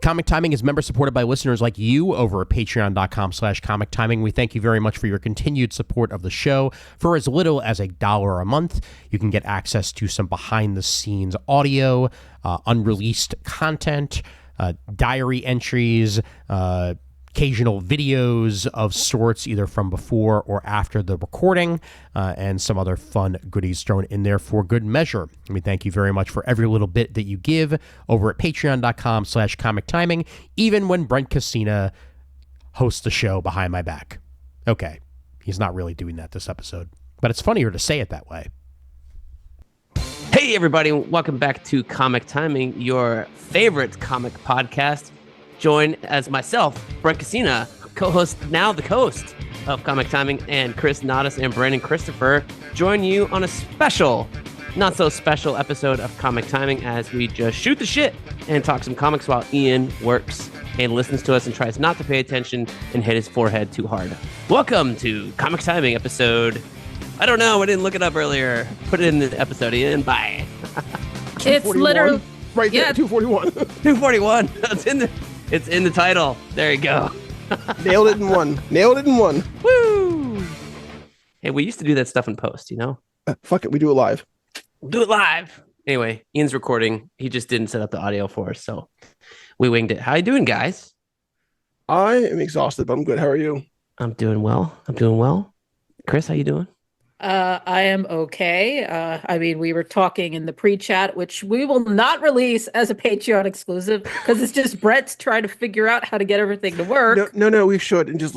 Comic Timing is member supported by listeners like you over at patreon.com/comic timing. We thank you very much for your continued support of the show. For as little as $1 a month, you can get access to some behind the scenes audio, unreleased content, diary entries, occasional videos of sorts, either from before or after the recording, and some other fun goodies thrown in there for good measure. We thank you very much for every little bit that you give over at patreon.com/comic timing, even when Brent Cassina hosts the show behind my back. Okay, he's not really doing that this episode, but it's funnier to say it that way. Hey everybody, welcome back to Comic Timing, your favorite comic podcast. Join as myself, Brent Cassina, co-host, now the host of Comic Timing, and Chris Nadas and Brandon Christopher join you on a special, not so special episode of Comic Timing as we just shoot the shit and talk some comics while Ian works and listens to us and tries not to pay attention and hit his forehead too hard. Welcome to Comic Timing episode, I don't know, I didn't look it up earlier. Put it in the episode, Ian. Bye. It's literally right there, 241. 241. It's in the title. There you go. Nailed it in one. Woo! Hey, we used to do that stuff in post, you know? Fuck it, we do it live. Do it live. Anyway, Ian's recording. He just didn't set up the audio for us, so we winged it. How you doing, guys? I am exhausted, but I'm good. How are you? I'm doing well. Chris, how you doing? I am okay. I mean, we were talking in the pre-chat, which we will not release as a Patreon exclusive because it's just Brett trying to figure out how to get everything to work. No, we should and just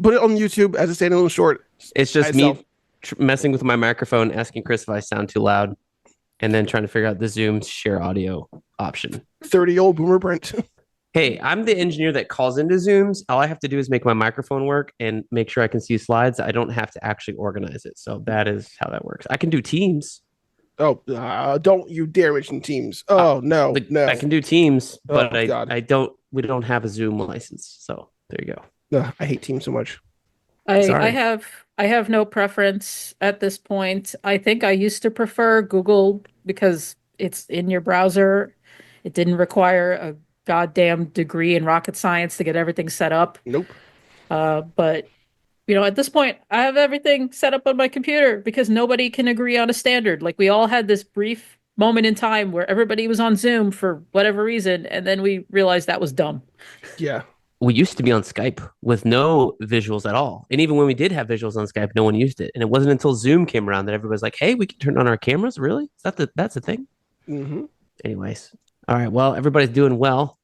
put it on YouTube as a standalone short. It's just me messing with my microphone, asking Chris if I sound too loud, and then trying to figure out the Zoom share audio option. 30-year-old boomer Brent. Hey, I'm the engineer that calls into Zooms. All I have to do is make my microphone work and make sure I can see slides. I don't have to actually organize it. So that is how that works. I can do Teams. Oh, don't you dare mention Teams. Oh, no. I can do Teams, but God. we don't have a Zoom license. So there you go. I hate Teams so much. I have no preference at this point. I think I used to prefer Google because it's in your browser. It didn't require a goddamn degree in rocket science to get everything set up. Nope. But at this point, I have everything set up on my computer because nobody can agree on a standard. Like, we all had this brief moment in time where everybody was on Zoom for whatever reason, and then we realized that was dumb. Yeah. We used to be on Skype with no visuals at all. And even when we did have visuals on Skype, no one used it. And it wasn't until Zoom came around that everybody was like, hey, we can turn on our cameras? Really? That's the thing? Mm-hmm. Anyways. All right. Well, everybody's doing well.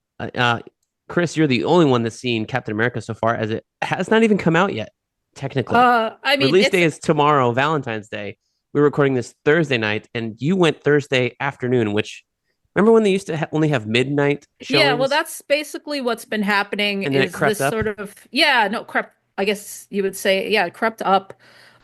Chris, you're the only one that's seen Captain America so far, as it has not even come out yet, technically. Release day is tomorrow, Valentine's Day. We're recording this Thursday night, and you went Thursday afternoon, which, remember when they used to only have midnight showings? Yeah, well, that's basically what's been happening. And then is it crept this up? sort of crept. I guess you would say, it crept up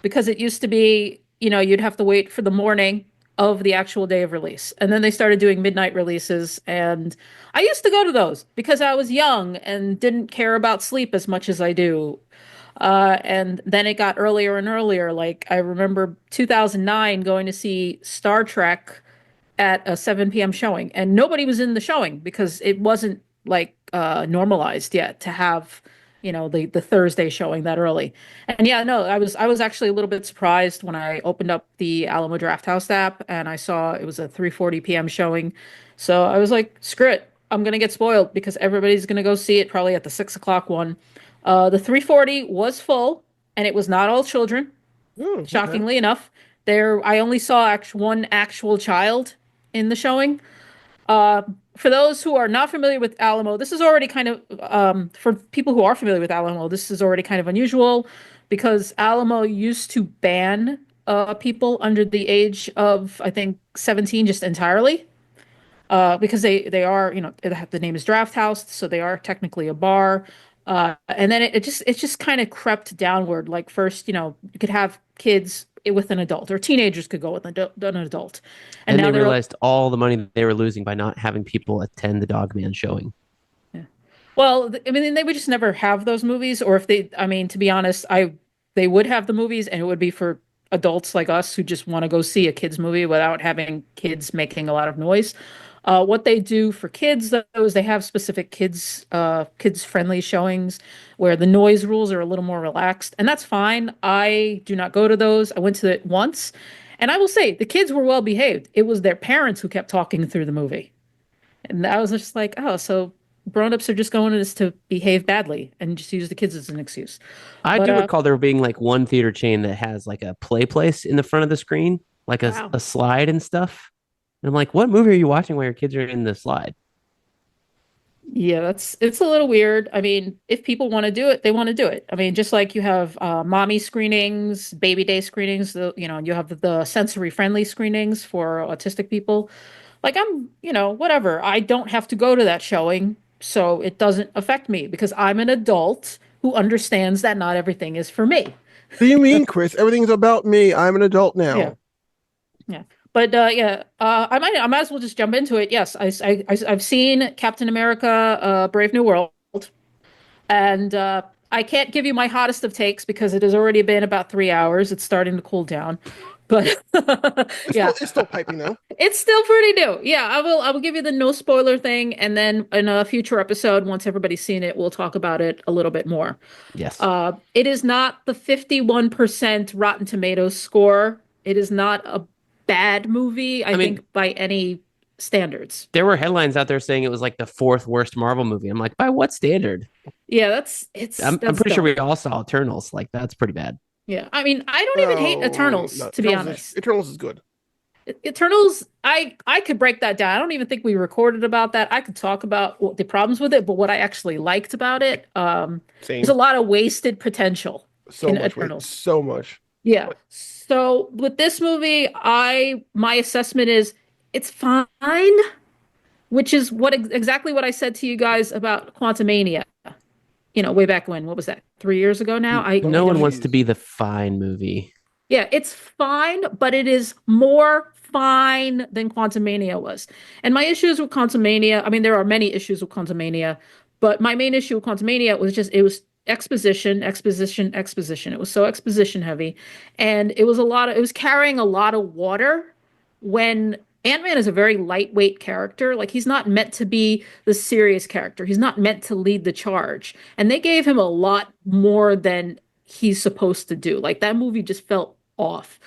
because it used to be, you'd have to wait for the morning of the actual day of release. And then they started doing midnight releases. And I used to go to those because I was young and didn't care about sleep as much as I do. And then it got earlier and earlier. Like, I remember 2009 going to see Star Trek at a 7 p.m. showing. And nobody was in the showing because it wasn't normalized yet to have the Thursday showing that early. And I was actually a little bit surprised when I opened up the Alamo Drafthouse app and I saw it was a 3:40 p.m. showing. So I was like, screw it, I'm gonna get spoiled because everybody's gonna go see it probably at the 6 o'clock one. The 3:40 was full and it was not all children. Shockingly enough, I only saw one actual child in the showing. For those who are not familiar with Alamo, this is already kind of, for people who are familiar with Alamo, this is already kind of unusual because Alamo used to ban people under the age of, I think, 17 just entirely. Because they are, the name is Drafthouse, so they are technically a bar. And then it just kind of crept downward. Like, first, you could have kids with an adult, or teenagers could go with an adult. And now they realized all the money they were losing by not having people attend the Dogman showing. Yeah. Well, I mean, they would just never have those movies, or if to be honest, they would have the movies, and it would be for adults like us who just want to go see a kids movie without having kids making a lot of noise. What they do for kids, though, is they have specific kids friendly showings where the noise rules are a little more relaxed, and that's fine. I do not go to those. I went to it once, and I will say the kids were well behaved. It was their parents who kept talking through the movie, and I was just like, oh, so grown-ups are just going to this to behave badly and just use the kids as an excuse. I But do recall there being like one theater chain that has like a play place in the front of the screen, like wow. a slide and stuff. And I'm like, what movie are you watching while your kids are in the slide? Yeah, it's a little weird. I mean, if people want to do it, they want to do it. I mean, just like you have mommy screenings, baby day screenings, you have the sensory friendly screenings for autistic people. Like whatever. I don't have to go to that showing, so it doesn't affect me because I'm an adult who understands that not everything is for me. What do you mean, Kris? Everything's about me. I'm an adult now. Yeah. Yeah. But I might as well just jump into it. Yes, I've seen Captain America, Brave New World, and I can't give you my hottest of takes because it has already been about 3 hours. It's starting to cool down, but yeah, It's still piping though. it's still pretty new. Yeah, I will give you the no spoiler thing, and then in a future episode, once everybody's seen it, we'll talk about it a little bit more. Yes. It is not the 51% Rotten Tomatoes score. It is not a bad movie, I mean, think, by any standards. there were headlines out there saying it was like the fourth worst Marvel movie. I'm like, by what standard? Yeah, I'm that's pretty sure dumb. we all saw Eternals. Like, that's pretty bad. Yeah, I mean, I don't even hate Eternals, No, to be Eternals honest. Eternals is good. Eternals, I could break that down. I don't even think we recorded about that. I could talk about the problems with it, but what I actually liked about it, Same. there's a lot of wasted potential So in much. Eternals. So much. Yeah. So with this movie, my assessment is it's fine, which is exactly what I said to you guys about Quantumania. Way back when, what was that? 3 years ago now? No one wants Jeez. to be the fine movie. Yeah, it's fine, but it is more fine than Quantumania was. And my issues with Quantumania, I mean, there are many issues with Quantumania, but my main issue with Quantumania was it was exposition, exposition, exposition. It was so exposition heavy. And it was carrying a lot of water when Ant-Man is a very lightweight character. Like he's not meant to be the serious character. He's not meant to lead the charge. And they gave him a lot more than he's supposed to do. Like that movie just felt off.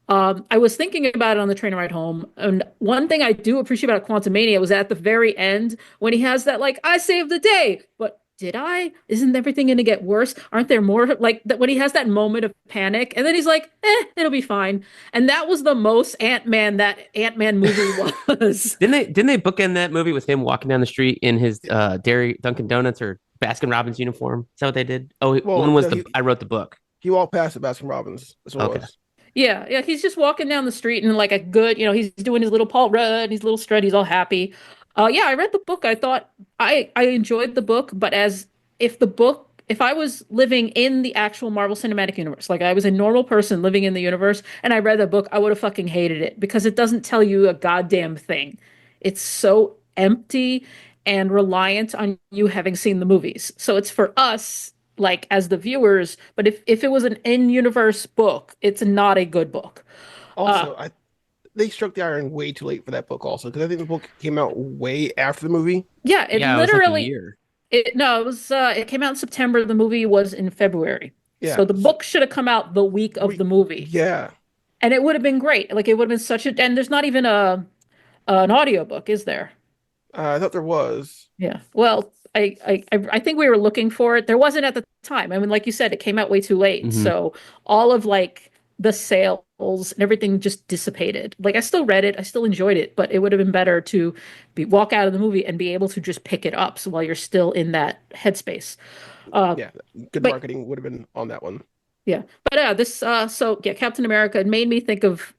I was thinking about it on the train ride home, and one thing I do appreciate about Quantumania was at the very end when he has that like I saved the day, but did I? Isn't everything going to get worse? Aren't there more like that when he has that moment of panic, and then he's like, it'll be fine. And that was the most Ant-Man that Ant-Man movie was. Didn't they bookend that movie with him walking down the street in his Dairy Dunkin' Donuts or Baskin Robbins uniform? Is that what they did? Oh, Well, one was no, I wrote the book. He walked past the Baskin Robbins. That's what it was. Yeah, he's just walking down the street and like a good, he's doing his little Paul Rudd, his little strut, he's all happy. Yeah, I read the book. I thought I enjoyed the book, but if I was living in the actual Marvel Cinematic Universe, like I was a normal person living in the universe and I read the book, I would have fucking hated it because it doesn't tell you a goddamn thing. It's so empty and reliant on you having seen the movies. So it's for us, like as the viewers, but if it was an in-universe book, it's not a good book. Also, they struck the iron way too late for that book. Also, because I think the book came out way after the movie. Yeah, it It was like a literally year. it was it came out in September. The movie was in February. Yeah. So the book should have come out the week of the movie. Yeah. And it would have been great. Like it would have been and there's not even an audiobook, is there? I thought there was. Yeah. Well, I think we were looking for it. There wasn't at the time. I mean, like you said, it came out way too late. Mhm. So all of like the sales and everything just dissipated. Like I still read it, I still enjoyed it, but it would have been better to walk out of the movie and be able to just pick it up so while you're still in that headspace. Yeah. Good but- marketing would have been on that one. Yeah. But Captain America, it made me think of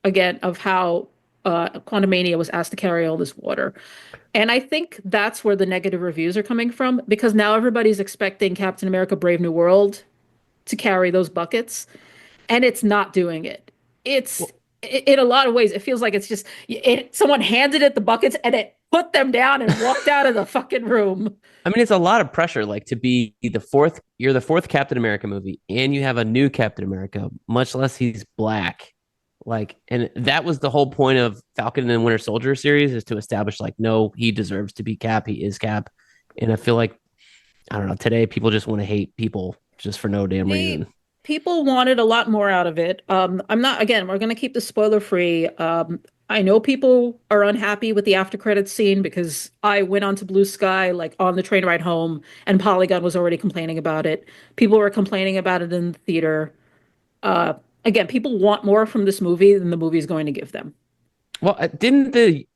how Quantumania was asked to carry all this water. And I think that's where the negative reviews are coming from because now everybody's expecting Captain America Brave New World to carry those buckets, and it's not doing it. In a lot of ways, it feels like it's just someone handed it the buckets and it put them down and walked out of the fucking room. I mean, it's a lot of pressure, like to be you're the fourth Captain America movie, and you have a new Captain America, much less he's black. Like, and that was the whole point of Falcon and Winter Soldier series, is to establish like, no, he deserves to be Cap. He is Cap. And I feel like, I don't know, today people just want to hate people just for no damn reason. People wanted a lot more out of it. I'm not, again, we're going to keep the spoiler free. I know people are unhappy with the after credits scene because I went onto Blue Sky like on the train ride home and Polygon was already complaining about it. People were complaining about it in the theater. Uh, Again, people want more from this movie than the movie is going to give them. Well, didn't the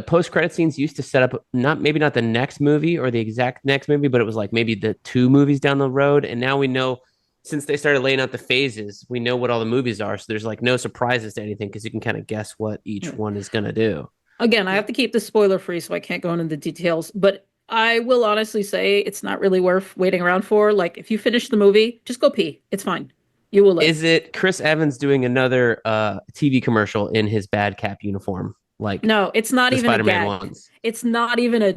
post credit scenes used to set up not the next movie or the exact next movie, but it was like maybe the two movies down the road. And now we know, since they started laying out the phases, we know what all the movies are. So there's like no surprises to anything because you can kind of guess what each one is going to do. Again, I have to keep this spoiler free, so I can't go into the details, but I will honestly say it's not really worth waiting around for. Like, if you finish the movie, just go pee. It's fine. You will live. Is it Chris Evans doing another TV commercial in his bad cap uniform? Like, No, it's not the even a Spider-Man gag. ones. It's not even a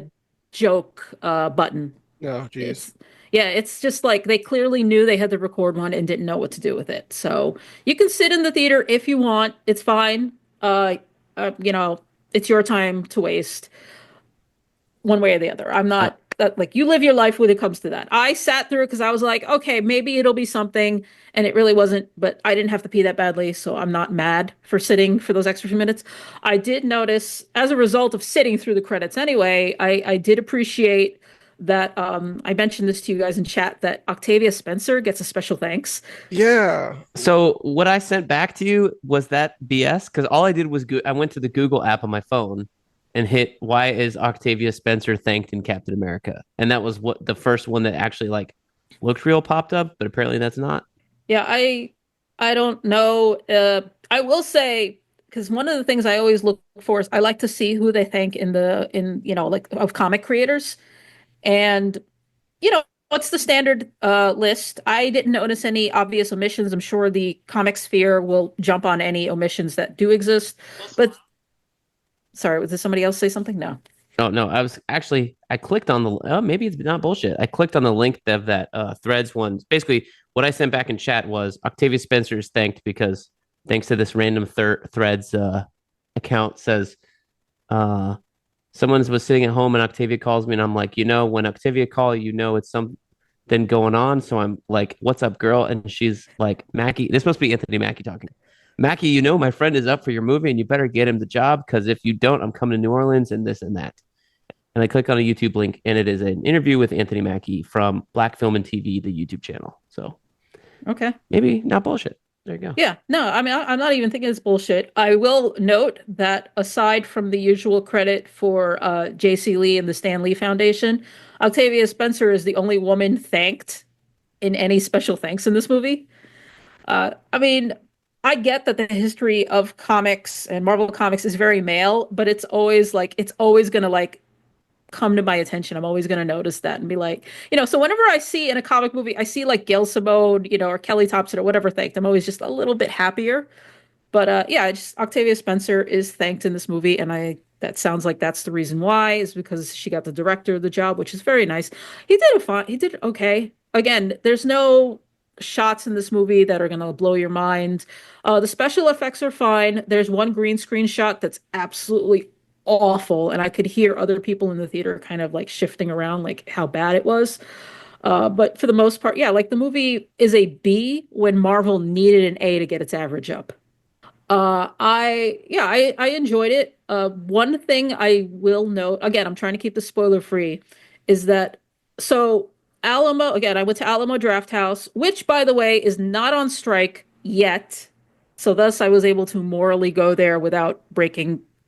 joke button. Oh, jeez. It's just like they clearly knew they had to record one and didn't know what to do with it. So you can sit in the theater if you want. It's fine. You know, it's your time to waste one way or the other. I'm not like you live your life when it comes to that. I sat through it because I was like, okay, maybe it'll be something, and it really wasn't. But I didn't have to pee that badly, so I'm not mad for sitting for those extra few minutes. I did notice, as a result of sitting through the credits anyway, I did appreciate that. I mentioned this to you guys in chat that Octavia Spencer gets a special thanks. Yeah. So what I sent back to you was that BS, because all I did was I went to the Google app on my phone and hit "Why is Octavia Spencer thanked in Captain America?" And that was what the first one that actually like looked real popped up, but apparently that's not. Yeah, I don't know. I will say, because one of the things I always look for is I like to see who they thank in you know, like of comic creators. And you know, what's the standard list? I didn't notice any obvious omissions. I'm sure the comic sphere will jump on any omissions that do exist. But sorry, was there somebody else say something? No. Oh no, I clicked on the maybe it's not bullshit. I clicked on the link of that Threads one. Basically, what I sent back in chat was Octavia Spencer is thanked because thanks to this random Threads account says someone was sitting at home and Octavia calls me and I'm like, when Octavia call, it's something going on. So I'm like, what's up, girl? And she's like, Mackie, this must be Anthony Mackie talking. Mackie, my friend is up for your movie and you better get him the job because if you don't, I'm coming to New Orleans and this and that. And I click on a YouTube link and it is an interview with Anthony Mackie from Black Film and TV, the YouTube channel. So Okay. maybe not bullshit. There you go. Yeah, no, I mean, I'm not even thinking it's bullshit. I will note that aside from the usual credit for J.C. Lee and the Stan Lee Foundation, Octavia Spencer is the only woman thanked in any special thanks in this movie. I mean, I get that the history of comics and Marvel Comics is very male, but it's always gonna like come to my attention. I'm always going to notice that and be like, so whenever I see in a comic movie, I see like Gail Simone, or Kelly Thompson or whatever thanked, I'm always just a little bit happier. But yeah, just Octavia Spencer is thanked in this movie, and that sounds like that's the reason why, is because she got the director of the job, which is very nice. He did okay. Again, there's no shots in this movie that are going to blow your mind. The special effects are fine. There's one green screen shot that's absolutely awful, and I could hear other people in the theater kind of like shifting around like how bad it was. But for the most part, yeah, like the movie is a B when Marvel needed an A to get its average up. I enjoyed it. One thing I will note, again, I'm trying to keep the spoiler free, is that so Alamo, again, I went to Alamo Drafthouse, which by the way is not on strike yet. So thus I was able to morally go there without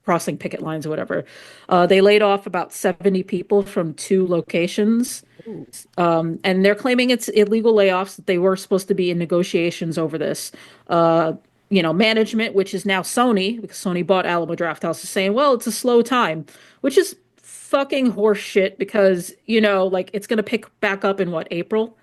crossing picket lines or whatever. They laid off about 70 people from 2 locations. And they're claiming it's illegal layoffs, that they were supposed to be in negotiations over this. Management, which is now Sony, because Sony bought Alamo Drafthouse, is saying, well, it's a slow time, which is fucking horseshit because, like it's going to pick back up in April?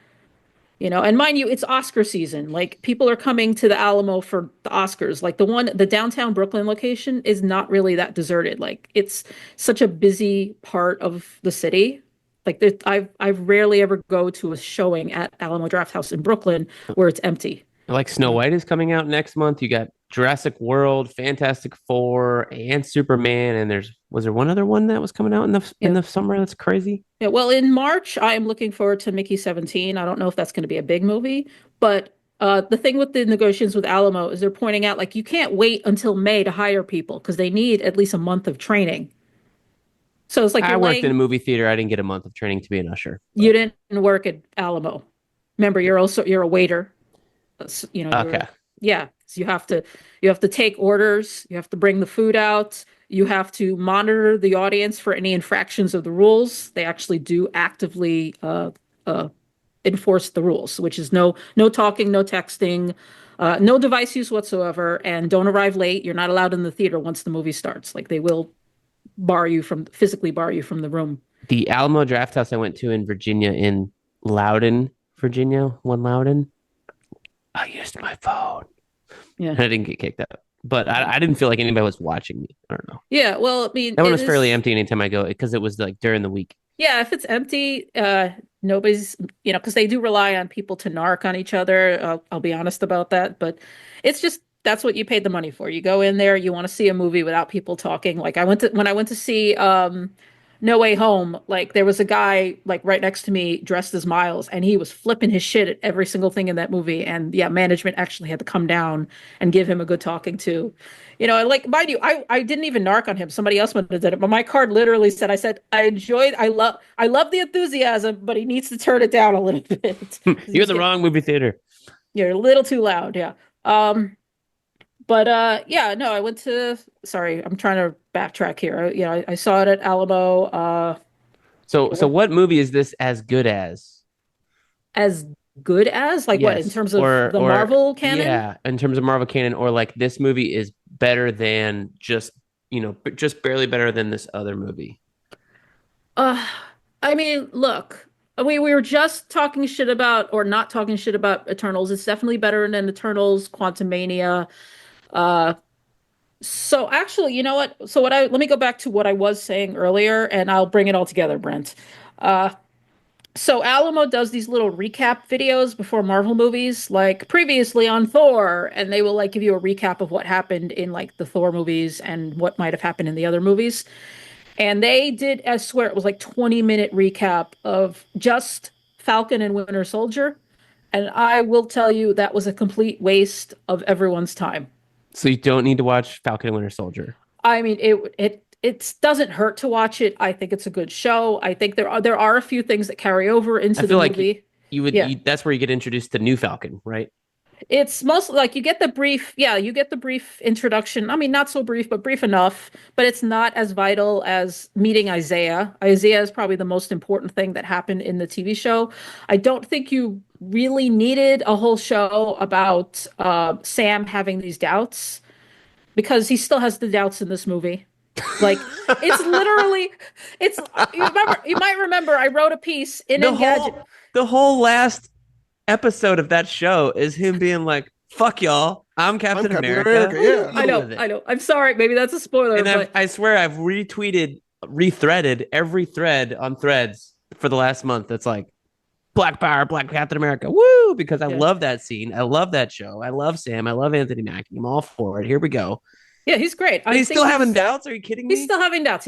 And mind you, it's Oscar season. Like people are coming to the Alamo for the Oscars. Like the downtown Brooklyn location is not really that deserted. Like it's such a busy part of the city. Like I've rarely ever go to a showing at Alamo Drafthouse in Brooklyn where it's empty. Like Snow White is coming out next month. You got Jurassic World, Fantastic Four, and Superman. And was there one other one that was coming out in the summer? That's crazy. Yeah, well, in March, I am looking forward to Mickey 17. I don't know if that's going to be a big movie, but the thing with the negotiations with Alamo is they're pointing out like you can't wait until May to hire people because they need at least a month of training. So it's like I worked in a movie theater. I didn't get a month of training to be an usher. You didn't work at Alamo. Remember, you're a waiter. Okay. Yeah. So you have to take orders. You have to bring the food out. You have to monitor the audience for any infractions of the rules. They actually do actively enforce the rules, which is no talking, no texting, no device use whatsoever, and don't arrive late. You're not allowed in the theater once the movie starts. Like they will physically bar you from the room. The Alamo Drafthouse I went to in Virginia, in Loudoun, Virginia, one Loudoun. I used my phone. Yeah. And I didn't get kicked out. But I didn't feel like anybody was watching me. I don't know. Yeah, well, I mean, that one was fairly empty anytime I go because it was like during the week. Yeah, if it's empty, nobody's, because they do rely on people to narc on each other. I'll be honest about that. But it's just, that's what you paid the money for. You go in there, you want to see a movie without people talking. Like when I went to see No Way Home, like there was a guy like right next to me dressed as Miles, and he was flipping his shit at every single thing in that movie. And yeah, management actually had to come down and give him a good talking to. Like mind you, I didn't even narc on him. Somebody else would have did it, but my card literally said, I love the enthusiasm, but he needs to turn it down a little bit. You're the wrong movie theater. You're a little too loud, yeah. I went to, sorry, I'm trying to backtrack here. I saw it at Alamo. So what movie is this as good as? As good as? Like what, in terms of the Marvel canon? Yeah, in terms of Marvel canon, or like this movie is better than just barely better than this other movie. I mean, look, we were just talking shit about, or not talking shit about Eternals. It's definitely better than Eternals, Quantumania. So actually, you know what? Let me go back to what I was saying earlier, and I'll bring it all together, Brent. So Alamo does these little recap videos before Marvel movies, like previously on Thor, and they will like give you a recap of what happened in like the Thor movies and what might have happened in the other movies. And they did, I swear, it was like 20-minute recap of just Falcon and Winter Soldier. And I will tell you that was a complete waste of everyone's time. So you don't need to watch Falcon and Winter Soldier. I mean, it doesn't hurt to watch it. I think it's a good show. I think there are a few things that carry over into the movie. That's where you get introduced to New Falcon, right? It's mostly like you get the brief introduction. I mean, not so brief, but brief enough. But it's not as vital as meeting Isaiah. Isaiah is probably the most important thing that happened in the TV show. I don't think you really needed a whole show about Sam having these doubts, because he still has the doubts in this movie. Like it's literally, you might remember I wrote a piece in Engadget. The whole last episode of that show is him being like, "Fuck y'all, I'm Captain America." Yeah. I know. I'm sorry, maybe that's a spoiler. And I swear I've rethreaded every thread on Threads for the last month. That's like Black Power, Black Captain America, woo! Because I love that scene. I love that show. I love Sam. I love Anthony Mackie. I'm all for it. Here we go. Yeah, he's great. He's still having doubts? Are you kidding me? He's still having doubts.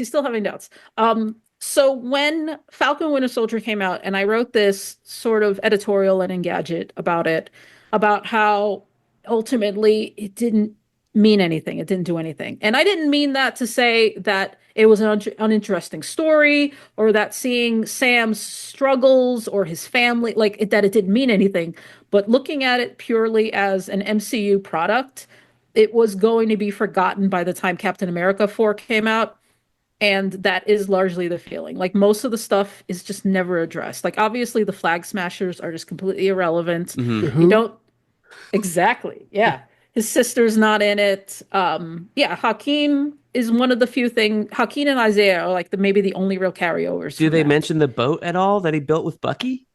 So when Falcon Winter Soldier came out, and I wrote this sort of editorial in Engadget about it, about how ultimately it didn't mean anything. It didn't do anything. And I didn't mean that to say that it was an uninteresting story, or that seeing Sam's struggles or his family, that it didn't mean anything. But looking at it purely as an MCU product, it was going to be forgotten by the time Captain America 4 came out. And that is largely the feeling. Like most of the stuff is just never addressed. Like obviously the Flag Smashers are just completely irrelevant. Mm-hmm. You don't exactly. Yeah. His sister's not in it. Hakeem is one of the few things. Hakeem and Isaiah are like maybe the only real carryovers. Do they mention the boat at all that he built with Bucky?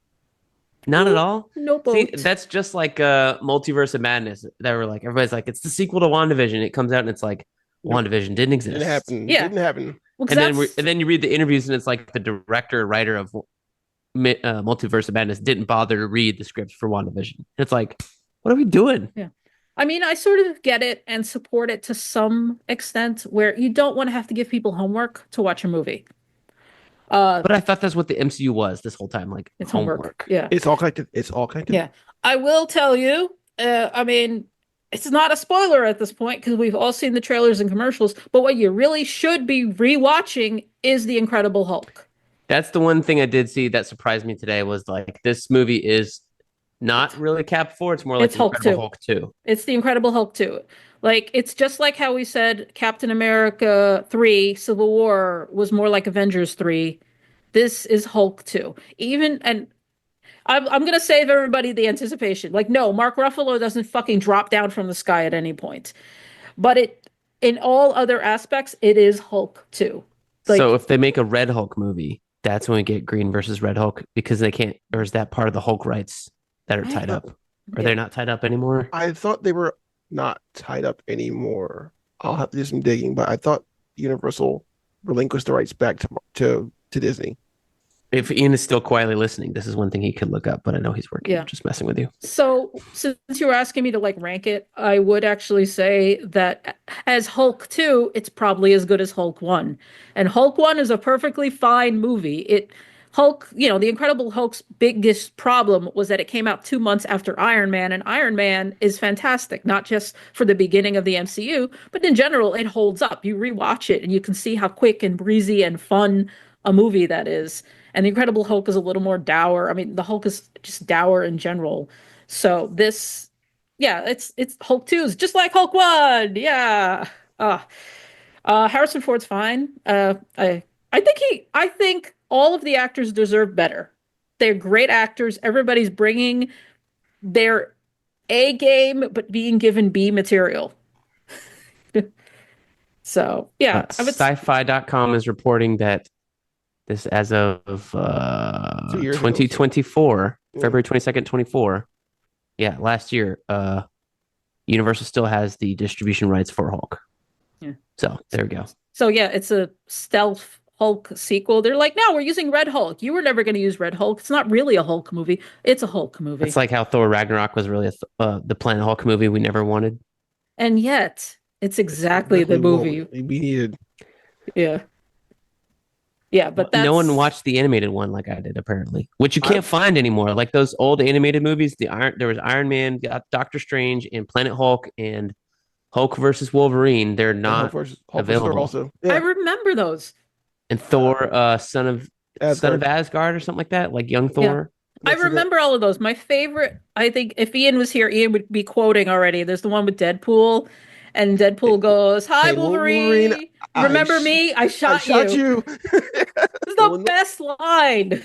Not at all. No boat. See, that's just like Multiverse of Madness. That were like, everybody's like, it's the sequel to WandaVision. It comes out and it's like, WandaVision didn't exist. Didn't happen. Yeah. Didn't happen. Well, and then you read the interviews and it's like the director, writer of Multiverse of Madness didn't bother to read the script for WandaVision. It's like, what are we doing? Yeah. I mean, I sort of get it and support it to some extent where you don't want to have to give people homework to watch a movie. But I thought that's what the MCU was this whole time, like It's homework. homework. Yeah. It's all connected. It's all connected. Yeah. I will tell you, I mean, it's not a spoiler at this point because we've all seen the trailers and commercials, but what you really should be rewatching is The Incredible Hulk. That's the one thing I did see that surprised me today was like this movie is not really Cap 4. It's more like It's Hulk Incredible 2. Hulk 2. It's The Incredible Hulk 2. Like, it's just like how we said Captain America 3, Civil War was more like Avengers 3. This is Hulk 2. And I'm going to save everybody the anticipation. Like, no, Mark Ruffalo doesn't fucking drop down from the sky at any point. But in all other aspects, it is Hulk 2. Like, So if they make a Red Hulk movie, that's when we get Green versus Red Hulk because they can't, or is that part of the Hulk rights that are tied up? Are they not tied up anymore? I thought they were not tied up anymore. I'll have to do some digging, but I thought Universal relinquished the rights back to Disney. If Ian is still quietly listening, this is one thing he could look up, but I know he's working. Yeah. Just messing with you. So, since you were asking me to like rank it, I would actually say that as Hulk 2, it's probably as good as Hulk 1. And Hulk 1 is a perfectly fine movie. The Incredible Hulk's biggest problem was that it came out 2 months after Iron Man, and Iron Man is fantastic, not just for the beginning of the MCU, but in general, it holds up. You rewatch it and you can see how quick and breezy and fun a movie that is. And the Incredible Hulk is a little more dour. I mean, the Hulk is just dour in general. So it's Hulk 2 is just like Hulk 1. Yeah. Harrison Ford's fine. I think all of the actors deserve better. They're great actors. Everybody's bringing their A game, but being given B material. So, yeah. Sci-fi.com is reporting that this as of 2024, February 22nd, 24. Yeah, last year, Universal still has the distribution rights for Hulk. Yeah. So there we go. So yeah, it's a stealth Hulk sequel. They're like, no, we're using Red Hulk. You were never going to use Red Hulk. It's not really a Hulk movie. It's a Hulk movie. It's like how Thor Ragnarok was really the Planet Hulk movie we never wanted. And yet, it's exactly the movie we needed. Yeah. Yeah, but no one watched the animated one like I did, apparently, which you can't find anymore. Like those old animated movies, there was Iron Man, Doctor Strange, and Planet Hulk, and Hulk versus Wolverine. They're not Hulk available. Also. Yeah. I remember those. And Thor, son of Asgard or something like that, like young Thor. Yeah. I remember all of those. My favorite, I think, if Ian was here, Ian would be quoting already. There's the one with Deadpool. And Deadpool goes, "Hi, Wolverine. Remember me? I shot you." It's the best line.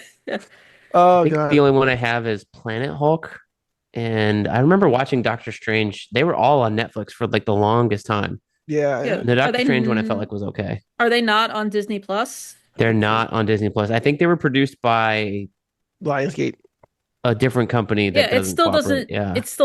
Oh, God. The only one I have is Planet Hulk. And I remember watching Doctor Strange. They were all on Netflix for like the longest time. Yeah. The Doctor Strange one I felt like was okay. Are they not on Disney Plus? They're not on Disney Plus. I think they were produced by Lionsgate. A different company that it still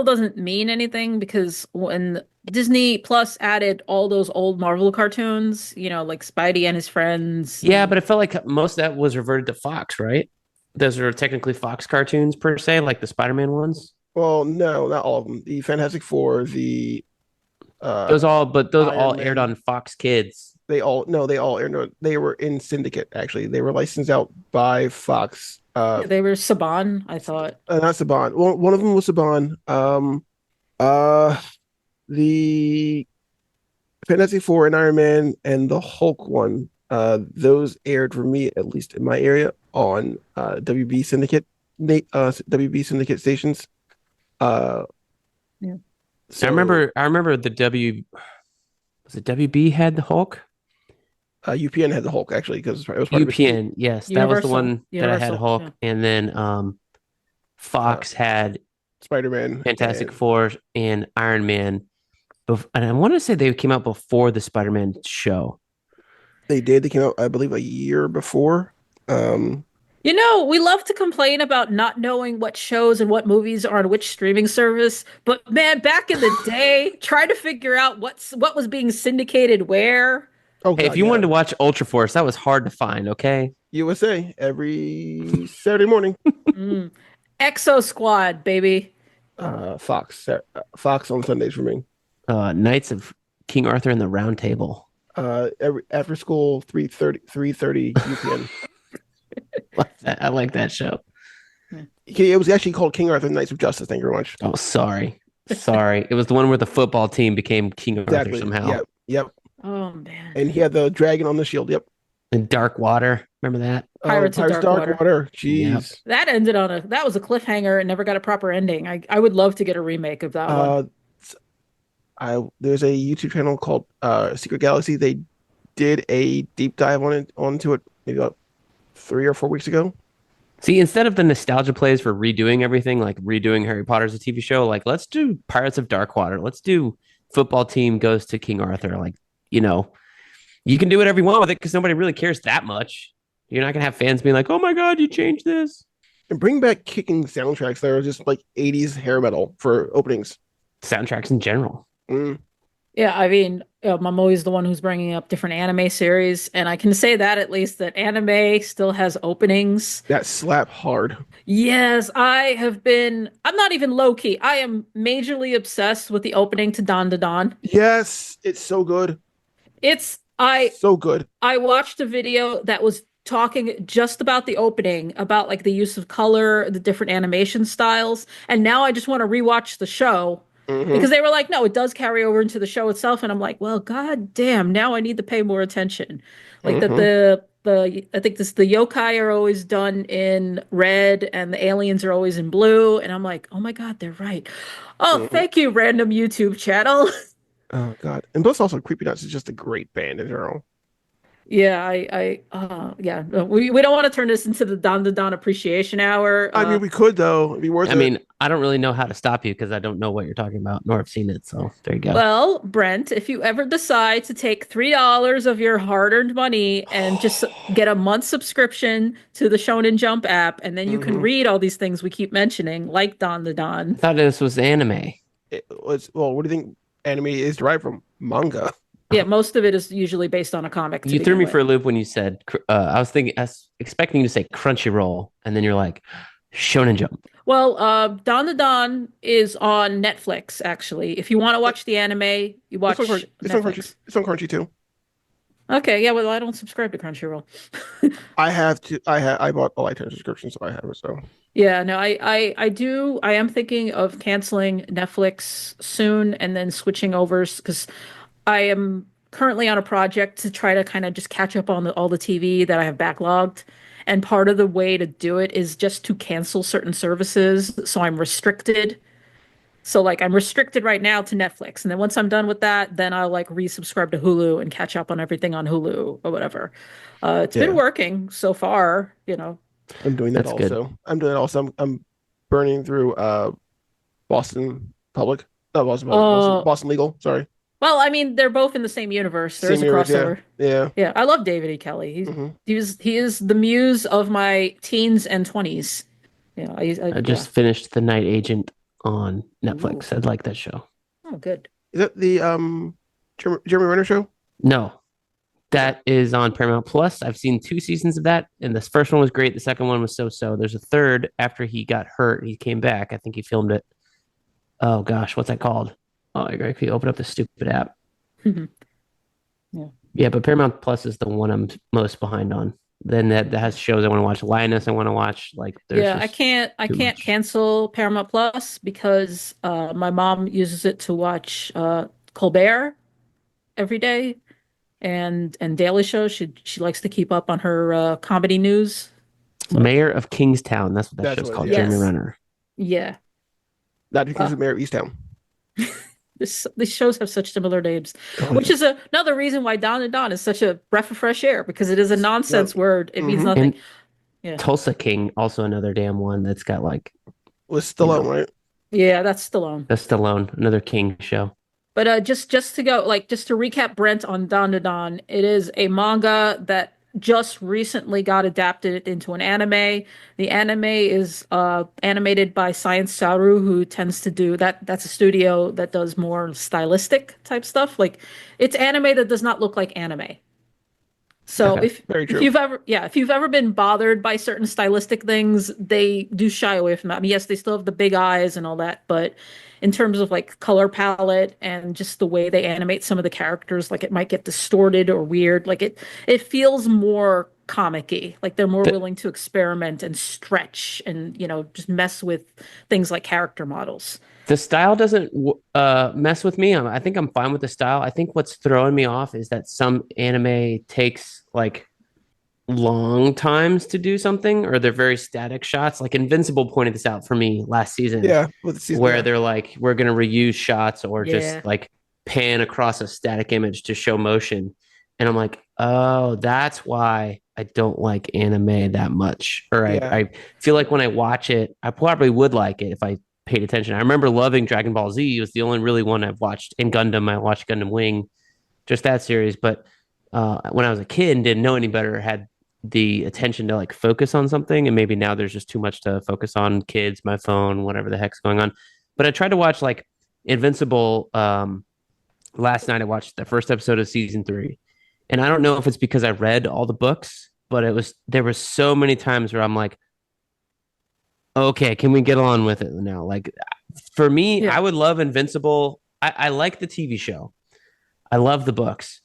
doesn't mean anything because when Disney Plus added all those old Marvel cartoons, like Spidey and his friends. Yeah, but it felt like most of that was reverted to Fox, right? Those are technically Fox cartoons per se, like the Spider-Man ones. Well, no, not all of them. The Fantastic Four, those all aired on Fox Kids. They all aired. They were in Syndicate, actually. They were licensed out by Fox. They were Saban, I thought. Not Saban. Well, one of them was Saban. The Fantastic Four and Iron Man and the Hulk one, those aired for me, at least in my area, on WB Syndicate stations. Yeah. So, I remember the was it WB had the Hulk? UPN had the Hulk, actually, because it was part UPN. Of yes, that was the one that I had Hulk, and then Fox had Spider-Man, Fantastic Four, and Iron Man. And I want to say they came out before the Spider-Man show. They did. They came out, I believe, a year before. We love to complain about not knowing what shows and what movies are on which streaming service, but man, back in the day, try to figure out what was being syndicated where. Oh, God, if you wanted to watch Ultra Force, that was hard to find, okay? USA every Saturday morning. Exo Squad, baby. Fox on Sundays for me. Knights of King Arthur and the Round Table. Every after school 3:30 UPN. I like that show. Okay, it was actually called King Arthur Knights of Justice. Thank you very much. Oh, sorry. It was the one where the football team became King Arthur Exactly. somehow. Yep. Oh man. And he had the dragon on the shield. Yep. And Dark Water. Remember that? Pirates of Dark Water. Jeez. That ended on that was a cliffhanger and never got a proper ending. I would love to get a remake of that one. There's a YouTube channel called Secret Galaxy. They did a deep dive onto it maybe about 3 or 4 weeks ago. See, instead of the nostalgia plays for redoing everything, like redoing Harry Potter as a TV show, like let's do Pirates of Dark Water. Let's do football team goes to King Arthur. Like, you can do whatever you want with it because nobody really cares that much. You're not going to have fans being like, oh my God, you changed this. And bring back kicking soundtracks that are just like 80s hair metal for openings. Soundtracks in general. Yeah, I mean, I'm always the one who's bringing up different anime series, and I can say that at least that anime still has openings that slap hard. Yes, I'm not even low key. I am majorly obsessed with the opening to Dandadan. Yes, it's so good. So good. I watched a video that was talking just about the opening, about like the use of color, the different animation styles, and now I just want to rewatch the show. Because they were like, no, it does carry over into the show itself, and I'm like, well, god damn, now I need to pay more attention. Like that I think the yokai are always done in red and the aliens are always in blue, and I'm like, oh my god, they're right. Oh, thank you, random YouTube channel. Oh god, and plus also Creepy Nuts is just a great band in general. Yeah, we don't want to turn this into the Dandadan appreciation hour. I mean, we could though. It'd be worth it. I mean, I don't really know how to stop you because I don't know what you're talking about, nor have seen it. So there you go. Well, Brent, if you ever decide to take $3 of your hard-earned money and just get a month subscription to the Shonen Jump app, and then you can read all these things we keep mentioning, like Dandadan. I thought this was anime. Well, what do you think anime is derived from? Manga. Yeah, most of it is usually based on a comic. You threw me for a loop when you said, I was expecting you to say Crunchyroll, and then you're like, Shonen Jump. Well, Dandadan is on Netflix, actually. If you want to watch the anime, you watch Netflix. It's on Crunchy too. Okay, yeah, well, I don't subscribe to Crunchyroll. I bought a lifetime subscription, so I have it, so. Yeah, no, I do. I am thinking of canceling Netflix soon and then switching over because I am currently on a project to try to kind of just catch up on all the TV that I have backlogged. And part of the way to do it is just to cancel certain services. So I'm restricted. So like I'm restricted right now to Netflix. And then once I'm done with that, then I'll like resubscribe to Hulu and catch up on everything on Hulu or whatever. It's been working so far, I'm doing that That's also. good. I'm doing it also. I'm burning through Boston Public. No, Boston Legal, sorry. Well, I mean, they're both in the same universe. There is a crossover. Yeah. Yeah, I love David E. Kelly. He is the muse of my teens and 20s. I just finished The Night Agent on Netflix. I like that show. Oh, good. Is that the Jeremy Renner show? No, that is on Paramount Plus. I've seen 2 seasons of that, and the first one was great. The second one was so-so. There's a third after he got hurt. He came back. I think he filmed it. Oh gosh, what's that called? Oh, I could open up the stupid app. Yeah, but Paramount Plus is the one I'm most behind on. Then that has shows I want to watch. Lioness I want to watch. Like, I can't cancel Paramount Plus because my mom uses it to watch Colbert every day and Daily Show. She likes to keep up on her comedy news. So. Mayor of Kingstown. That's what that show's called. Yes. Jeremy Renner. Yeah. Not because of Mayor of Easttown. These shows have such similar names, which is another reason why Dandadan is such a breath of fresh air because it is a nonsense word. It means nothing. And Tulsa King, also another damn one that's got like. Was Stallone, right? Yeah, that's Stallone. That's Stallone, another King show. But just to recap Brent on Dandadan, it is a manga that just recently got adapted into an anime. The anime is animated by Science Saru, who tends to do that. That's a studio that does more stylistic type stuff. Like it's anime that does not look like anime. So Okay. Very if true. if you've ever been bothered by certain stylistic things, they do shy away from that. I mean, yes, they still have the big eyes and all that, but in terms of like color palette and just the way they animate some of the characters, like it might get distorted or weird. Like it feels more comic-y. Like they're more The, willing to experiment and stretch and, just mess with things like character models. the style doesn't mess with me. I think I'm fine with the style. I think what's throwing me off is that some anime takes like long times to do something, or they're very static shots. Like Invincible pointed this out for me last season, Yeah, with the season, where yeah. they're like, we're going to reuse shots or Yeah. just like pan across a static image to show motion. And I'm like, oh, that's why I don't like anime that much. Or Yeah. I feel like when I watch it, I probably would like it if I paid attention. I remember loving Dragon Ball Z. It was the only really one I've watched. In Gundam, I watched Gundam Wing, just that series. But when I was a kid and didn't know any better, had the attention to like focus on something, and maybe now there's just too much to focus on, kids, my phone, whatever the heck's going on. But I tried to watch like Invincible. Last night I watched the first episode of season 3, and I don't know if it's because I read all the books, but there were so many times where I'm like, okay, can we get on with it now? Like for me, Yeah. I would love Invincible. I like the TV show. I love the books.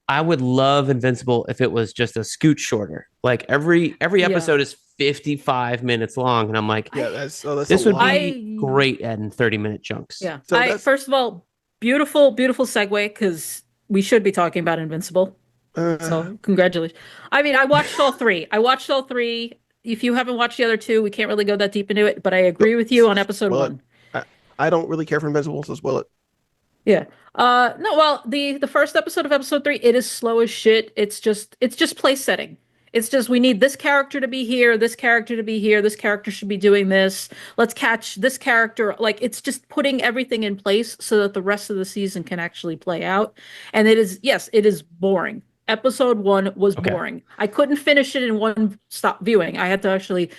I would love Invincible if it was just a scoot shorter. Like every Yeah. episode is 55 minutes long, and I'm like, Yeah, that's this a would lot. be great in 30-minute chunks. Yeah. So that's- First of all, beautiful, beautiful segue because we should be talking about Invincible. So congratulations. I mean, I watched all three. If you haven't watched the other two, we can't really go that deep into it, but I agree with you on episode Well, 1. I don't really care for Invincible, so spoil it. Yeah. No, well, the first episode of episode 3, it is slow as shit. It's just place setting. It's just we need this character to be here, this character to be here, this character should be doing this. Let's catch this character. Like it's just putting everything in place so that the rest of the season can actually play out. And it is boring. Episode 1 was Okay. boring. I couldn't finish it in one stop viewing. I actually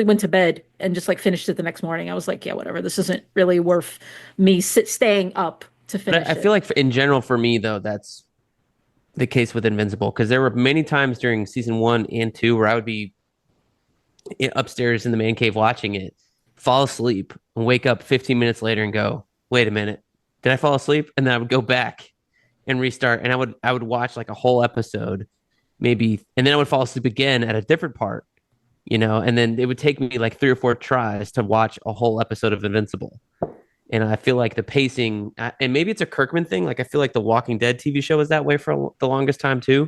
went to bed and just like finished it the next morning. I was like, yeah, whatever. This isn't really worth me staying up to finish But I feel like in general for me though, that's the case with Invincible, because there were many times during season 1 and 2 where I would be upstairs in the man cave watching it, fall asleep, and wake up 15 minutes later and go, wait a minute, did I fall asleep? And then I would go back and restart, and I would watch like a whole episode, maybe, and then I would fall asleep again at a different part, and then it would take me like 3 or 4 tries to watch a whole episode of Invincible. And I feel like the pacing, and maybe it's a Kirkman thing. Like I feel like the Walking Dead TV show was that way for the longest time too,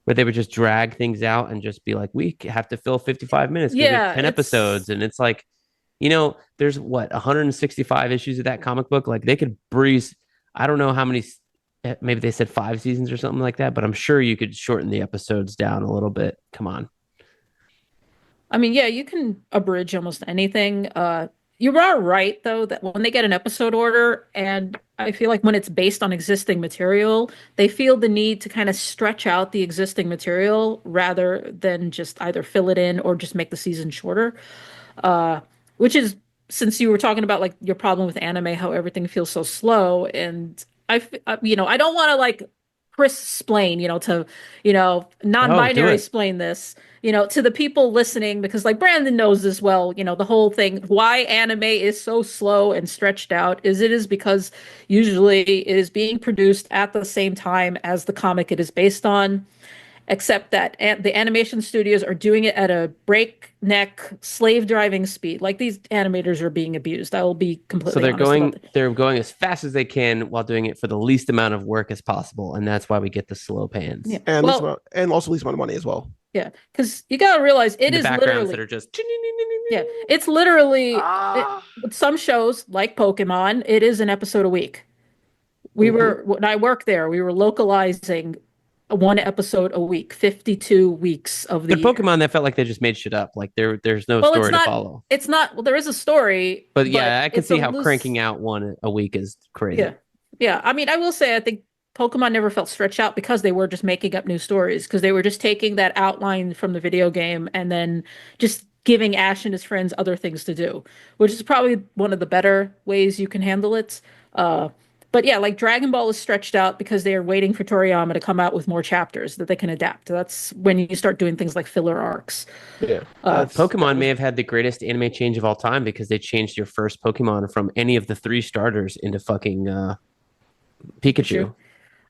where they would just drag things out and just be like, we have to fill 55 minutes. Yeah, we have 10 episodes, and it's like, there's 165 issues of that comic book. Like they could breeze. I don't know how many. Maybe they said 5 seasons or something like that, but I'm sure you could shorten the episodes down a little bit. Come on. I mean, yeah, you can abridge almost anything. You are right, though, that when they get an episode order, and I feel like when it's based on existing material, they feel the need to kind of stretch out the existing material rather than just either fill it in or just make the season shorter. Which is, since you were talking about like your problem with anime, how everything feels so slow, and I don't want to like Krisplain, to, non-binary explain this, to the people listening, because like Brandon knows this well, the whole thing, why anime is so slow and stretched out is because usually it is being produced at the same time as the comic it is based on, except that the animation studios are doing it at a breakneck slave driving speed. Like these animators are being abused. I will be completely So honest they're going as fast as they can while doing it for the least amount of work as possible, and that's why we get the slow pans. Yeah. And also least amount of money as well. Yeah, because you gotta realize it the is backgrounds literally that are just it's literally with some shows like Pokemon, it is an episode a week. When I worked there, we were localizing 1 episode a week, 52 weeks of the But Pokemon, that felt like they just made shit up. Like there's no story to follow. It's not. Well, there is a story, But yeah, I can it's see a how loose- cranking out 1 a week is crazy. Yeah, yeah. I mean, I will say, I think Pokemon never felt stretched out because they were just making up new stories, because they were just taking that outline from the video game and then just giving Ash and his friends other things to do, which is probably one of the better ways you can handle it. But yeah, like Dragon Ball is stretched out because they are waiting for Toriyama to come out with more chapters that they can adapt. That's when you start doing things like filler arcs. Yeah, Pokemon may have had the greatest anime change of all time because they changed your first Pokemon from any of the 3 starters into fucking Pikachu.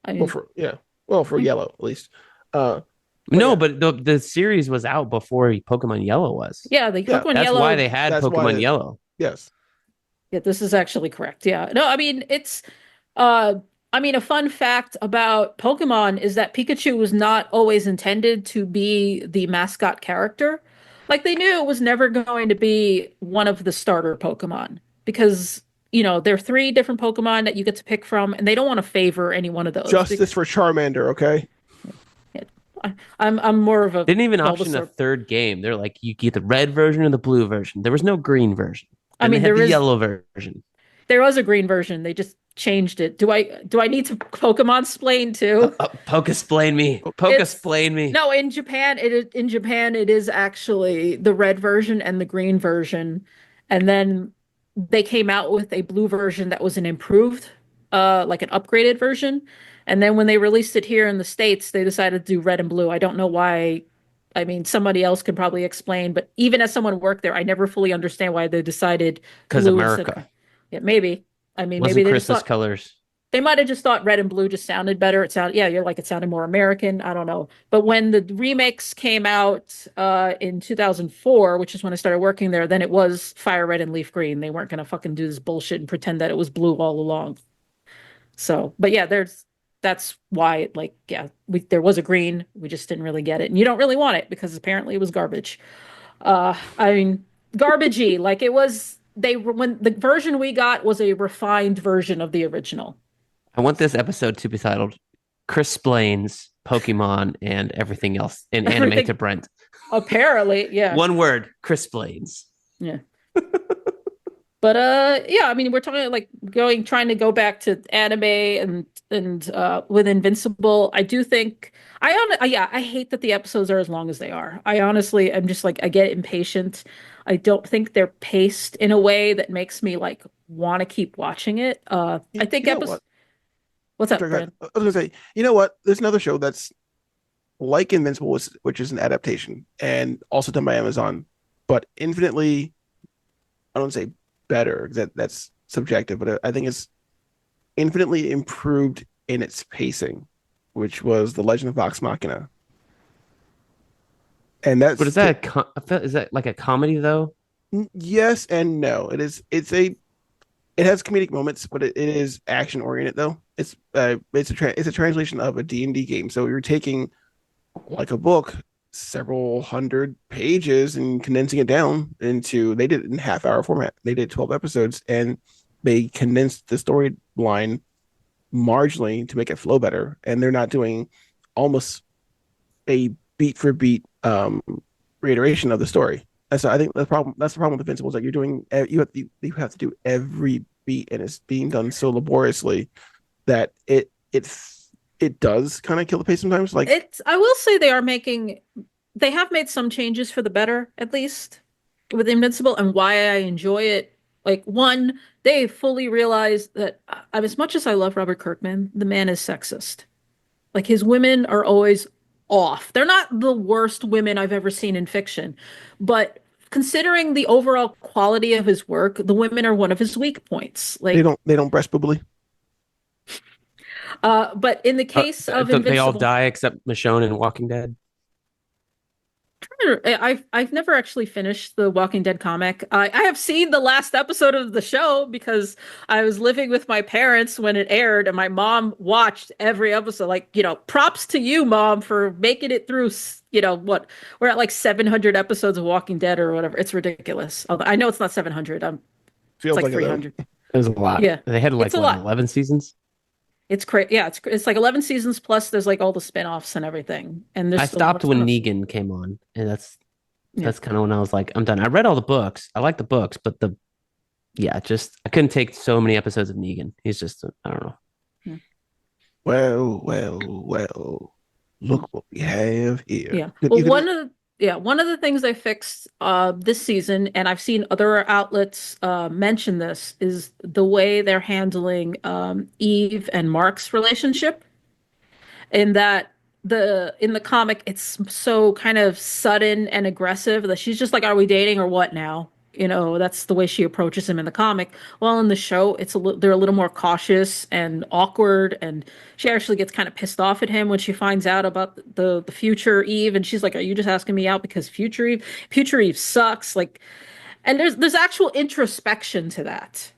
I mean, for Yellow at least. No, but the series was out before Pokemon Yellow was. yeah, the Pokemon That's Yellow. why they had Pokemon Yellow. Yes. Yeah, this is actually correct. Yeah. No, I mean, a fun fact about Pokemon is that Pikachu was not always intended to be the mascot character. Like they knew it was never going to be one of the starter Pokemon because, there are 3 different Pokemon that you get to pick from, and they don't want to favor any one of those. Justice for Charmander, okay? I'm more of a. They didn't even option a 3rd game. They're like, you get the red version or the blue version. There was no green version. I mean, there is yellow version. There was a green version. They just changed it. Do I need to Pokemon explain too? Pokesplain me. Pokesplain me. No, in Japan it is actually the red version and the green version, and then they came out with a blue version that was an improved, like an upgraded version. And then when they released it here in the States, they decided to do red and blue. I don't know why. I mean, somebody else could probably explain, but even as someone who worked there, I never fully understand why they decided because America. Yeah, maybe. I mean, wasn't maybe they Christmas just thought, colors. They might have just thought red and blue just sounded better. It sounded more American. I don't know. But when the remakes came out in 2004, which is when I started working there, then it was fire red and leaf green. They weren't going to fucking do this bullshit and pretend that it was blue all along. So, but yeah, that's why there was a green. We just didn't really get it. And you don't really want it because apparently it was garbage. Garbagey. Like it was, when the version we got was a refined version of the original. I want this episode to be titled Kris Krisplains Pokemon and everything else in anime to Brent. Apparently, yeah. One word, Kris Krisplains. Yeah. But I mean, we're talking like trying to go back to anime and with Invincible. I do think I hate that the episodes are as long as they are. I honestly am just like I get impatient. I don't think they're paced in a way that makes me like want to keep watching it. I think What's up, Brent? I was gonna say, you know what? There's another show that's like Invincible, which is an adaptation and also done by Amazon, but infinitely, I don't say better. That's subjective, but I think it's infinitely improved in its pacing, which was The Legend of Vox Machina. And that's. But is that like a comedy though? Yes and no. It is. It has comedic moments, but it is action oriented though. It's a translation of a D&D game. So you're taking like a book, several hundred pages, and condensing it down into. They did it in half-hour format. They did 12 episodes, and they condensed the storyline marginally to make it flow better. And they're not doing almost a beat for beat reiteration of the story. And so I think that's the problem with Invincible is that you have to do every beat, and it's being done so laboriously that it does kind of kill the pace sometimes. Like I will say they have made some changes for the better, at least with Invincible, and why I enjoy it. Like one, they fully realize that as much as I love Robert Kirkman, the man is sexist. Like his women are always off. They're not the worst women I've ever seen in fiction, but considering the overall quality of his work, the women are one of his weak points. Like they don't breast bubly. But in the case of Invincible, they all die except Michonne in Walking Dead. I've never actually finished the Walking Dead comic. I have seen the last episode of the show because I was living with my parents when it aired, and my mom watched every episode. Like, props to you, Mom, for making it through. What we're at like 700 episodes of Walking Dead or whatever. It's ridiculous. Although I know it's not 700. Feels it's like 300. It was a lot. Yeah, they had like 11 seasons. It's crazy. Yeah, it's like 11 seasons plus there's like all the spin-offs and everything. And I stopped when Negan came on, and that's kind of when I was like, I'm done. I read all the books. I like the books, but I couldn't take so many episodes of Negan. He's just I don't know. Yeah. Well. Look what we have here. Yeah. Well, Yeah, one of the things they fixed this season, and I've seen other outlets mention this, is the way they're handling Eve and Mark's relationship. In that in the comic, it's so kind of sudden and aggressive that she's just like, "Are we dating or what now?" You know, that's the way she approaches him in the comic. Well, in the show, they're a little more cautious and awkward, and she actually gets kind of pissed off at him when she finds out about the future Eve, and she's like, "Are you just asking me out because future Eve sucks?" Like, and there's actual introspection to that.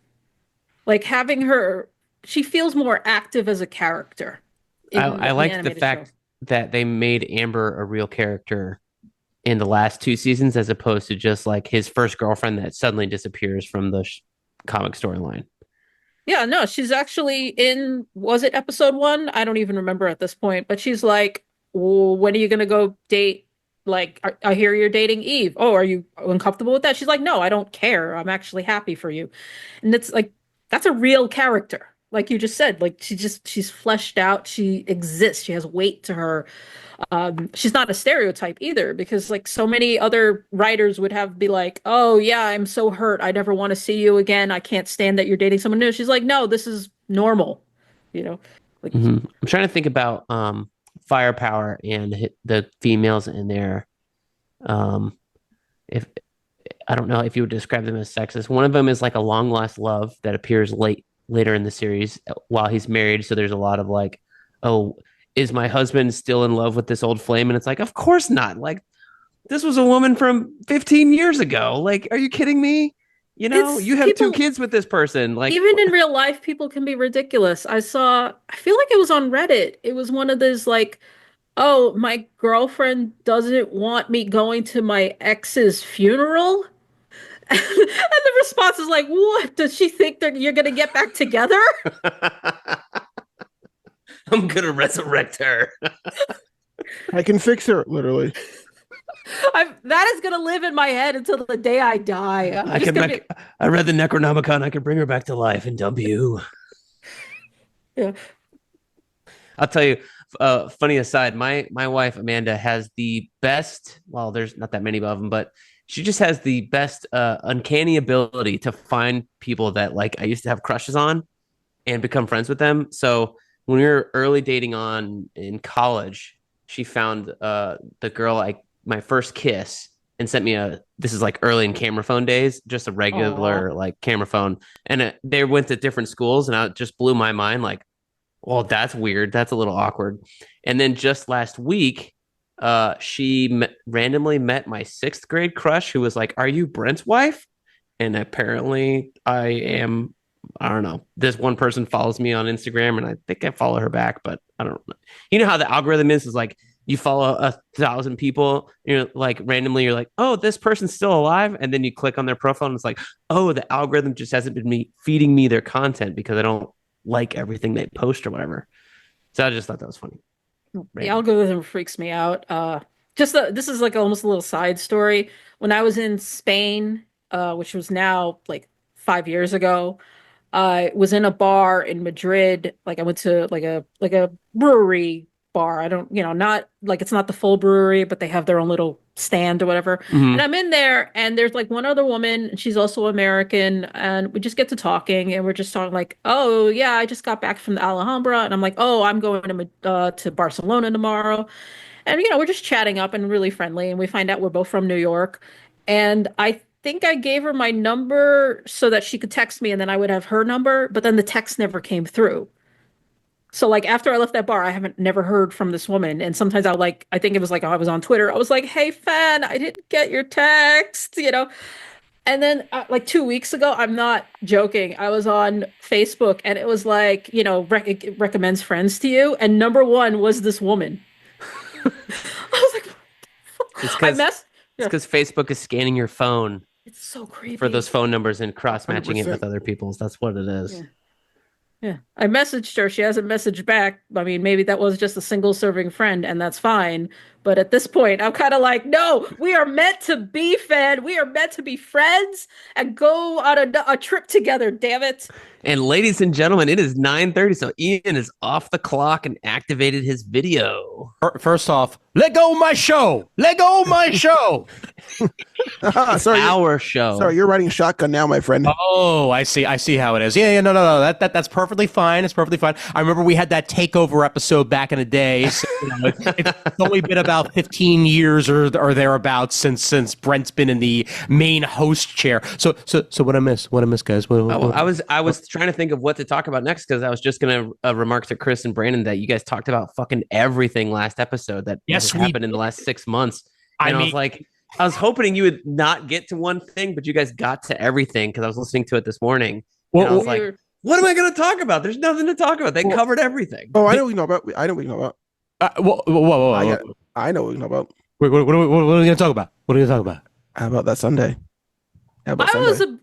Like having her, she feels more active as a character in I the liked the animated show. fact that they made Amber a real character in the last two seasons, as opposed to just like his first girlfriend that suddenly disappears from the comic storyline. Yeah, no, she's actually in, was it episode one? I don't even remember at this point, but she's like, well, when are you gonna go date? Like, I hear you're dating Eve. Oh, are you uncomfortable with that? She's like, no, I don't care. I'm actually happy for you. And it's like, that's a real character. Like you just said, like she's fleshed out. She exists. She has weight to her. She's not a stereotype either, because like so many other writers would have be like, oh yeah, I'm so hurt, I never want to see you again, I can't stand that you're dating someone new. She's like, no, this is normal, you know, like I'm trying to think about firepower and the females in there. Um, if I don't know if you would describe them as sexist. One of them is like a long lost love that appears later in the series while he's married. So there's a lot of like, oh, is my husband still in love with this old flame? And it's like, of course not. Like this was a woman from 15 years ago. Like, are you kidding me? You know, it's you have two people. kids with this person. Like, Even in real life, people can be ridiculous. I feel like it was on Reddit, it was one of those like, oh, my girlfriend doesn't want me going to my ex's funeral. And the response is like, what? Does she think that you're gonna get back together? I'm gonna resurrect her. I can fix her, literally. That is gonna live in my head until the day I die. I'm just gonna be, I read the Necronomicon. I can bring her back to life and dump you. yeah. I'll tell you. Funny aside, my wife Amanda has the best. Well, there's not that many of them, but she just has the best uncanny ability to find people that like I used to have crushes on and become friends with them. So when we were early dating on in college, she found the girl I my first kiss and sent me a this is like early in camera phone days, just a Aw. regular like camera phone, and they went to different schools, and it just blew my mind. Like, well, that's weird. That's a little awkward. And then just last week, randomly met my sixth grade crush, who was like, "Are you Brent's wife?" And apparently, I am. I don't know. This one person follows me on Instagram, and I think I follow her back, but I don't know. You know how the algorithm is like you follow 1,000 people, you're like randomly, you're like, oh, this person's still alive, and then you click on their profile, and it's like, oh, the algorithm just hasn't been feeding me their content because I don't like everything they post or whatever. So I just thought that was funny. The Random. algorithm freaks me out. This is like almost a little side story. When I was in Spain, which was now like 5 years ago, I was in a bar in Madrid. Like I went to like a brewery bar. I don't, not like it's not the full brewery, but they have their own little stand or whatever. And Mm-hmm. I'm in there, and there's like one other woman, and she's also American, and we just get to talking, and we're just talking like, oh yeah, I just got back from the Alhambra, and I'm like, oh, I'm going to Barcelona tomorrow, and we're just chatting up and really friendly, and we find out we're both from New York, and I think I gave her my number so that she could text me and then I would have her number, but then the text never came through. So like after I left that bar, I haven't never heard from this woman. And sometimes I'll like, I think it was like I was on Twitter. I was like, "Hey fan, I didn't get your text." And then like 2 weeks ago, I'm not joking. I was on Facebook and it was like, it recommends friends to you. And number one was this woman. I was like, It's I because messed. it's Yeah, because Facebook is scanning your phone it's so for those creepy. phone numbers and cross matching it with 100%. other people's. That's what it is. Yeah. Yeah. I messaged her. She hasn't messaged back. I mean, maybe that was just a single serving friend, and that's fine. But at this point, I'm kind of like, no, we are meant to be fed. We are meant to be friends and go on a trip together, damn it. And ladies and gentlemen, it is 9:30, so Ian is off the clock and activated his video. First off, let go of my show. Let go of my show. Sorry, Our show. sorry, you're riding shotgun now, my friend. Oh, I see how it is. Yeah, no. That's perfectly fine. It's perfectly fine. I remember we had that takeover episode back in the day. So, it's only been about 15 years or thereabouts since Brent's been in the main host chair. So what I miss, guys? I was trying to think of what to talk about next because I was just gonna remark to Kris and Brandon that you guys talked about fucking everything last episode that has happened in the last 6 months. And I was like, I was hoping you would not get to one thing, but you guys got to everything because I was listening to it this morning. And I was like, what am I going to talk about? There's nothing to talk about. They covered everything. Oh, I know what we know about. I know what we know about. Whoa. I know what we know about. Wait, what are we going to talk about? What are we going to talk about? How about that Sunday? How about Sunday?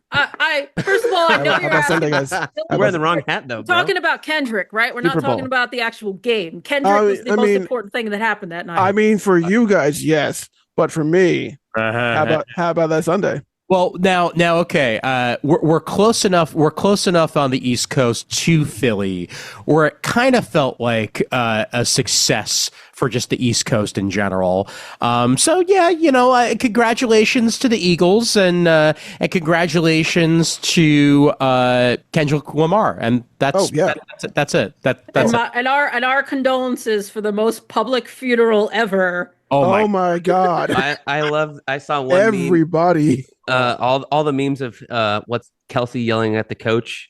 First of all, I know How you're about Sunday, guys? You're wearing the wrong hat, though. Bro. talking about Kendrick, right? We're not Super Bowl. talking about the actual game. Kendrick was the most important thing that happened that night. I mean, for you guys, yes, but for me, how about that Sunday? Well, now, okay. We're close enough. We're close enough on the East Coast to Philly, where it kind of felt like a success for just the East Coast in general. So yeah, congratulations to the Eagles and congratulations to Kendrick Lamar, and that's it. And our condolences for the most public funeral ever. Oh my God! I saw one everybody. Meme, all the memes of what's Kelsey yelling at the coach.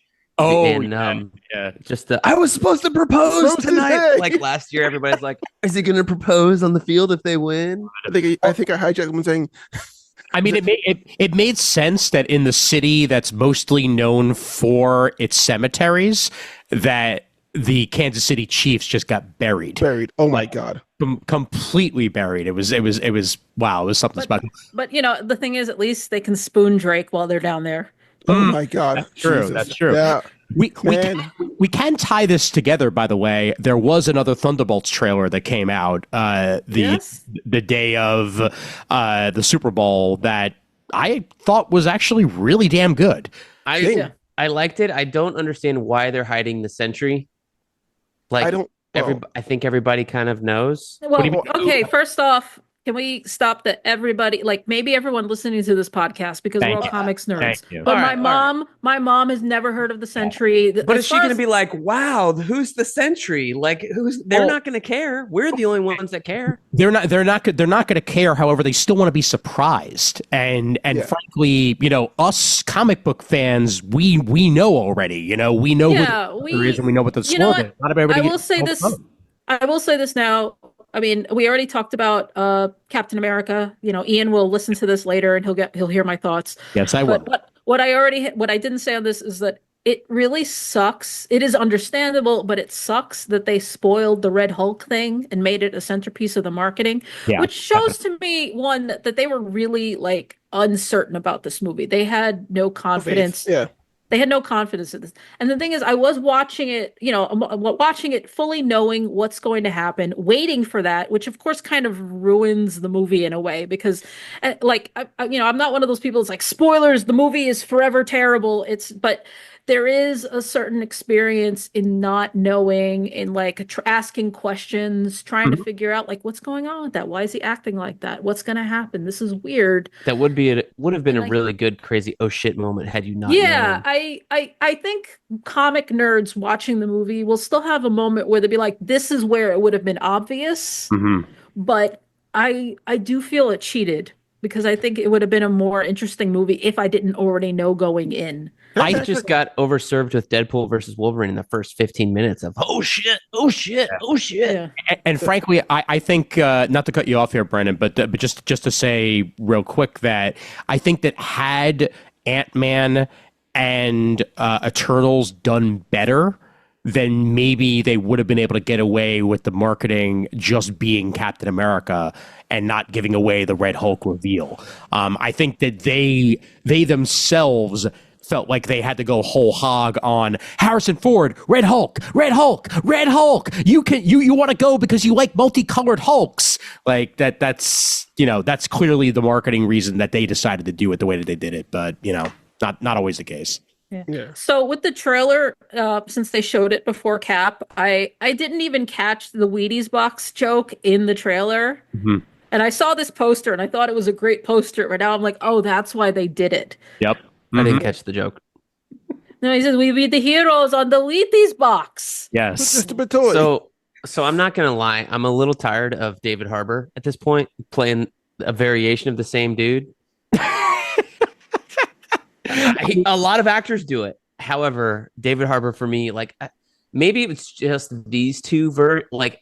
Just I was supposed to propose tonight. Like last year, everybody's like, "Is he going to propose on the field if they win?" I think I hijacked him saying. I mean, it made sense that in the city that's mostly known for its cemeteries, that the Kansas City Chiefs just got buried. Oh my God. Completely buried. It was wow. It was something special. But the thing is, at least they can spoon Drake while they're down there. Oh my God. That's true. Jesus. That's true. Yeah. We can tie this together, by the way. There was another Thunderbolts trailer that came out the day of the Super Bowl that I thought was actually really damn good. I liked it. I don't understand why they're hiding the Sentry. Like I think everybody kind of knows. Well, okay, first off, can we stop that everybody, like maybe everyone listening to this podcast because we're all comics nerds. But my mom has never heard of the Sentry. But is she going to be like, wow, who's the Sentry? Like they're not going to care. We're the only ones that care. They're not going to care. However, they still want to be surprised. And frankly, us comic book fans, we know already, we know who the is and we know what the score is. Not everybody. I will say this now. I mean, we already talked about Captain America. Ian will listen to this later and he'll hear my thoughts. Yes, I will. But what I didn't say on this is that it really sucks. It is understandable, but it sucks that they spoiled the Red Hulk thing and made it a centerpiece of the marketing, which shows to me, one, that they were really uncertain about this movie. They had no confidence. They had no confidence in this. And the thing is, I was watching it, watching it fully knowing what's going to happen, waiting for that, which of course kind of ruins the movie in a way because I'm not one of those people that's like, spoilers, the movie is forever terrible. But there is a certain experience in not knowing, in asking questions, trying to figure out what's going on with that. Why is he acting like that? What's going to happen? This is weird. That would have been a really good crazy oh shit moment had you not. Yeah, known. I think comic nerds watching the movie will still have a moment where they'll be like, this is where it would have been obvious. But I do feel it cheated because I think it would have been a more interesting movie if I didn't already know going in. I just got overserved with Deadpool versus Wolverine in the first 15 minutes of oh shit. Yeah. And frankly, I think not to cut you off here, Brandon, but just to say real quick that I think that had Ant-Man and Eternals done better, then maybe they would have been able to get away with the marketing just being Captain America and not giving away the Red Hulk reveal. I think that they themselves felt like they had to go whole hog on Harrison Ford, Red Hulk, Red Hulk, Red Hulk. You want to go because you like multicolored Hulks. Like that's clearly the marketing reason that they decided to do it the way that they did it. But not always the case. Yeah. So with the trailer, since they showed it before Cap, I didn't even catch the Wheaties box joke in the trailer. Mm-hmm. And I saw this poster and I thought it was a great poster. But now I'm like, oh, that's why they did it. Yep. I didn't catch the joke. No, he says, we be the heroes on the Wheaties box. Yes. Just a bit toy. So I'm not going to lie. I'm a little tired of David Harbour at this point, playing a variation of the same dude. A lot of actors do it. However, David Harbour for me, like maybe it's just these two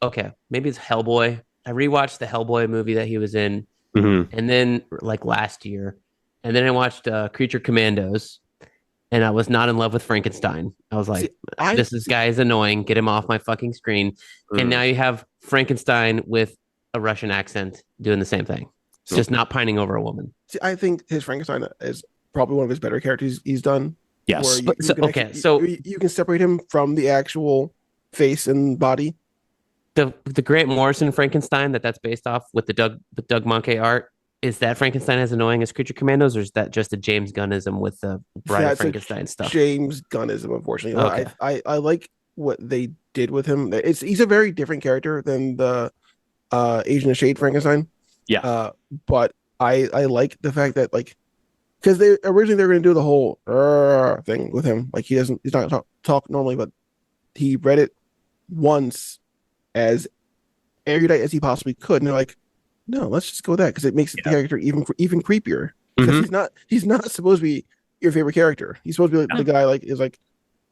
okay, maybe it's Hellboy. I rewatched the Hellboy movie that he was in, and then like last year, and then I watched Creature Commandos, and I was not in love with Frankenstein. I was like, this guy is annoying. Get him off my fucking screen. And now you have Frankenstein with a Russian accent doing the same thing. It's just not pining over a woman. See, I think his Frankenstein is probably one of his better characters he's done. Yes. So you can separate him from the actual face and body. The Grant Morrison Frankenstein that's based off with the Doug Moncay art, is that Frankenstein as annoying as Creature Commandos, or is that just a James Gunnism with the Bride of Frankenstein stuff? James Gunnism, unfortunately. Okay. I like what they did with him. He's a very different character than the Asian of Shade Frankenstein. Yeah. But I like the fact that because they were going to do the whole thing with him. Like he's not talk normally, but he read it once as erudite as he possibly could, and they're like, no, let's just go with that because it makes the character even creepier. Because he's not supposed to be your favorite character. He's supposed to be the guy is like,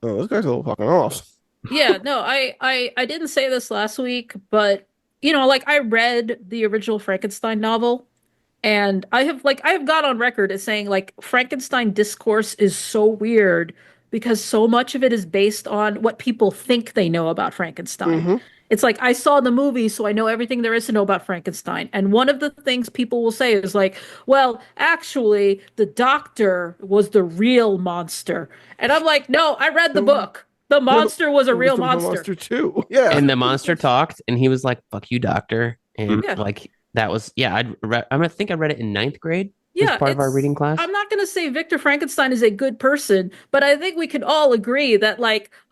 oh, this guy's a little fucking off. Yeah, no, I didn't say this last week, but I read the original Frankenstein novel, and I have got on record as saying Frankenstein discourse is so weird because so much of it is based on what people think they know about Frankenstein. It's like, I saw the movie, so I know everything there is to know about Frankenstein. And one of the things people will say is well, actually, the doctor was the real monster. And I'm like, no, I read the book. The monster was a real monster too. Yeah. And the monster talked, and he was like, fuck you, doctor. And that was, I think I read it in 9th grade. Yeah, part of our reading class. I'm not going to say Victor Frankenstein is a good person, but I think we can all agree that,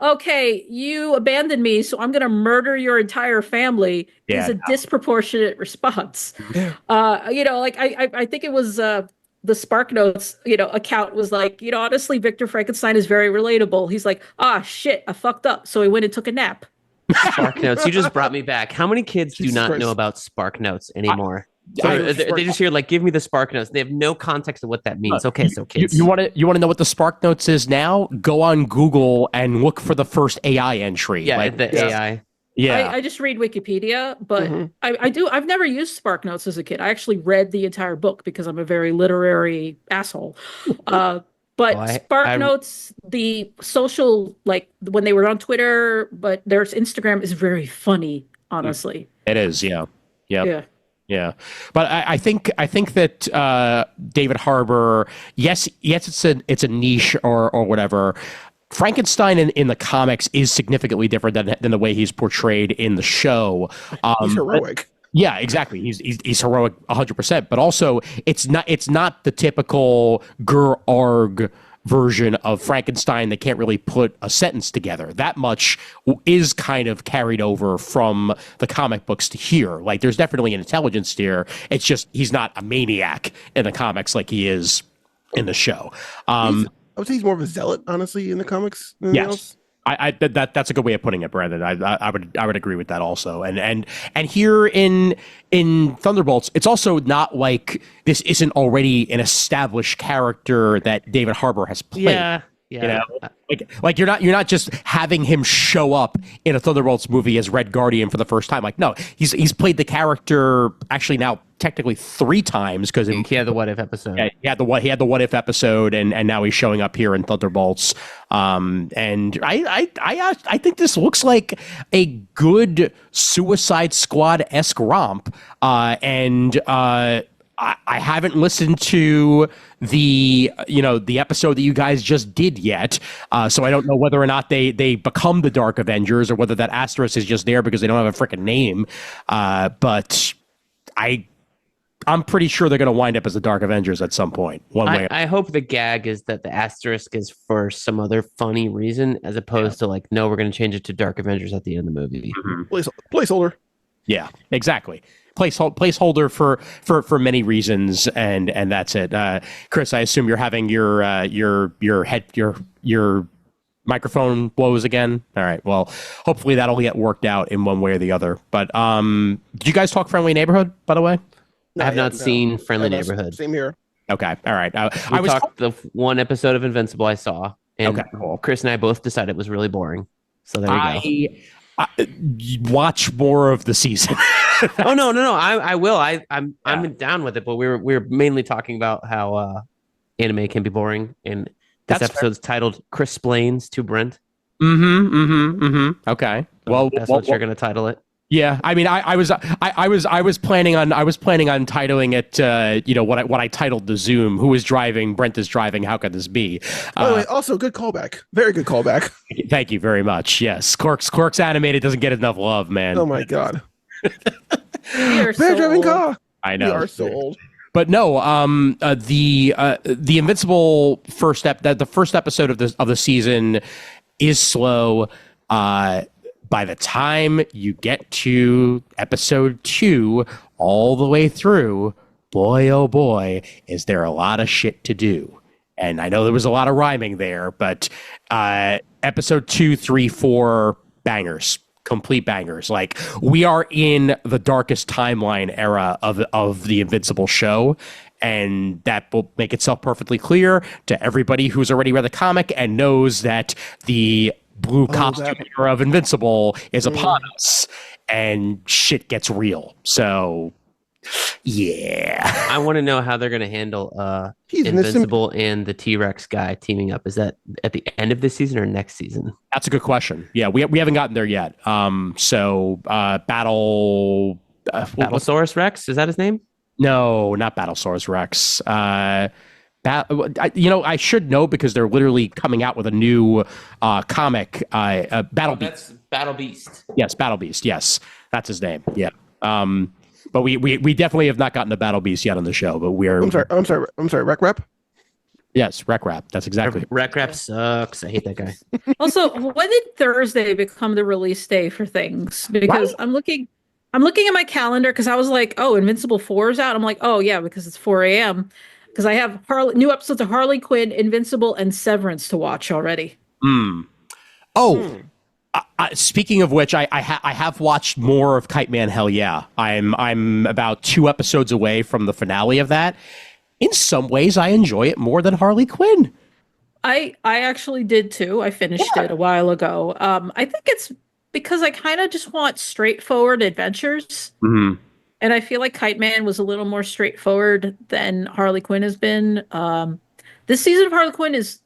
okay, you abandoned me, so I'm going to murder your entire family is a disproportionate response. Yeah. I think it was the SparkNotes, account was honestly, Victor Frankenstein is very relatable. He's like, shit, I fucked up, so he went and took a nap. SparkNotes, you just brought me back. How many kids do not know about SparkNotes anymore? They just hear give me the SparkNotes. They have no context of what that means. Okay, so kids, you want to know what the SparkNotes is now? Go on Google and look for the first AI entry. Yeah, AI. Yeah, I just read Wikipedia, but I've never used SparkNotes as a kid. I actually read the entire book because I'm a very literary asshole. But SparkNotes, the social, when they were on Twitter, but their Instagram is very funny, honestly. It is, yeah. Yep. Yeah. Yeah, but I think that David Harbour, yes, it's a niche or whatever. Frankenstein in the comics is significantly different than the way he's portrayed in the show. He's heroic. Yeah, exactly. He's heroic 100%, but also it's not the typical Gur-Arg version of Frankenstein that can't really put a sentence together. That much is kind of carried over from the comic books to here. There's definitely an intelligence here. It's just he's not a maniac in the comics like he is in the show. I would say he's more of a zealot, honestly, in the comics than else. That's a good way of putting it, Brandon. I would agree with that also. And here in Thunderbolts, it's also not like this isn't already an established character that David Harbour has played. Yeah. You're not just having him show up in a Thunderbolts movie as Red Guardian for the first time. No, he's played the character actually now technically 3 times because he had the What If episode. Yeah, he had the What If episode, and now he's showing up here in Thunderbolts. And I think this looks like a good Suicide Squad-esque romp. I haven't listened to the episode that you guys just did yet, so I don't know whether or not they become the Dark Avengers or whether that asterisk is just there because they don't have a freaking name. But I'm pretty sure they're going to wind up as the Dark Avengers at some point. I hope the gag is that the asterisk is for some other funny reason, as opposed to like, no, we're going to change it to Dark Avengers at the end of the movie. Placeholder. Yeah, exactly. Placeholder for many reasons, and that's it. Kris, I assume you're having your microphone woes again. All right. Well, hopefully that'll get worked out in one way or the other. But did you guys talk Friendly Neighborhood, by the way? I have not seen Friendly Neighborhood. Same here. Okay. All right. I talked the one episode of Invincible I saw, and okay, cool. Kris and I both decided it was really boring. So there you go. Watch more of the season. Oh no! I will. I'm down with it. But we're mainly talking about how anime can be boring, and this episode's titled "Krisplains to Brent." Okay. So well, that's what you're gonna title it. Yeah, I mean, I was planning on titling it, what I titled the Zoom. Who is driving? Brent is driving. How could this be? By the way, also good callback. Very good callback. Thank you very much. Yes, Quirks Animated doesn't get enough love, man. Oh my god. You're so driving old. car. I know. We are so old. But no, the Invincible the first episode of the season is slow. By the time you get to episode 2 all the way through, boy, oh boy, is there a lot of shit to do. And I know there was a lot of rhyming there, but episode 2, 3, 4, bangers, complete bangers. Like, we are in the darkest timeline era of the Invincible show. And that will make itself perfectly clear to everybody who's already read the comic and knows that the blue costume era of Invincible is upon us, and shit gets real. So, yeah. I want to know how they're going to handle Invincible and the T-Rex guy teaming up. Is that at the end of this season or next season? That's a good question. Yeah, we haven't gotten there yet. Battlesaurus Rex, is that his name? No, not Battlesaurus Rex. I should know because they're literally coming out with a new comic. Battle Beast. That's Battle Beast. Yes, Battle Beast. Yes, that's his name. Yeah. But we definitely have not gotten to Battle Beast yet on the show. But we are. I'm sorry. Rec Rap. Yes, Rec Rap. That's exactly. Rec Rap sucks. I hate that guy. Also, when did Thursday become the release day for things? Because I'm looking at my calendar because I was like, oh, Invincible 4 is out. I'm like, oh yeah, because it's 4 a.m. Because I have new episodes of Harley Quinn, Invincible, and Severance to watch already. Speaking of which, I have watched more of Kite-Man. Hell yeah, I'm about 2 episodes away from the finale of that. In some ways, I enjoy it more than Harley Quinn. I actually did too. I finished it a while ago. I think it's because I kind of just want straightforward adventures. Mm-hmm. And I feel like Kite-Man was a little more straightforward than Harley Quinn has been. This season of Harley Quinn is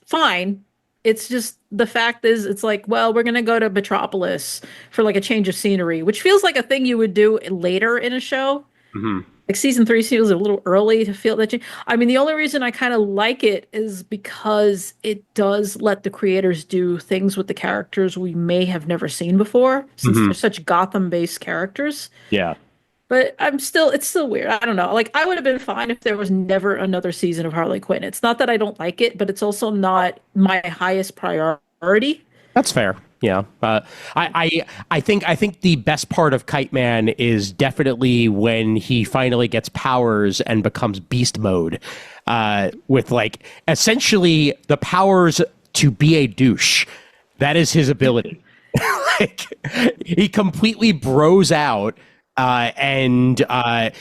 fine. It's just the fact is, it's like, well, we're gonna go to Metropolis for like a change of scenery, which feels like a thing you would do later in a show. Mm-hmm. Like season 3 feels a little early to feel that. I mean, the only reason I kind of like it is because it does let the creators do things with the characters we may have never seen before, since they're such Gotham-based characters. Yeah. But it's still weird. I don't know. Like, I would have been fine if there was never another season of Harley Quinn. It's not that I don't like it, but it's also not my highest priority. That's fair. Yeah. I think the best part of Kite-Man is definitely when he finally gets powers and becomes beast mode, with like essentially the powers to be a douche. That is his ability. Like, he completely bros out. And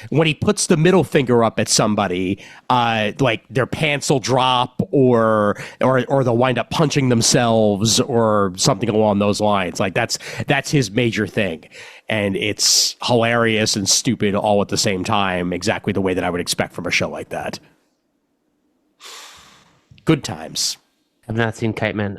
when he puts the middle finger up at somebody, like their pants will drop, or they'll wind up punching themselves, or something along those lines. Like that's his major thing, and it's hilarious and stupid all at the same time. Exactly the way that I would expect from a show like that. Good times. I've not seen Kite-Man.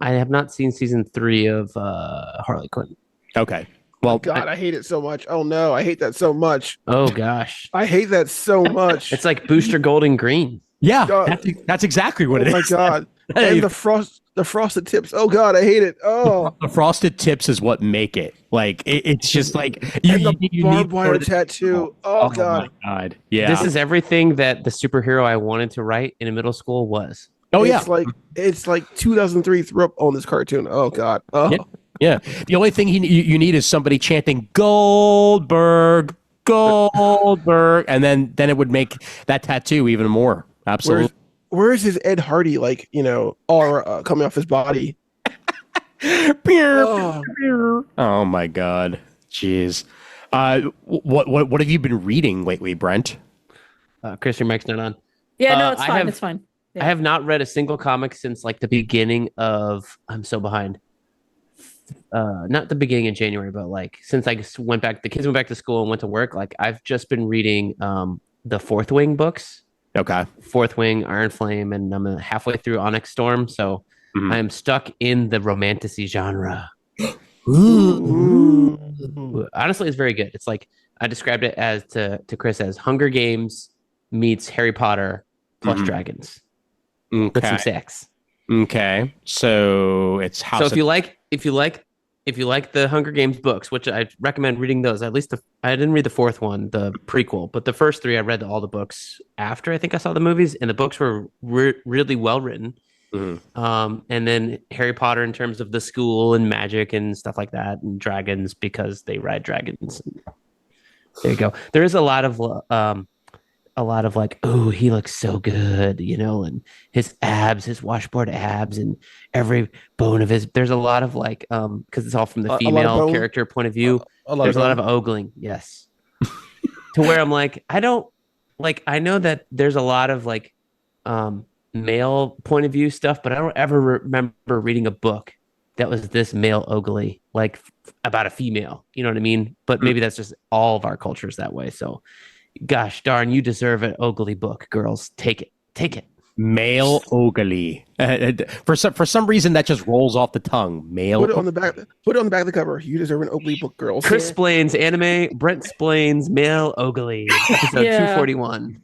I have not seen season 3 of Harley Quinn. Okay. Well, God, I hate it so much. Oh no, I hate that so much. Oh gosh, I hate that so much. it's like Booster Gold and Green. yeah, God. that's exactly what it is. Oh my God. Hey, And the frosted tips. Oh God, I hate it. Oh, the frosted tips is what make it. Like it's just like you, and the you barbed need wire tattoo. Oh God. my God. Yeah. This is everything that the superhero I wanted to write in middle school was. oh yeah. It's like 2003 threw up on this cartoon. Oh God. Oh. Yeah. Yeah. The only thing you need is somebody chanting Goldberg, Goldberg, and then it would make that tattoo even more. Absolutely. Where's his Ed Hardy aura coming off his body? Oh my God. Jeez. What have you been reading lately, Brent? Kris, your mic's not on. Yeah, no, it's I fine. have- It's fine. Yeah. I have not read a single comic since like the beginning of. I'm so behind. Not the beginning of January, but like since I went back, the kids went back to school and went to work. Like I've just been reading the Fourth Wing books. Okay. Fourth Wing, Iron Flame, and I'm halfway through Onyx Storm, so I am stuck in the romantasy genre. Ooh. Honestly, it's very good. It's like I described it as to Kris as Hunger Games meets Harry Potter plus dragons with some Okay. sex. Okay. So it's House So of if you like the Hunger Games books, which I recommend reading those, at least I didn't read the fourth one, the prequel, but the first three I read all the books after I think I saw the movies, and the books were really well written. And then Harry Potter in terms of the school and magic and stuff like that, and dragons because they ride dragons. There you go. There is a lot of like, oh, he looks so good, and his abs, his washboard abs, and every bone of his. There's a lot of like, because it's all from the female character point of view. There's a lot of ogling, yes. To where I'm like, I don't like. I know that there's a lot of like, male point of view stuff, but I don't ever remember reading a book that was this male ogly, like about a female. You know what I mean? But maybe that's just all of our cultures that way. So. Gosh darn, you deserve an Oakley book, girls. Take it. Male Oakley. For some reason that just rolls off the tongue. Male. Put it on the back. Put it on the back of the cover. You deserve an Oakley book, girls. Kris Krisplains Anime. Brent explains Male Oakley. Episode 241.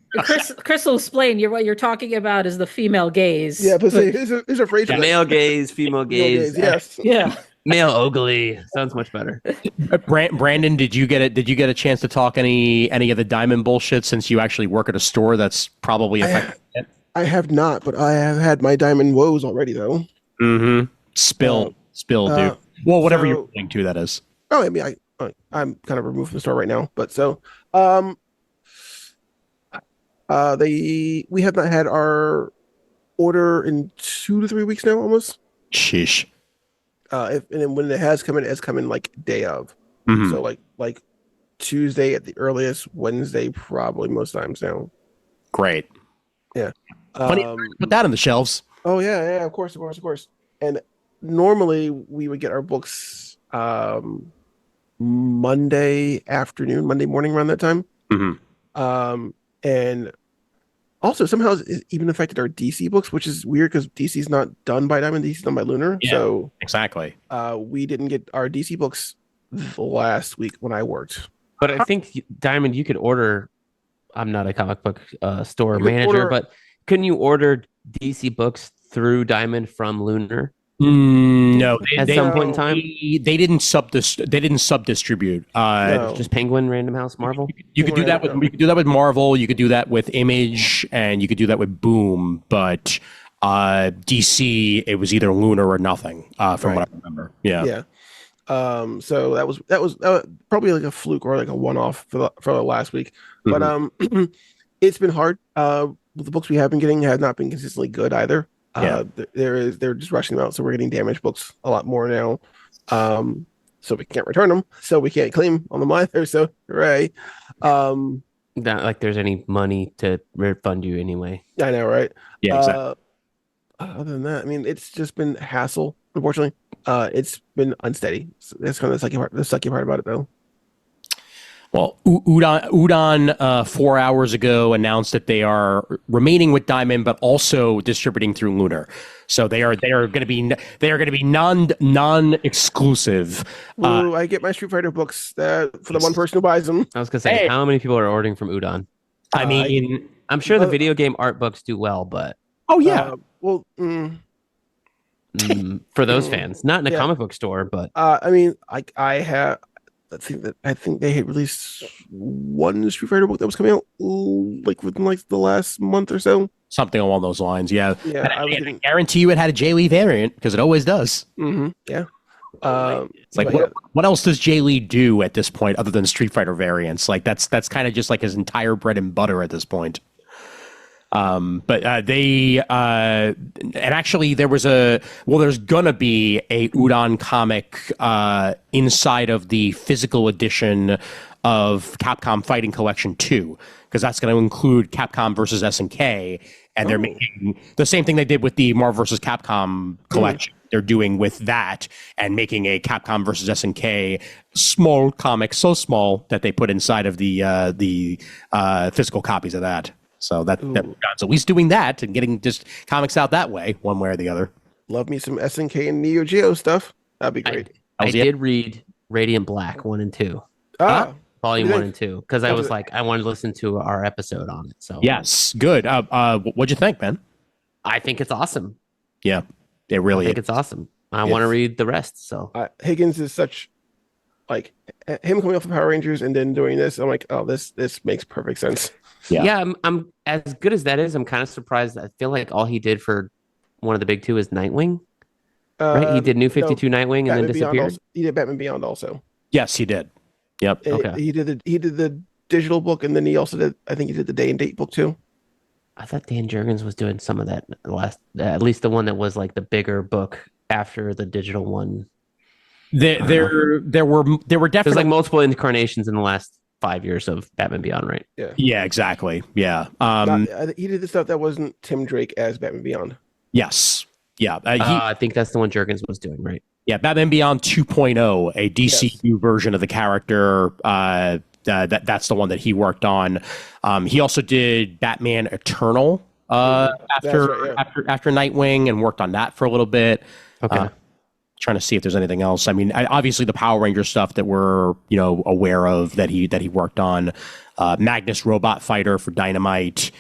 Kris will explain. What you're talking about is the female gaze. Yeah, but see, there's a phrase. Male gaze, female gaze. Yes. Yeah. Male Oakley sounds much better. Brandon, did you get a chance to talk any of the diamond bullshit since you actually work at a store that's probably affected? I have not, but I have had my diamond woes already, though. Mm-hmm. Spill, dude. Well, whatever you're listening to, that is. Oh, I mean, I'm kind of removed from the store right now, but so, we have not had our order in 2 to 3 weeks now, almost. Sheesh. And then when it has come in, it's come in like day of. Mhm. So like Tuesday at the earliest, Wednesday probably most times now. Great. Yeah. Put that on the shelves. Oh yeah, of course. And normally we would get our books Monday morning around that time. Mm-hmm. And also somehow it even affected our DC books, which is weird because DC's not done by Diamond, DC's done by Lunar. Yeah, so exactly. We didn't get our DC books last week when I worked. But I think Diamond, you could order. I'm not a comic book store manager, but couldn't you order DC books through Diamond from Lunar? No, At some point in time, they didn't sub distribute. No. just Penguin, Random House, Marvel. You could do that with Marvel. You could do that with Image, and you could do that with Boom. But DC, it was either Lunar or nothing. From what I remember. Yeah. So that was probably like a fluke or like a one-off for the last week. But it's been hard. The books we have been getting have not been consistently good either. They're just rushing them out, so we're getting damaged books a lot more now. So we can't return them, so we can't claim on them either. So hooray! Not like there's any money to refund you anyway. I know, right? Yeah, exactly. Other than that, I mean, it's just been hassle. Unfortunately, it's been unsteady. So that's kind of the sucky part about it, though. Well, Udon 4 hours ago announced that they are remaining with Diamond, but also distributing through Lunar. So they are going to be non-exclusive. Ooh, I get my Street Fighter books for the one person who buys them. I was gonna say, how many people are ordering from Udon? I mean, I'm sure the video game art books do well, but oh yeah. For those fans, not in a comic book store, but I mean, I think they had released one Street Fighter book that was coming out like within like the last month or so. Something along those lines, yeah. Yeah, I guarantee you it had a J. Lee variant because it always does. Mm-hmm. Yeah. It's like what else does J. Lee do at this point other than Street Fighter variants? Like that's kind of just like his entire bread and butter at this point. But they and actually there's gonna be a Udon comic inside of the physical edition of Capcom Fighting Collection 2, because that's going to include Capcom versus SNK, and they're making the same thing they did with the Marvel versus Capcom collection. They're doing with that and making a Capcom versus SNK small comic, so small that they put inside of the physical copies of that. So that God's at least doing that and getting just comics out that way, one way or the other. Love me some SNK and Neo Geo stuff. That'd be great. I did read Radiant Black 1 and 2. Volume 1 and 2, because I was like, I wanted to listen to our episode on it. So yes, good. What'd you think, man? I think it's awesome. Yeah, it really. I think it's awesome. I want to read the rest. So Higgins is such like him coming off of Power Rangers and then doing this. I'm like, oh, this makes perfect sense. Yeah, I'm as good as that is. I'm kind of surprised. I feel like all he did for one of the big two is Nightwing. Right? He did New 52 Nightwing and Batman then disappeared. He did Batman Beyond also. Yes, he did. Yep. Okay. He did the digital book, and then he also did. I think he did the day and date book too. I thought Dan Jurgens was doing some of that at least the one that was like the bigger book after the digital one. There were definitely there's like multiple incarnations in the last 5 years of Batman Beyond, right? Yeah, exactly. Yeah. He did the stuff that wasn't Tim Drake as Batman Beyond. Yes. Yeah. I think that's the one Jurgens was doing, right? Yeah, Batman Beyond 2.0, a DCU version of the character. That's the one that he worked on. He also did Batman Eternal after Nightwing and worked on that for a little bit. Okay. Trying to see if there's anything else. I mean, obviously the Power Ranger stuff that we're aware of that he worked on. Magnus Robot Fighter for Dynamite.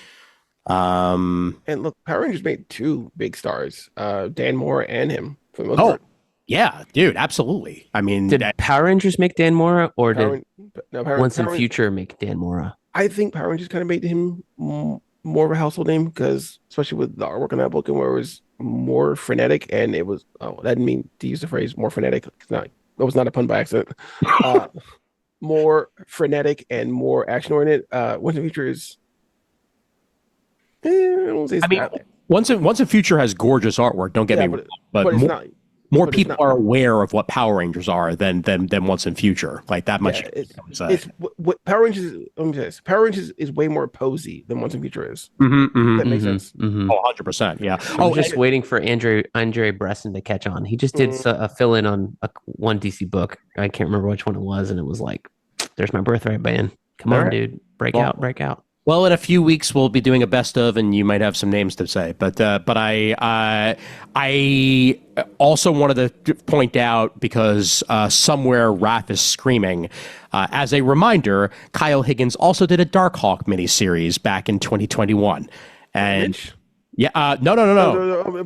And look, Power Rangers made two big stars, Dan Moore and him for the most part. Yeah, dude, absolutely. I mean, did Power Rangers make Dan Mora, or did Once Power in Future make Dan Mora? I think Power Rangers kind of made him more of a household name, because especially with the artwork on that book and where it was more frenetic, and it was that didn't mean to use the phrase more frenetic. That was not a pun by accident. More frenetic and more action oriented. Once in Future is. Once in Future has gorgeous artwork. Don't get me wrong, but it's not. More people are aware of what Power Rangers are than Once in Future. Like that much. It's what Power Rangers. Let me say this: Power Rangers is way more posy than Once in Future is. That makes sense. Mm-hmm. Oh, 100%. Yeah. I'm just waiting for Andre Bresson to catch on. He just did a fill in on one DC book. I can't remember which one it was, and it was like, "There's my birthright, man. Come on, dude, break out." Well, in a few weeks we'll be doing a best of, and you might have some names to say. But I also wanted to point out, because somewhere Raph is screaming, as a reminder, Kyle Higgins also did a Darkhawk miniseries back in 2021, and no.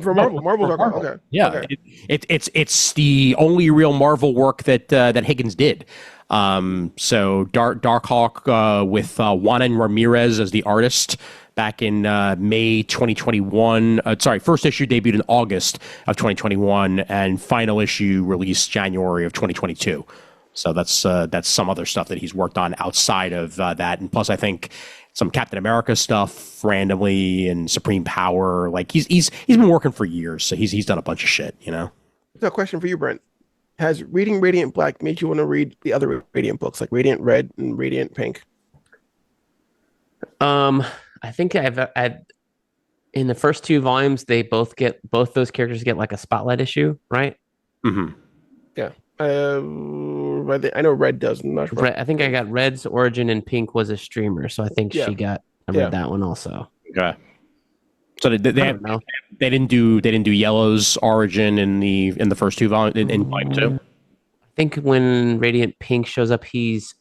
For Marvel Darkhawk. Okay. Yeah, okay. It's the only real Marvel work that Higgins did. So Darkhawk with Juanan Ramirez as the artist back in May 2021. First issue debuted in August of 2021, and final issue released January of 2022. So that's some other stuff that he's worked on outside of that, and plus I think some Captain America stuff randomly and Supreme Power. Like he's been working for years, so he's done a bunch of shit. So a question for you, Brent. Has reading Radiant Black made you want to read the other Radiant books, like Radiant Red and Radiant Pink? I think I've in the first two volumes, both those characters get like a spotlight issue, right? Mm-hmm. Yeah. I know Red does. I'm not sure. I think I got Red's origin and Pink was a streamer, so I think Yeah. she got. I read that one also. Okay. So they didn't do Yellow's origin in the first two volumes in volume 2. I think when Radiant Pink shows up, he's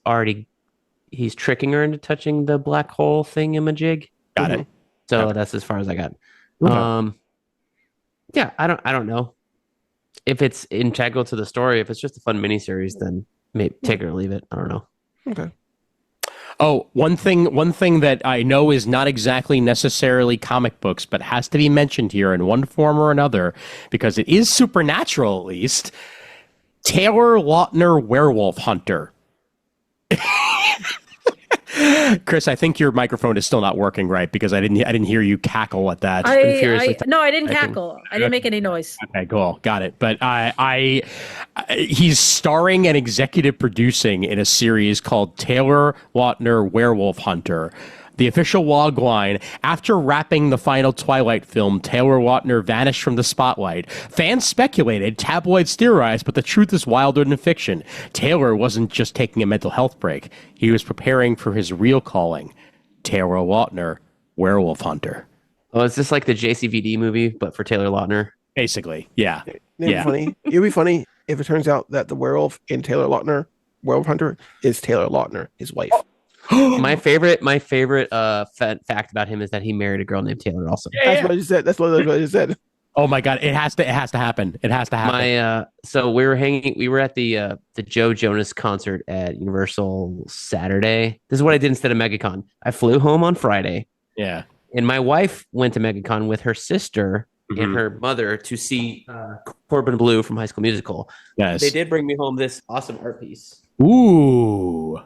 tricking her into touching the black hole thingamajig. Got it. So that's as far as I got. Okay. Yeah, I don't know if it's integral to the story. If it's just a fun miniseries, then maybe take it or leave it. I don't know. Okay. Oh, one thing that I know is not exactly necessarily comic books, but has to be mentioned here in one form or another, because it is supernatural at least. Taylor Lautner Werewolf Hunter. Kris, I think your microphone is still not working right, because I didn't hear you cackle at that. No, I didn't cackle. I didn't make any noise. Okay, cool, got it. But he's starring and executive producing in a series called Taylor Lautner Werewolf Hunter. The official log line: after wrapping the final Twilight film, Taylor Lautner vanished from the spotlight. Fans speculated, tabloids theorized, but the truth is wilder than fiction. Taylor wasn't just taking a mental health break. He was preparing for his real calling. Taylor Lautner, Werewolf Hunter. Oh, is this like the JCVD movie, but for Taylor Lautner? Basically, yeah. Funny. It'd be funny if it turns out that the werewolf in Taylor Lautner, Werewolf Hunter, is Taylor Lautner, his wife. My favorite fact about him is that he married a girl named Taylor also. That's what I just said. That's what I just said. Oh my God! It has to happen. It has to happen. So we were at the Joe Jonas concert at Universal Saturday. This is what I did instead of MegaCon. I flew home on Friday. Yeah. And my wife went to MegaCon with her sister and her mother to see Corbin Bleu from High School Musical. Yes. They did bring me home this awesome art piece. Ooh,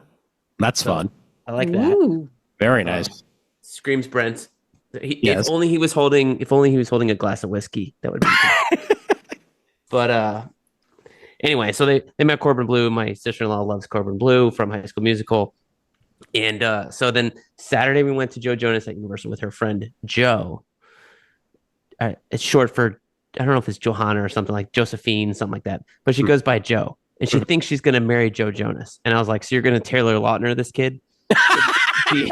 that's fun. I like that. Ooh. Very nice. Screams Brent. If only he was holding a glass of whiskey, that would be good. But anyway, so they met Corbin Bleu. My sister-in-law loves Corbin Bleu from High School Musical. And so then Saturday we went to Joe Jonas at Universal with her friend Joe. It's short for, I don't know if it's Johanna or something, like Josephine, something like that. But she goes by Joe. And she thinks she's going to marry Joe Jonas. And I was like, so you're going to Taylor Lautner this kid? She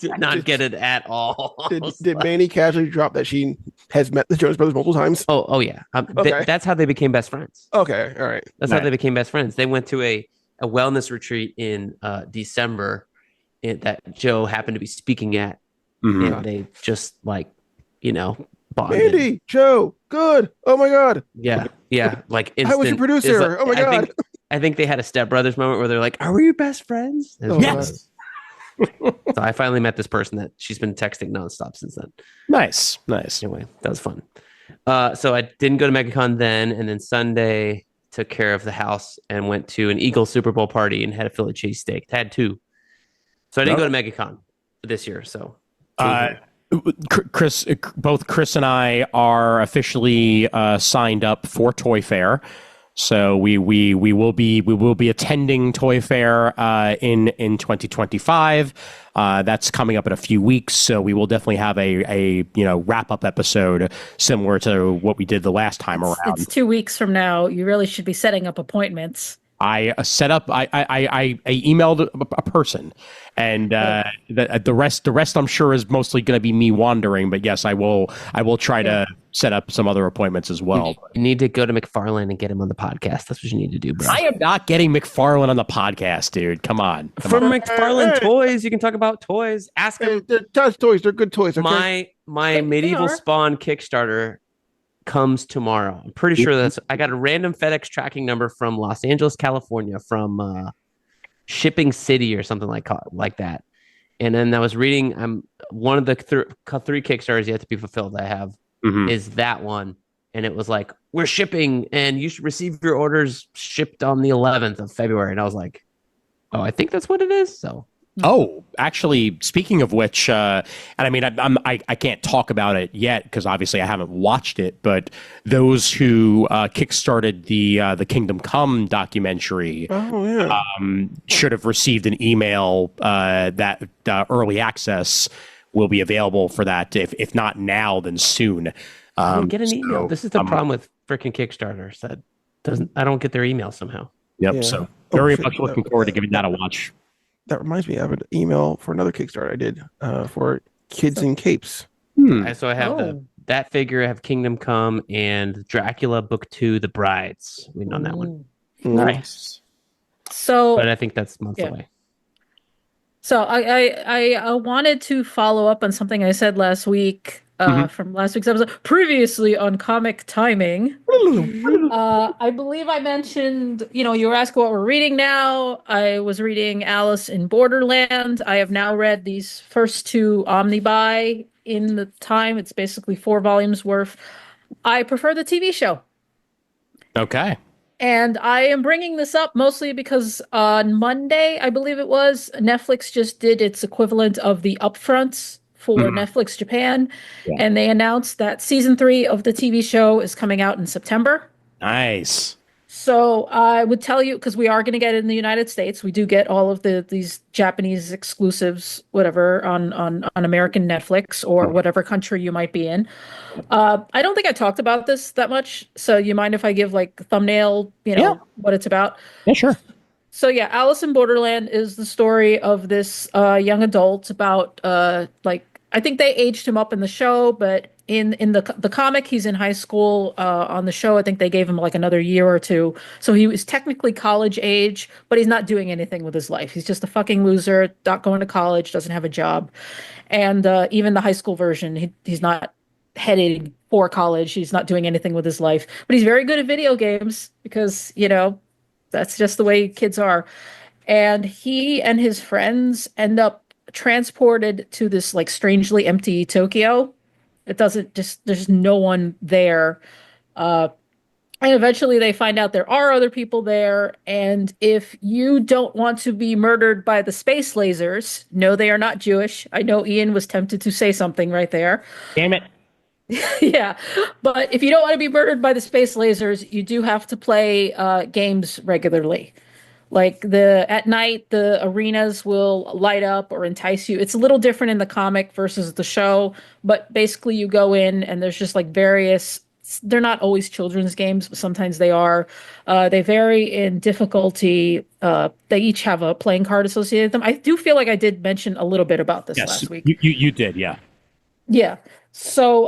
did not get it at all. Did Manny casually drop that she has met the Jonas Brothers multiple times? Oh yeah. Okay. That's how they became best friends. Okay, all right. That's how they became best friends. They went to a wellness retreat in December that Joe happened to be speaking at. Mm-hmm. And they just bonded. Mandy, Joe, good. Oh my God. Yeah. Like I was your producer. Oh my God. I think they had a Step Brothers moment where they're like, "Are we your best friends?" Yes. So I finally met this person that she's been texting nonstop since then. Nice. Anyway, that was fun. So I didn't go to MegaCon then, and then Sunday took care of the house and went to an Eagle Super Bowl party and had a Philly cheesesteak. Had two. So I didn't go to MegaCon this year. So Kris, both Kris and I are officially signed up for Toy Fair. So we will be attending Toy Fair in 2025. That's coming up in a few weeks. So we will definitely have a wrap up episode similar to what we did the last time around. It's 2 weeks from now. You really should be setting up appointments. I emailed a person, and the rest I'm sure is mostly going to be me wandering. But yes, I will try to set up some other appointments as well. You need to go to McFarlane and get him on the podcast. That's what you need to do, bro. I am not getting McFarlane on the podcast, dude. Come on. From McFarlane Toys, you can talk about toys. Ask him. They're toys. They're good toys. Okay? My Medieval Spawn Kickstarter comes tomorrow. I'm pretty sure I got a random FedEx tracking number from Los Angeles, California, from Shipping City or something like that. And then I was reading, one of the three Kickstarters yet to be fulfilled I have is that one. And it was like, we're shipping and you should receive your orders shipped on the 11th of February. And I was like, oh, I think that's what it is. So Oh, actually, speaking of which, and I mean, I can't talk about it yet because obviously I haven't watched it. But those who kickstarted the Kingdom Come documentary should have received an email that early access will be available for that. If not now, then soon. Get an email. This is the problem with freaking Kickstarter. That I don't get their email somehow. Yep. Yeah. So Very shit. much looking forward to giving that a watch. That reminds me, I have an email for another Kickstarter I did for Kids in Capes. So I have that figure. I have Kingdom Come and Dracula Book 2, The Brides. Waiting on that one. Nice. So, But I think that's months yeah. away. So I wanted to follow up on something I said last week from last week's episode, previously on comic timing. I believe I mentioned, you were asking what we're reading now. I was reading Alice in Borderland. I have now read these first two omnibuy in the time. It's basically 4 volumes worth. I prefer the TV show. Okay. And I am bringing this up mostly because on Monday, I believe it was, Netflix just did its equivalent of the upfronts for Netflix Japan. Yeah. And they announced that season 3 of the TV show is coming out in September. Nice. So I would tell you, because we are going to get it in the United States, we do get all of these Japanese exclusives, whatever, on American Netflix or whatever country you might be in. I don't think I talked about this that much, so you mind if I give like a thumbnail, what it's about? Yeah, sure. So yeah, Alice in Borderland is the story of this young adult about I think they aged him up in the show, but in the comic he's in high school. On the show I think they gave him like another year or two, so he was technically college age, but he's not doing anything with his life. He's just a fucking loser, not going to college, doesn't have a job, and even the high school version, he's not headed for college. He's not doing anything with his life, but he's very good at video games because that's just the way kids are. And he and his friends end up transported to this like strangely empty Tokyo. There's no one there. And eventually they find out there are other people there. And if you don't want to be murdered by the space lasers, no, they are not Jewish. I know Ian was tempted to say something right there. Damn it. Yeah, but if you don't want to be murdered by the space lasers, you do have to play games regularly. Like at night, the arenas will light up or entice you. It's a little different in the comic versus the show, but basically you go in and there's just like various. They're not always children's games, but sometimes they are. They vary in difficulty. They each have a playing card associated with them. I do feel like I did mention a little bit about this last week. You did, yeah. Yeah. So,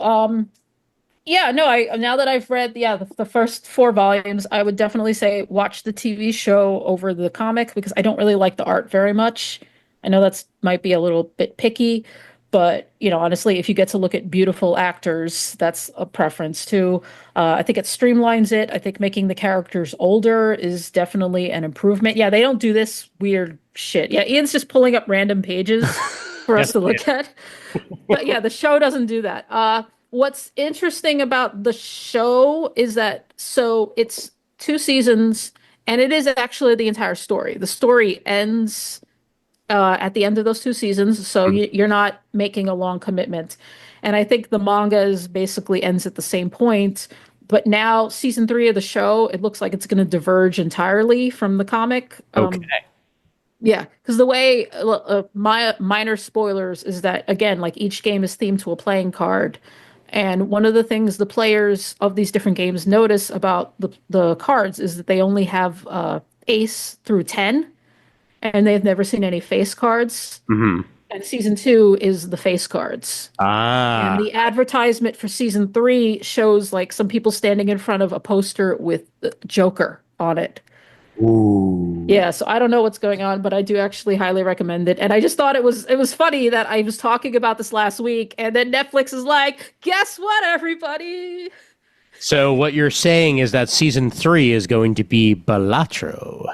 now that I've read, the first 4 volumes, I would definitely say watch the TV show over the comic because I don't really like the art very much. I know that's might be a little bit picky, but honestly, if you get to look at beautiful actors, that's a preference too. I think it streamlines it. I think making the characters older is definitely an improvement. Yeah, they don't do this weird shit. Yeah, Ian's just pulling up random pages for us to look at. But yeah, the show doesn't do that. What's interesting about the show is that it's 2 seasons and it is actually the entire story. The story ends at the end of those 2 seasons, so you're not making a long commitment. And I think the manga is basically ends at the same point. But now season 3 of the show, it looks like it's going to diverge entirely from the comic. Okay. Yeah, because the way my minor spoilers is that again, like each game is themed to a playing card, and one of the things the players of these different games notice about the cards is that they only have ace through 10, and they've never seen any face cards. Mm-hmm. And season 2 is the face cards. Ah. And the advertisement for season 3 shows like some people standing in front of a poster with Joker on it. Ooh. Yeah, so I don't know what's going on, but I do actually highly recommend it. And I just thought it was funny that I was talking about this last week, and then Netflix is like, guess what, everybody? So what you're saying is that season 3 is going to be Balatro.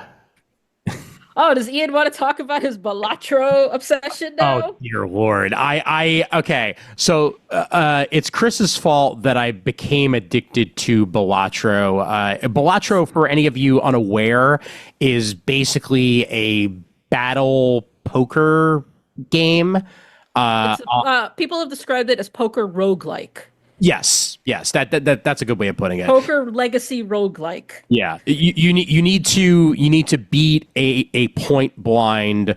Oh, does Ian want to talk about his Balatro obsession now? Oh, dear Lord. Okay. So it's Chris's fault that I became addicted to Balatro. Balatro, for any of you unaware, is basically a battle poker game. People have described it as poker roguelike. Yes. Yes, that's a good way of putting it. Poker Legacy roguelike. Yeah, you need to beat a point blind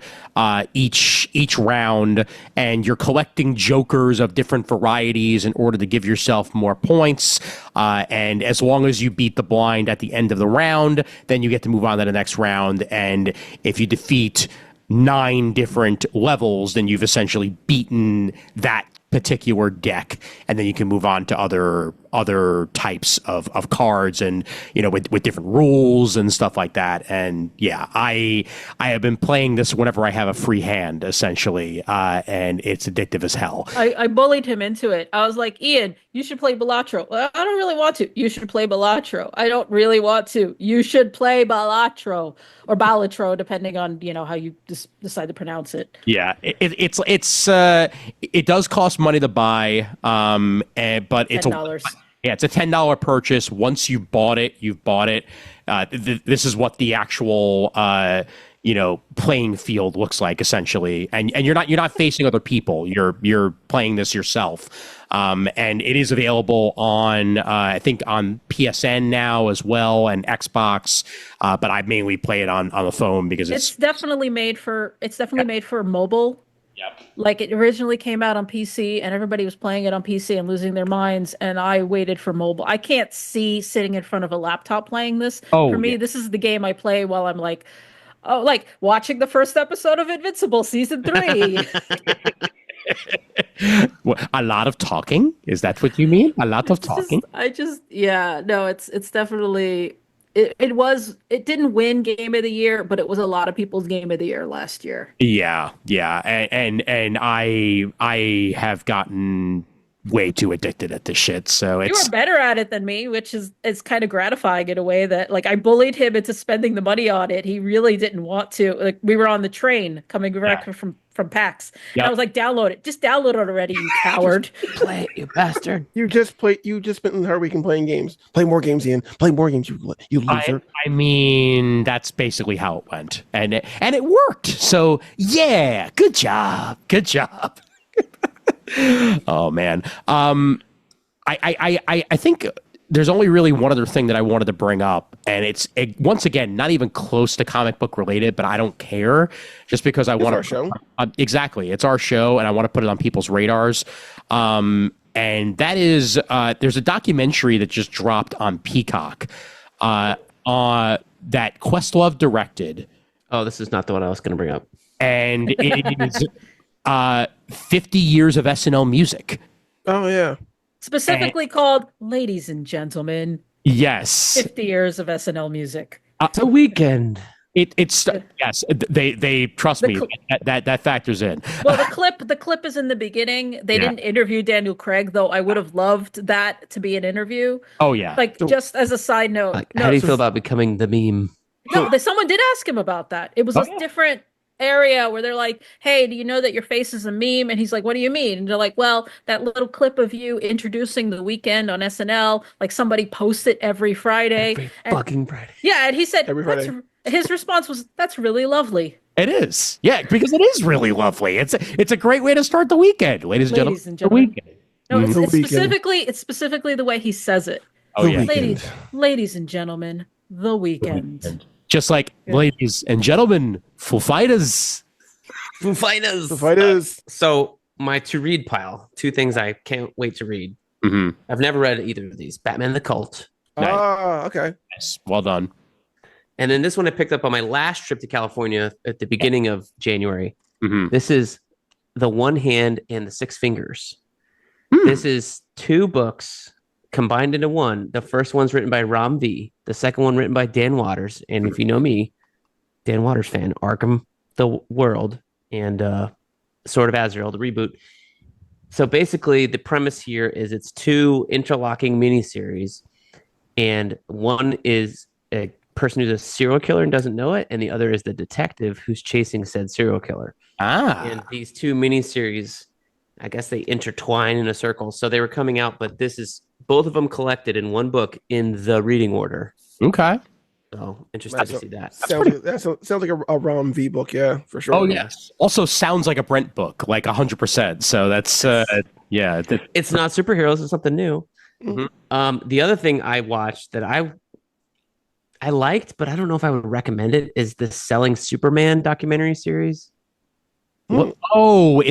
each round, and you're collecting jokers of different varieties in order to give yourself more points. And as long as you beat the blind at the end of the round, then you get to move on to the next round. And if you defeat 9 different levels, then you've essentially beaten that particular deck, and then you can move on to other types of cards, and with different rules and stuff like that. And yeah, I have been playing this whenever I have a free hand, essentially, and it's addictive as hell. I bullied him into it. I was like, Ian, you should play Balatro. Well, I don't really want to. You should play Balatro. I don't really want to. You should play Balatro or Balatro, depending on how you decide to pronounce it. Yeah, it does cost money to buy, but it's $10. it's a $10 purchase. Once you've bought it, you've bought it. This is what the actual playing field looks like, essentially, and you're not facing other people. You're playing this yourself. And it is available on I think on PSN now as well, and Xbox. But I mainly play it on the phone because it's definitely made for mobile. Yep. Like, it originally came out on PC and everybody was playing it on PC and losing their minds, and I waited for mobile. I can't see sitting in front of a laptop playing this. For me, this is the game I play while I'm like watching the first episode of Invincible Season 3. A lot of talking? Is that what you mean? A lot of talking? It's definitely it didn't win Game of the Year, but it was a lot of people's Game of the Year last year. Yeah. And I have gotten way too addicted at this shit. So you were better at it than me, which is kind of gratifying in a way that, like, I bullied him into spending the money on it. He really didn't want to. Like, we were on the train coming back from PAX. Yep. And I was like, download it. Just download it already, you coward. Play it, you bastard. You just spent the entire weekend playing games. Play more games, Ian. Play more games, you loser. I mean, that's basically how it went. And it worked. So yeah, good job. Good job. Oh man. I think there's only really one other thing that I wanted to bring up, and it's once again not even close to comic book related, but I don't care, just because I want our show. Exactly, it's our show, and I want to put it on people's radars. And that is there's a documentary that just dropped on Peacock that Questlove directed. Oh, this is not the one I was going to bring up. And it is 50 years of SNL music. Oh yeah. Specifically called Ladies and Gentlemen. Yes. 50 years of SNL music. It's a weekend. It's yes. They trust me. That factors in. Well, the clip is in the beginning. They didn't interview Daniel Craig, though. I would have loved that to be an interview. Oh yeah. Like, just as a side note. How do you feel about becoming the meme? No, someone did ask him about that. It was a different area where they're like, hey, do you know that your face is a meme? And he's like, what do you mean? And they're like, well, that little clip of you introducing The Weeknd on SNL, like, somebody posts it every Friday. Fucking Friday. Yeah, and he said every Friday. His response was, that's really lovely. It is. Yeah, because it is really lovely. It's a great way to start the weekend, ladies and gentlemen. The weekend. No, it's specifically the way he says it. Oh yeah. Ladies and gentlemen, The Weeknd. Just like, ladies and gentlemen, Foo Fighters. So my to read pile, 2 things I can't wait to read. Mm-hmm. I've never read either of these. Batman the Cult. Okay. Yes, well done. And then this one I picked up on my last trip to California at the beginning of January. Mm-hmm. This is The One Hand and the Six Fingers. This is 2 books combined into one. The first one's written by Ram V. The second one written by Dan Waters. And if you know me, Dan Waters fan, Arkham, The World, and Sword of Azrael, the reboot. So basically, the premise here is it's 2 interlocking miniseries, and one is a person who's a serial killer and doesn't know it, and the other is the detective who's chasing said serial killer. And these 2 miniseries, I guess they intertwine in a circle. So they were coming out, but this is both of them collected in one book in the reading order. Okay. So interested to see that. Sounds like a Rom V book, yeah, for sure. Oh yes. Also sounds like a Brent book, like 100%. So that's yeah. It's not superheroes; it's something new. The other thing I watched that I liked, but I don't know if I would recommend it, is the Selling Superman documentary series. What? Oh,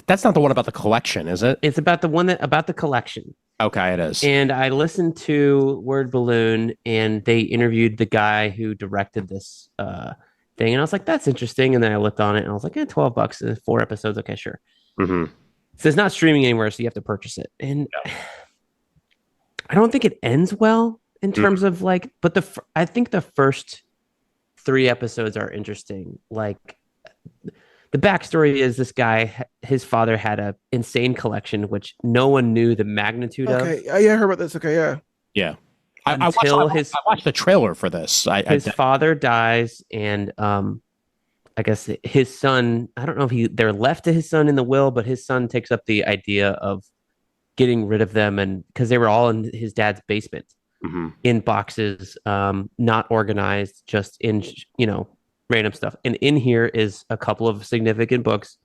that's not the one about the collection, is it? It's about the one about the collection. Okay, it is. And I listened to Word Balloon, and they interviewed the guy who directed this thing, and I was like, "That's interesting." And then I looked on it, and I was like, $12 and 4 episodes. Okay, sure. Mm-hmm. So it's not streaming anywhere, so you have to purchase it. And I don't think it ends well in terms of like, but I think the first 3 episodes are interesting. Like, the backstory is this guy, his father had an insane collection, which no one knew the magnitude of. Okay, yeah, I heard about this. Okay, yeah. Yeah. I watched the trailer for this. His father dies, and I guess his son, I don't know if they're left to his son in the will, but his son takes up the idea of getting rid of them, and because they were all in his dad's basement in boxes, not organized, just in, random stuff. And in here is a couple of significant books,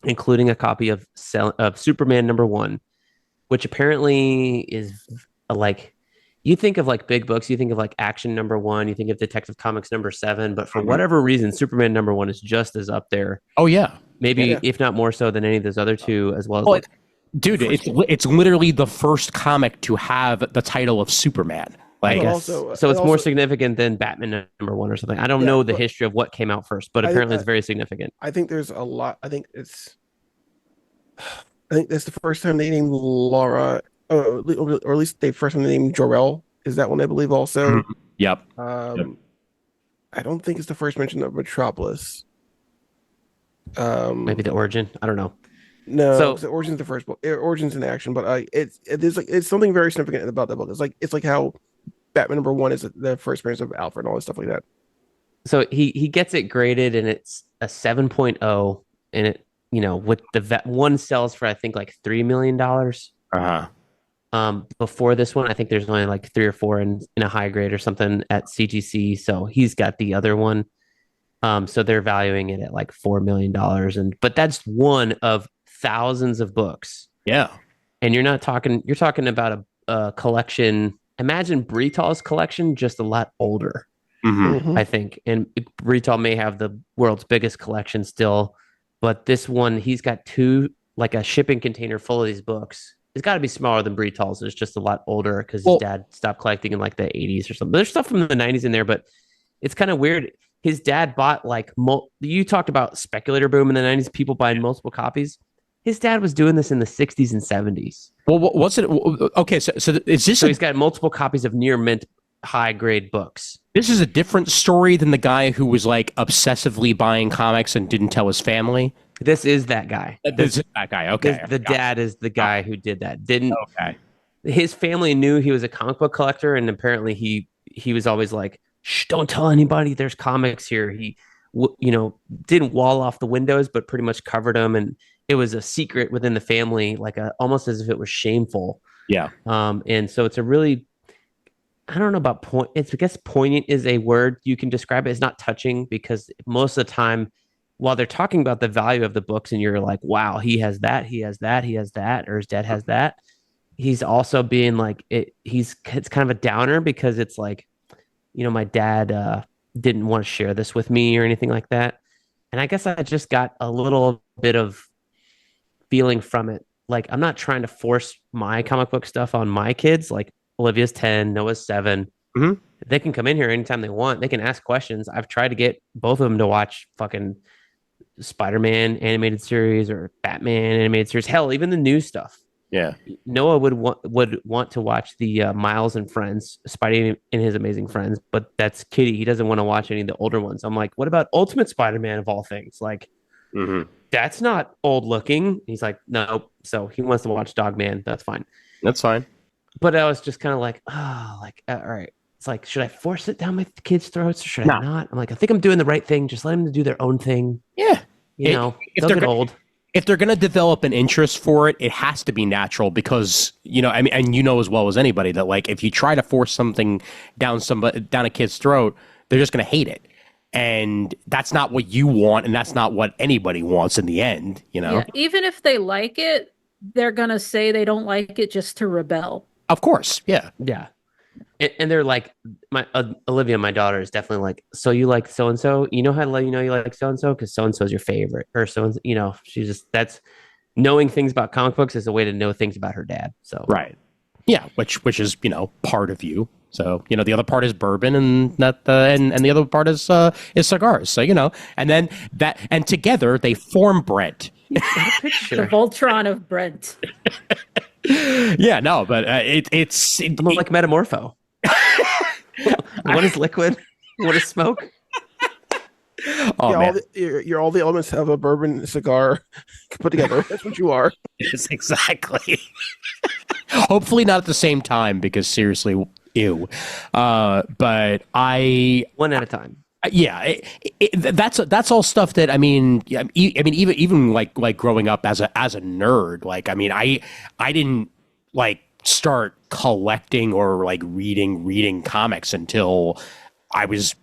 including a copy of Superman #1, which apparently is like, you think of like big books, you think of like Action #1, you think of Detective Comics #7, but for whatever reason, Superman #1 is just as up there. Oh yeah, maybe if not more so than any of those other two, as well as dude, it's literally the first comic to have the title of Superman. I guess. So it's more significant than Batman #1 or something. I don't know the history of what came out first, but apparently it's very significant. I think there's a lot. I think that's the first time they named Laura, or at least the first time they named Jor-El. Is that one, I believe, also? Yep. I don't think it's the first mention of Metropolis. Maybe the origin. I don't know. No, so the origin's the first book. Origin's in action, but it's something very significant about that book. It's like how Batman #1 is the first appearance of Alfred and all this stuff like that. So he gets it graded, and it's a 7.0, and it, with the one sells for I think like $3 million. Before this one, I think there's only like 3 or 4 in a high grade or something at CGC. So he's got the other one. So they're valuing it at like $4 million, but that's one of thousands of books. Yeah, and you're talking about a collection. Imagine Bretal's collection, just a lot older, I think. And Bretal may have the world's biggest collection still, but this one, he's got 2, like a shipping container full of these books. It's got to be smaller than Bretal's. It's just a lot older because his dad stopped collecting in like the 80s or something. There's stuff from the 90s in there, but it's kind of weird. His dad bought like, you talked about speculator boom in the 90s, people buying multiple copies. His dad was doing this in the 60s and 70s. Well, what's it? Okay, so is this? So he's got multiple copies of near mint high grade books. This is a different story than the guy who was like obsessively buying comics and didn't tell his family. This is that guy. This is that guy. Okay, the dad is the guy who did that. His family knew he was a comic book collector, and apparently he was always like, "Shh, don't tell anybody there's comics here." He, didn't wall off the windows, but pretty much covered them, and it was a secret within the family, like almost as if it was shameful. Yeah. And so it's a really, I don't know about I guess poignant is a word you can describe it. It's not touching, because most of the time, while they're talking about the value of the books, and you're like, wow, he has that, he has that, he has that, or his dad has that, he's also being like, it's kind of a downer, because it's like, my dad didn't want to share this with me or anything like that. And I guess I just got a little bit of feeling from it. Like, I'm not trying to force my comic book stuff on my kids. Like, Olivia's 10, Noah's 7. They can come in here anytime they want. They can ask questions. I've tried to get both of them to watch fucking Spider-Man animated series or Batman animated series. Hell, even the new stuff. Yeah. Noah would want to watch the Miles and Friends, Spidey and His Amazing Friends, but that's Kitty. He doesn't want to watch any of the older ones. I'm like, what about Ultimate Spider-Man of all things? Like, that's not old looking. He's like, no. So he wants to watch Dogman. That's fine. That's fine. But I was just kind of like, all right. It's like, should I force it down my kids' throats or should I not? I'm like, I think I'm doing the right thing. Just let them do their own thing. Yeah. They'll get old. If they're going to develop an interest for it, it has to be natural, because, I mean, and as well as anybody that, like, if you try to force something down a kid's throat, they're just going to hate it. And that's not what you want, and that's not what anybody wants in the end, Yeah, even if they like it, they're gonna say they don't like it just to rebel. Of course, yeah. Yeah. And they're like, my Olivia, my daughter, is definitely like, so you like so and so? You know how to let you know you like so and so because so and so is your favorite, or so and you know, she's just that's knowing things about comic books is a way to know things about her dad. So Right. Yeah, which is, part of you. So, the other part is bourbon, and that and the other part is cigars. So, and then and together they form Brent. The Voltron of Brent. Yeah, no, but it's like Metamorpho. What is liquid? What is smoke? Oh, yeah, man. You're all the elements of a bourbon cigar put together. That's what you are. Yes, exactly. Hopefully not at the same time, because seriously, ew. But one at a time. Yeah, that's all stuff that I mean even like growing up as a nerd, like I didn't like start collecting or like reading comics until I was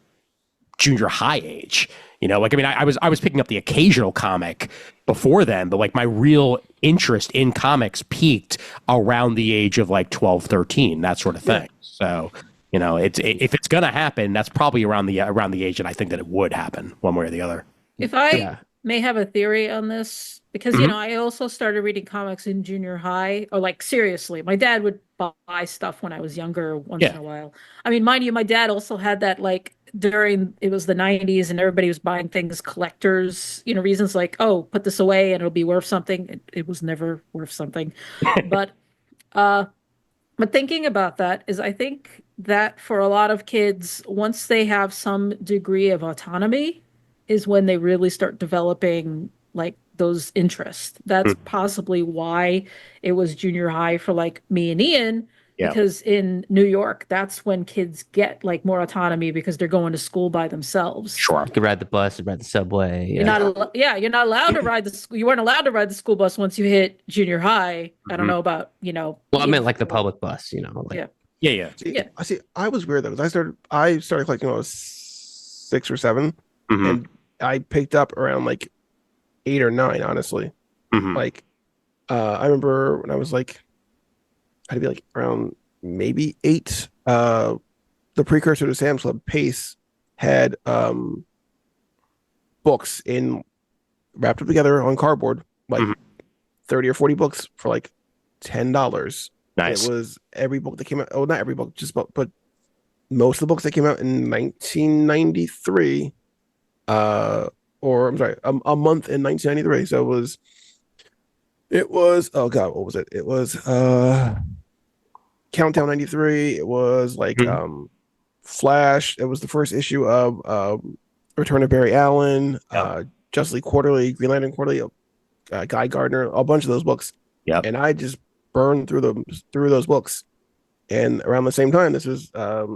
junior high age. I was picking up the occasional comic before then, but like my real interest in comics peaked around the age of like 12, 13, that sort of thing. So if it's gonna happen, that's probably around the age that I think that it would happen, one way or the other. If I may have a theory on this, because I also started reading comics in junior high, or like seriously, my dad would buy stuff when I was younger once in a while. I mean, mind you, my dad also had that like it was the 90s and everybody was buying things collectors, reasons like, oh, put this away and it'll be worth something. It was never worth something. But thinking about that is, I think that for a lot of kids, once they have some degree of autonomy, is when they really start developing like those interests. That's possibly why it was junior high for like me and Ian, because in New York, that's when kids get like more autonomy because they're going to school by themselves. Sure. You could ride the bus, ride the subway. You're not allowed to ride you weren't allowed to ride the school bus once you hit junior high. I don't know about, Well, I meant like the public bus, like, Yeah. See, I was weird though, because I started collecting when I was 6 or 7, and I picked up around like 8 or 9, honestly. Like, I remember when I was like, I'd be like around maybe 8. The precursor to Sam's Club, Pace, had books wrapped up together on cardboard, like 30 or 40 books for like $10. Nice. It was every book that came out. Oh, not every book, but most of the books that came out in 1993. Or I'm sorry, a month in 1993. So it was oh god, what was it? It was Countdown 93. It was like Flash. It was the first issue of Return of Barry Allen, Justice League Quarterly, Green Lantern Quarterly, Guy Gardner, a bunch of those books. Yeah. And I just burned through those books. And around the same time, this was I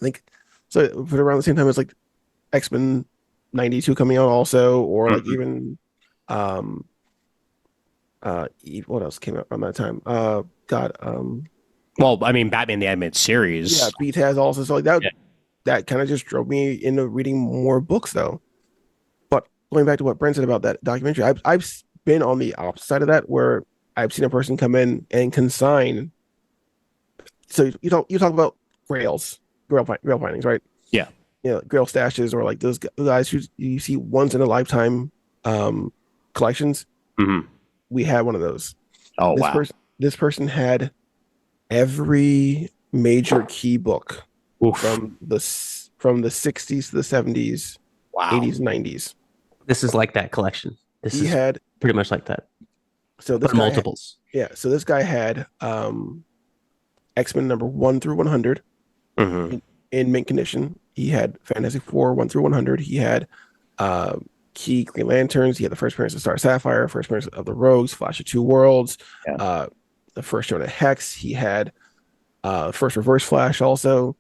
think so, but around the same time as like X-Men 92 coming out also, or like even what else came out around that time? Well, I mean, Batman the Animated Series. Yeah, Beat has also, so like that. Yeah. That kind of just drove me into reading more books, though. But going back to what Brent said about that documentary, I've been on the opposite side of that, where I've seen a person come in and consign. So you talk about grail findings, right? Yeah. Grail stashes, or like those guys who you see once in a lifetime collections. We had one of those. Oh, wow. This person had every major key book from the 60s to the 70s, 80s, 90s. This is like that collection. He had pretty much like that. So this multiples. So this guy had X-Men number 1 through 100 in mint condition. He had Fantastic Four 1 through 100. He had key Green Lanterns. He had the first appearance of Star Sapphire, first appearance of the Rogues, Flash of Two Worlds, the first Jonah Hex. He had first Reverse Flash also.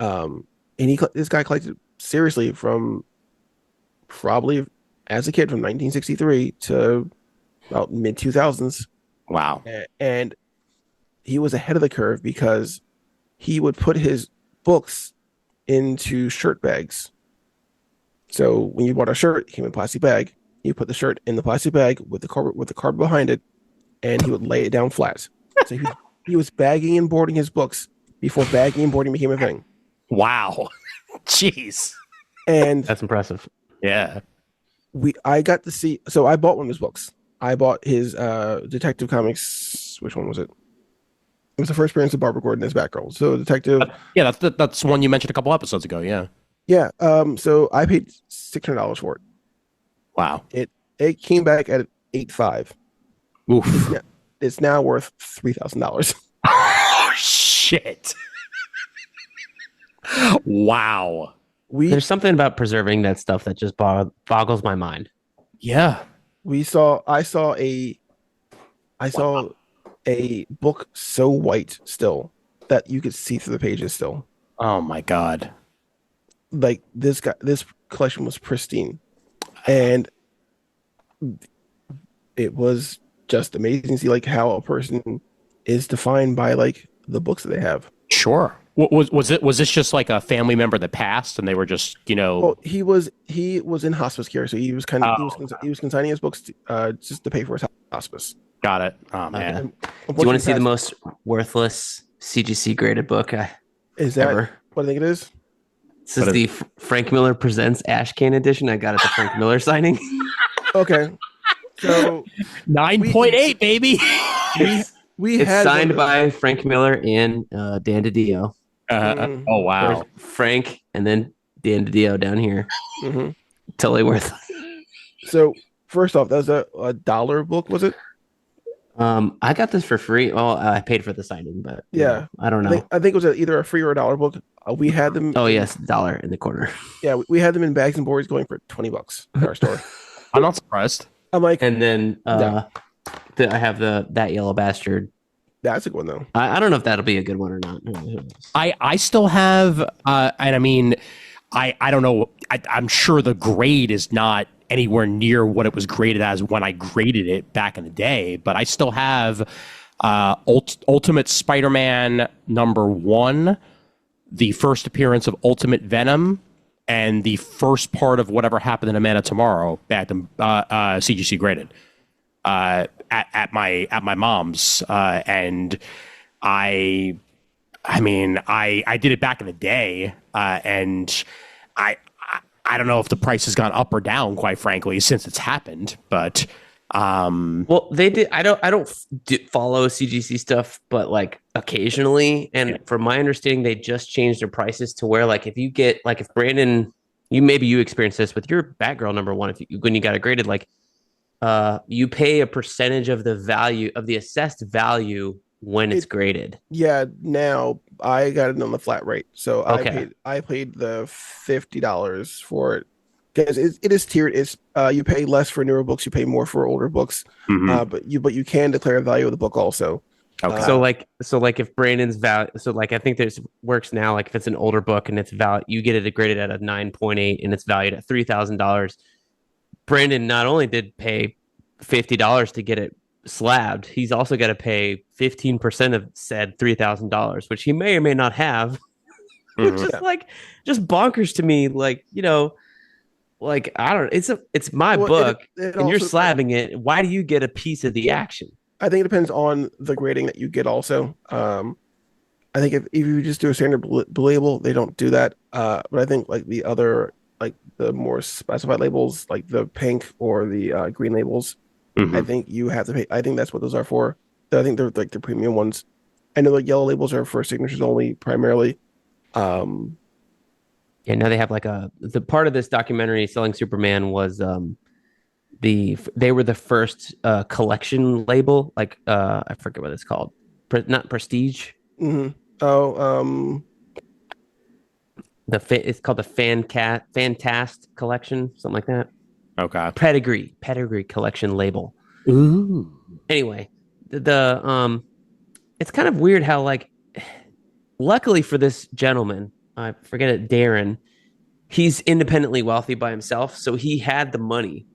And this guy collected seriously from probably as a kid from 1963 to about mid 2000s. Wow. And he was ahead of the curve because he would put his books into shirt bags. So when you bought a shirt, it came in a plastic bag. You put the shirt in the plastic bag with the card behind it, and he would lay it down flat. So he was bagging and boarding his books before bagging and boarding became a thing. Wow. Jeez. And That's impressive. Yeah. I got to see. So I bought one of his books. I bought his Detective Comics. Which one was it? It was the first appearance of Barbara Gordon as Batgirl. So Detective. Yeah, that's one you mentioned a couple episodes ago. Yeah. Yeah. So I paid $600 for it. Wow. It came back at $8,500. Oof. It's now worth $3,000. Oh shit. Wow. There's something about preserving that stuff that just boggles my mind. Yeah. I saw a book so white still that you could see through the pages still. Oh my god. Like this collection was pristine, and it was just amazing to see like how a person is defined by like the books that they have. Sure. Was this just like a family member that passed and they were just, Well, he was in hospice care, so he was kind of he was consigning his books just to pay for his hospice. Got it. Oh man. Do you want to see the most worthless CGC graded book Is that ever? what I think it is? This is the Frank Miller Presents Ashcan edition. I got it at the Frank Miller signing. Okay. So 9.8, baby. we It's had signed by Frank Miller and Dan DiDio. Oh wow. There's Frank and then Dan DiDio down here. Mhm. Totally worth it. So first off, that was a dollar book, was it? I got this for free. Well, I paid for the signing, but Yeah. I don't know. I think it was either a free or a dollar book. We had them. Oh yes, $1 in the corner. Yeah, we had them in bags and boards going for $20 in our store. I'm not surprised. I'm like, And then Yeah. I have That Yellow Bastard. that's a good one though. I don't know if that'll be a good one or not. I still have and I mean I don't know. I'm sure the grade is not anywhere near what it was graded as when I graded it back in the day, but I still have Ultimate Spider-Man #1, the first appearance of Ultimate Venom, and the first part of Whatever Happened in A Man of Tomorrow back to CGC graded at my mom's, and I mean I did it back in the day, and I don't know if the price has gone up or down, quite frankly, since it's happened, but Well, they did. I don't follow CGC stuff, but like occasionally. And from my understanding, they just changed their prices to where, like, if you get, like, if Brandon, you experienced this with your Batgirl #1, when you got it graded, like, you pay a percentage of the value of the assessed value when it's graded. Yeah, now I got it on the flat rate, so Okay. I paid the $50 for it because it is tiered. It's you pay less for newer books, you pay more for older books, but you can declare the value of the book also. okay. So like if Brandon's value, so like I think there's works now, like if it's an older book and it's value, you get it graded at a 9.8 and it's valued at $3,000. Brandon not only did pay $50 to get it slabbed, he's also got to pay 15% of said $3,000, which he may or may not have, which is like just bonkers to me. Like, like I don't. It's my book, and you're slabbing it. Why do you get a piece of the action? I think it depends on the grading that you get also. I think if you just do a standard blue label, they don't do that. But I think like the other, like the more specified labels, like the pink or the green labels, I think you have to pay. I think that's what those are for. I think they're like the premium ones. I know the yellow labels are for signatures only primarily. Yeah, now they have like the part of this documentary, Selling Superman, was they were the first collection label, like I forget what it's called, not Prestige. Mm-hmm. Oh, it's called the Fantast collection, something like that. Okay. Pedigree collection label. Ooh. Anyway, the it's kind of weird how, like, luckily for this gentleman, I forget it, Darren, he's independently wealthy by himself, so he had the money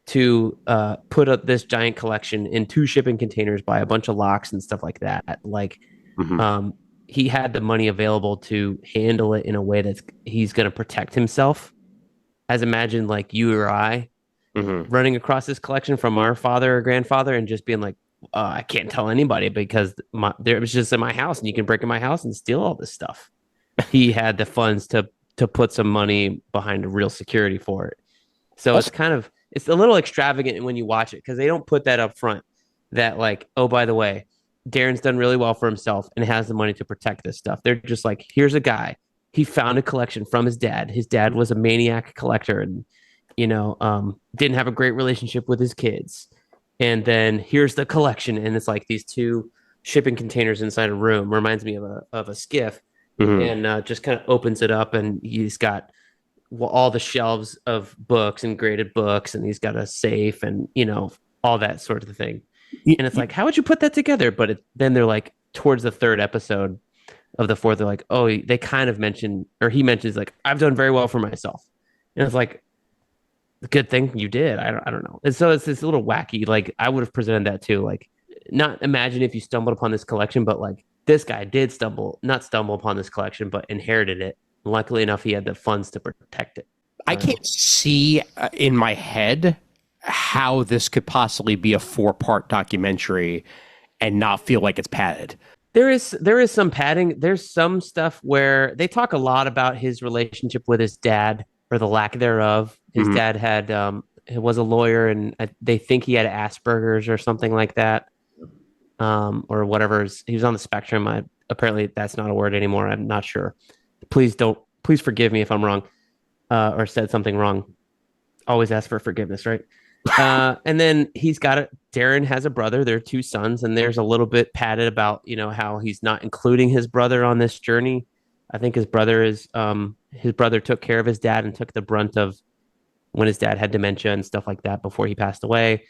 to put up this giant collection in 2 shipping containers, buy a bunch of locks and stuff like that. Like, he had the money available to handle it in a way that he's going to protect himself. As imagine like you or I running across this collection from our father or grandfather and just being like, I can't tell anybody because it was just in my house, and you can break in my house and steal all this stuff. He had the funds to put some money behind a real security for it. So it's a little extravagant when you watch it because they don't put that up front. That like, oh, by the way, Darren's done really well for himself and has the money to protect this stuff. They're just like, here's a guy. He found a collection from his dad. His dad was a maniac collector and, didn't have a great relationship with his kids. And then here's the collection. And it's like these two shipping containers inside a room. Reminds me of a skiff. Mm-hmm. And just kind of opens it up. And he's got all the shelves of books and graded books. And he's got a safe and, all that sort of thing. And it's like, how would you put that together? But then they're like, towards the third episode of the fourth, they're like, oh, they kind of mention, or he mentions like, I've done very well for myself. And it's like, good thing you did. I don't know. And so it's a little wacky. Like I would have presented that too. Like not imagine if you stumbled upon this collection, but like this guy did not stumble upon this collection, but inherited it. Luckily enough, he had the funds to protect it. I can't see in my head how this could possibly be a 4-part documentary and not feel like it's padded. There is some padding. There's some stuff where they talk a lot about his relationship with his dad or the lack thereof. His dad was a lawyer and they think he had Asperger's or something like that. Or whatever. He was on the spectrum. Apparently that's not a word anymore. I'm not sure. Please forgive me if I'm wrong, or said something wrong. Always ask for forgiveness, right? And then Darren has a brother. There are 2 sons, and there's a little bit padded about, how he's not including his brother on this journey. I think his brother took care of his dad and took the brunt of when his dad had dementia and stuff like that before he passed away.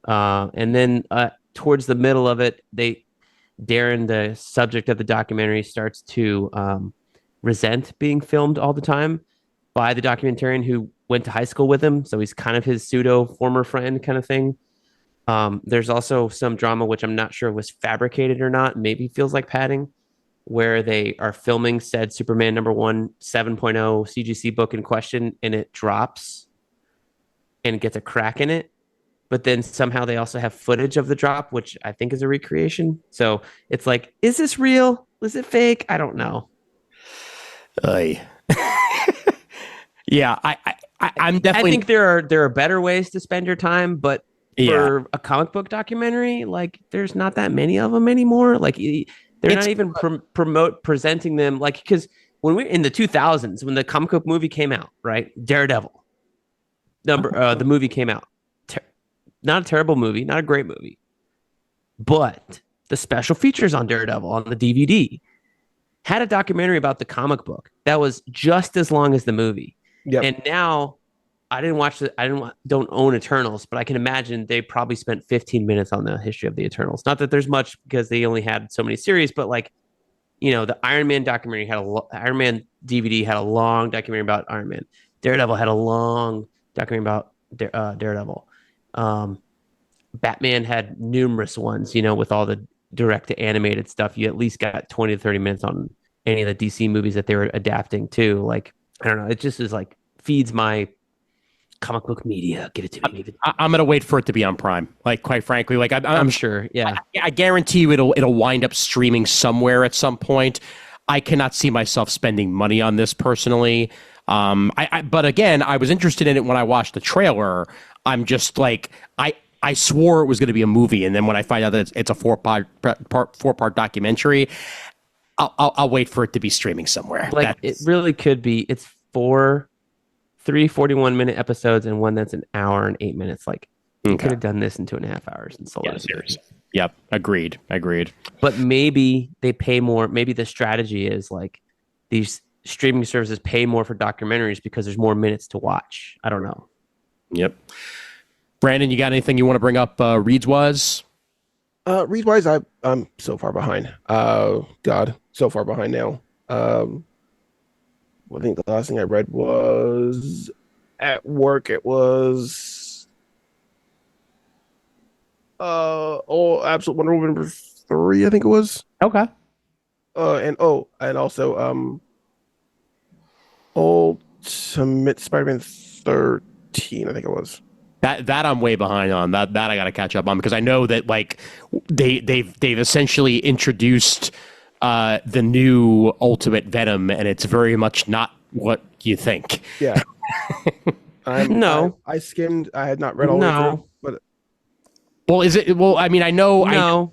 And then towards the middle of it, Darren, the subject of the documentary, starts to resent being filmed all the time by the documentarian who went to high school with him. So he's kind of his pseudo former friend kind of thing. There's also some drama, which I'm not sure was fabricated or not. Maybe feels like padding, where they are filming said Superman #1 7.0 CGC book in question, and it drops and it gets a crack in it. But then somehow they also have footage of the drop, which I think is a recreation. So it's like, is this real? Was it fake? I don't know. Yeah, I'm definitely. I think there are better ways to spend your time, but for a comic book documentary, like there's not that many of them anymore. Like they're not even presenting them, like, because when we're in the 2000s, when the comic book movie came out, right? Daredevil, the movie came out. Not a terrible movie, not a great movie, but the special features on Daredevil on the DVD had a documentary about the comic book that was just as long as the movie. Yep. And now don't own Eternals, but I can imagine they probably spent 15 minutes on the history of the Eternals. Not that there's much because they only had so many series, but like, the Iron Man documentary Iron Man DVD had a long documentary about Iron Man. Daredevil had a long documentary about Daredevil. Batman had numerous ones, with all the direct to animated stuff. You at least got 20 to 30 minutes on any of the DC movies that they were adapting to. Like, I don't know. It just is like feeds my comic book media. Give it to me. I'm going to wait for it to be on Prime. Like, quite frankly, like I'm sure. Yeah. I guarantee you it'll wind up streaming somewhere at some point. I cannot see myself spending money on this personally. But again, I was interested in it when I watched the trailer. I'm just like, I swore it was going to be a movie, and then when I find out that it's a 4-part documentary, I'll wait for it to be streaming somewhere. Like it really could be. It's 3 41-minute episodes and one that's an hour and 8 minutes. Like you could have done this in 2.5 hours and sold it. Yep, agreed. But maybe they pay more. Maybe the strategy is like these streaming services pay more for documentaries because there's more minutes to watch. I don't know. Yep. Brandon, you got anything you want to bring up reads-wise? Read-wise, I'm so far behind. God, so far behind now. I think the last thing I read was at work. It was Absolute Wonder Woman #3, I think it was. Okay. And also Ultimate Spider-Man 13, I think it was. That I'm way behind on. That I got to catch up on because I know that like they've essentially introduced the new Ultimate Venom, and it's very much not what you think. Yeah. No. I skimmed. I had not read all the way through, but Well, is it? Well, I mean, I know. No.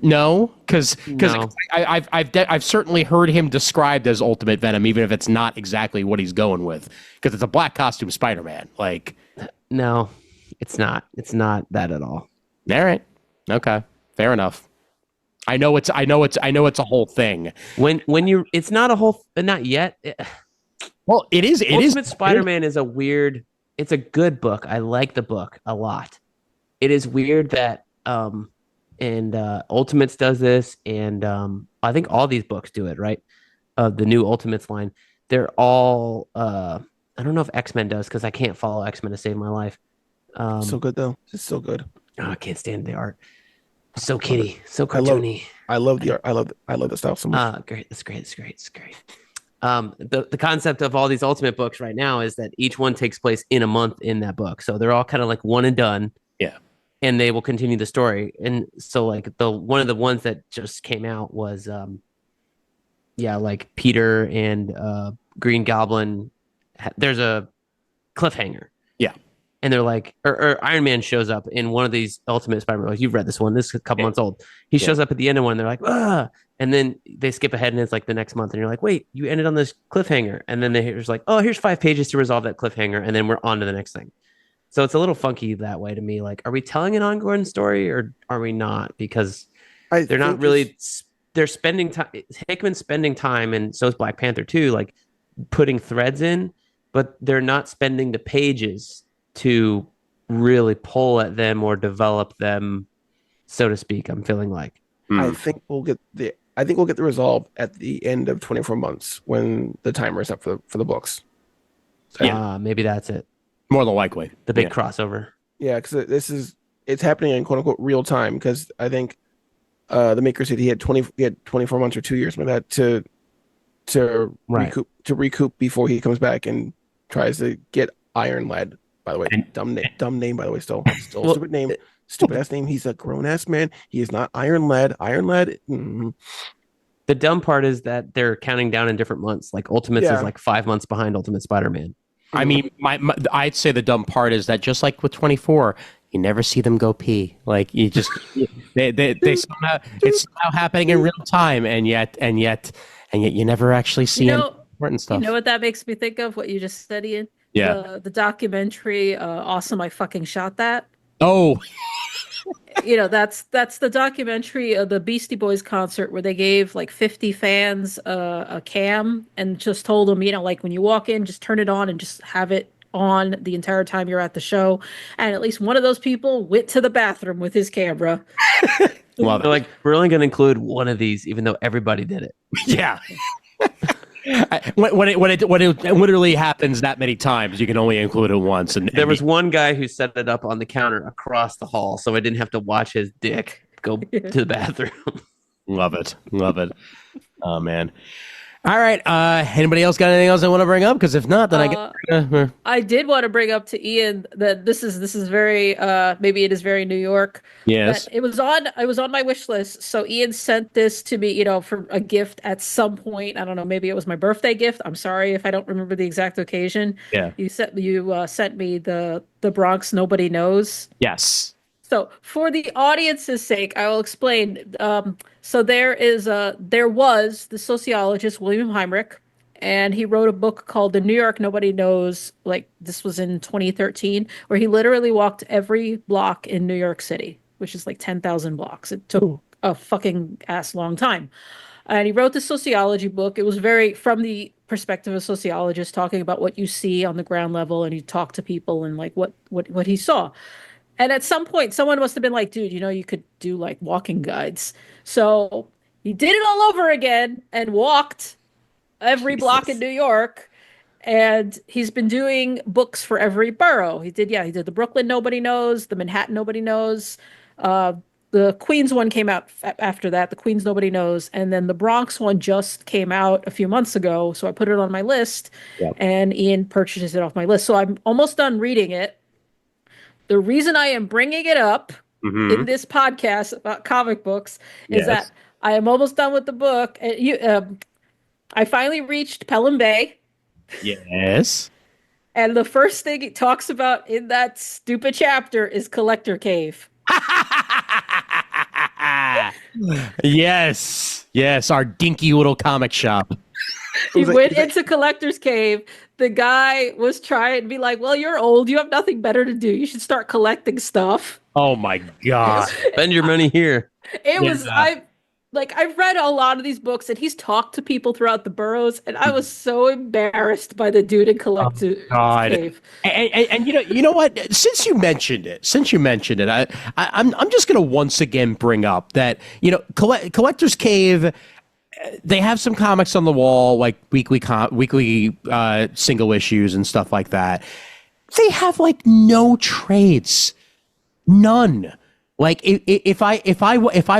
No, because No. I've certainly heard him described as Ultimate Venom, even if it's not exactly what he's going with, because it's a black costume Spider-Man. Like, No, it's not. It's not that at all. all right, okay, fair enough. I know it's a whole thing. When you, it's not a whole, not yet. Well, it is. Ultimate Spider-Man is a weird. It's a good book. I like the book a lot. It is weird that and Ultimates does this, and I think all these books do it, right? The new Ultimates line, they're all. I don't know if X-Men does because I can't follow X-Men to save my life. so good though. It's so good. Oh, I can't stand the art. So kitty, so cartoony. I love the art. I love the style so much. Great. It's great. It's great. It's great. The concept of all these Ultimate books right now is that each one takes place in a month in that book, so they're all kind of like one and done. Yeah. And they will continue the story. And so like one of the ones that just came out was like Peter and Green Goblin. There's a cliffhanger. Yeah. And they're like, or Iron Man shows up in one of these Ultimate Spider-Man. Like, you've read this one. This is a couple months old. He shows up at the end of one. And they're like, ah. And then they skip ahead and it's like the next month. And you're like, wait, you ended on this cliffhanger. And then there's like, oh, here's 5 pages to resolve that cliffhanger. And then we're on to the next thing. So it's a little funky that way to me. Like, are we telling an ongoing story or are we not? Because they're not really, they're spending time. Hickman's spending time, and so is Black Panther too, like putting threads in, but they're not spending the pages to really pull at them or develop them, so to speak. I'm feeling like. I think we'll get the resolve at the end of 24 months when the timer is up for the books. So, maybe that's it. More than likely. The big crossover. Yeah, because it's happening in quote unquote real time. Because I think the maker said he had 24 months or 2 years, something like that, to recoup before he comes back and tries to get Iron Lad. By the way, dumb name. By the way, still well, stupid name, stupid ass name. He's a grown ass man. He is not Iron Lad. Iron Lad. Mm-hmm. The dumb part is that they're counting down in different months. Like Ultimates is like 5 months behind Ultimate Spider-Man. I mean, I'd say the dumb part is that just like with 24, you never see them go pee. Like you just they somehow it's somehow happening in real time, and yet you never actually see any important stuff. You know what that makes me think of? What you just said, Ian? Yeah. The documentary, Awesome, I Fucking Shot That. Oh. That's the documentary of the Beastie Boys concert where they gave like 50 fans a cam and just told them, like when you walk in, just turn it on and just have it on the entire time you're at the show. And at least one of those people went to the bathroom with his camera. Well, they're like, we're only going to include one of these, even though everybody did it. Yeah. When it literally happens that many times, you can only include it once. And there was one guy who set it up on the counter across the hall, so I didn't have to watch his dick go to the bathroom. Love it. Oh man. All right. Anybody else got anything else they want to bring up? Because if not, then I did want to bring up to Ian that this is very maybe it is very New York. Yes. It was on my wish list. So Ian sent this to me, for a gift at some point. I don't know, maybe it was my birthday gift. I'm sorry if I don't remember the exact occasion. Yeah. You sent me the Bronx Nobody Knows. Yes. So for the audience's sake, I will explain. So there was the sociologist William Heinrich, and he wrote a book called The New York Nobody Knows. Like this was in 2013, where he literally walked every block in New York City, which is like 10,000 blocks. It took a fucking ass long time. And he wrote the sociology book. It was very from the perspective of a sociologist, talking about what you see on the ground level, and he talked to people and like what he saw. And at some point, someone must have been like, dude, you could do like walking guides. So he did it all over again and walked every block in New York. And he's been doing books for every borough. He did the Brooklyn Nobody Knows, the Manhattan Nobody Knows. The Queens one came out after that, the Queens Nobody Knows. And then the Bronx one just came out a few months ago. So I put it on my list, and Ian purchases it off my list. So I'm almost done reading it. The reason I am bringing it up Mm-hmm. in this podcast about comic books is Yes. that I am almost done with the book. I finally reached Pelham Bay, Yes. and the first thing it talks about in that stupid chapter is Collector Cave. Yes, our dinky little comic shop. He was like- went into Collector's Cave. The guy was trying to be like, well, you're old. You have nothing better to do. You should start collecting stuff. Oh my god. Spend your money here. It was, Yeah. I've read a lot of these books, and he's talked to people throughout the boroughs, and I was so embarrassed by the dude in Collector's God. Cave. And you know what? Since you mentioned it, I'm just gonna once again bring up that Collector's Cave. They have some comics on the wall, like weekly single issues and stuff like that. They have like no trades, none. Like if I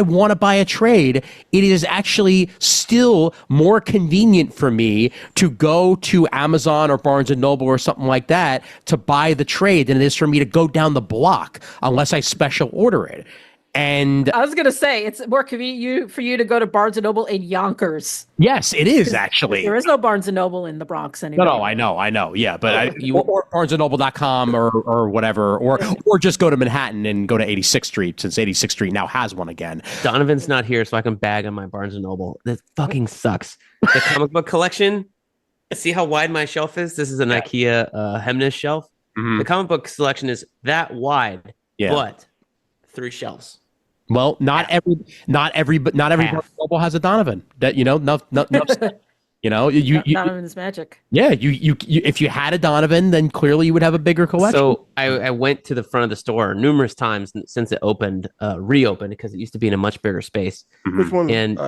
want to buy a trade, it is actually still more convenient for me to go to Amazon or Barnes and Noble or something like that to buy the trade than it is for me to go down the block unless I special order it. And I was going to say, it's more convenient for you to go to Barnes & Noble in Yonkers. yes, it is actually. There is no Barnes & Noble in the Bronx anymore. No, I know. Yeah, but or BarnesandNoble.com or whatever, or just go to Manhattan and go to 86th Street, since 86th Street now has one again. Donovan's not here, so I can bag on my Barnes and Noble. That fucking sucks. The comic book collection. See how wide my shelf is? This is an IKEA Hemnes shelf. Mhm. The comic book selection is that wide, but 3 shelves. Well, not every Barnes and Noble has a Donovan. That no, Donovan's magic. Yeah, you if you had a Donovan, then clearly you would have a bigger collection. So I went to the front of the store numerous times since it reopened, because it used to be in a much bigger space. Which one? And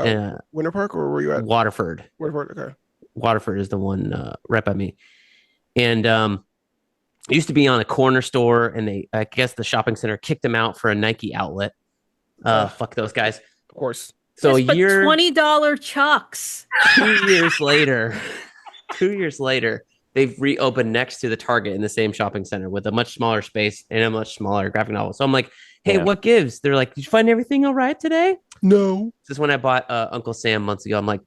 Winter Park, or where were you at? Waterford. Winter Park. Okay. Waterford is the one right by me. And it used to be on a corner store, and I guess the shopping center kicked them out for a Nike outlet. Fuck those guys. Of course. So Yes, but a year, $20 Chucks. 2 years later, 2 years later, they've reopened next to the Target in the same shopping center with a much smaller space and a much smaller graphic novel. So I'm like, hey, what gives? They're like, did you find everything all right today? No. This is when I bought Uncle Sam months ago. I'm like,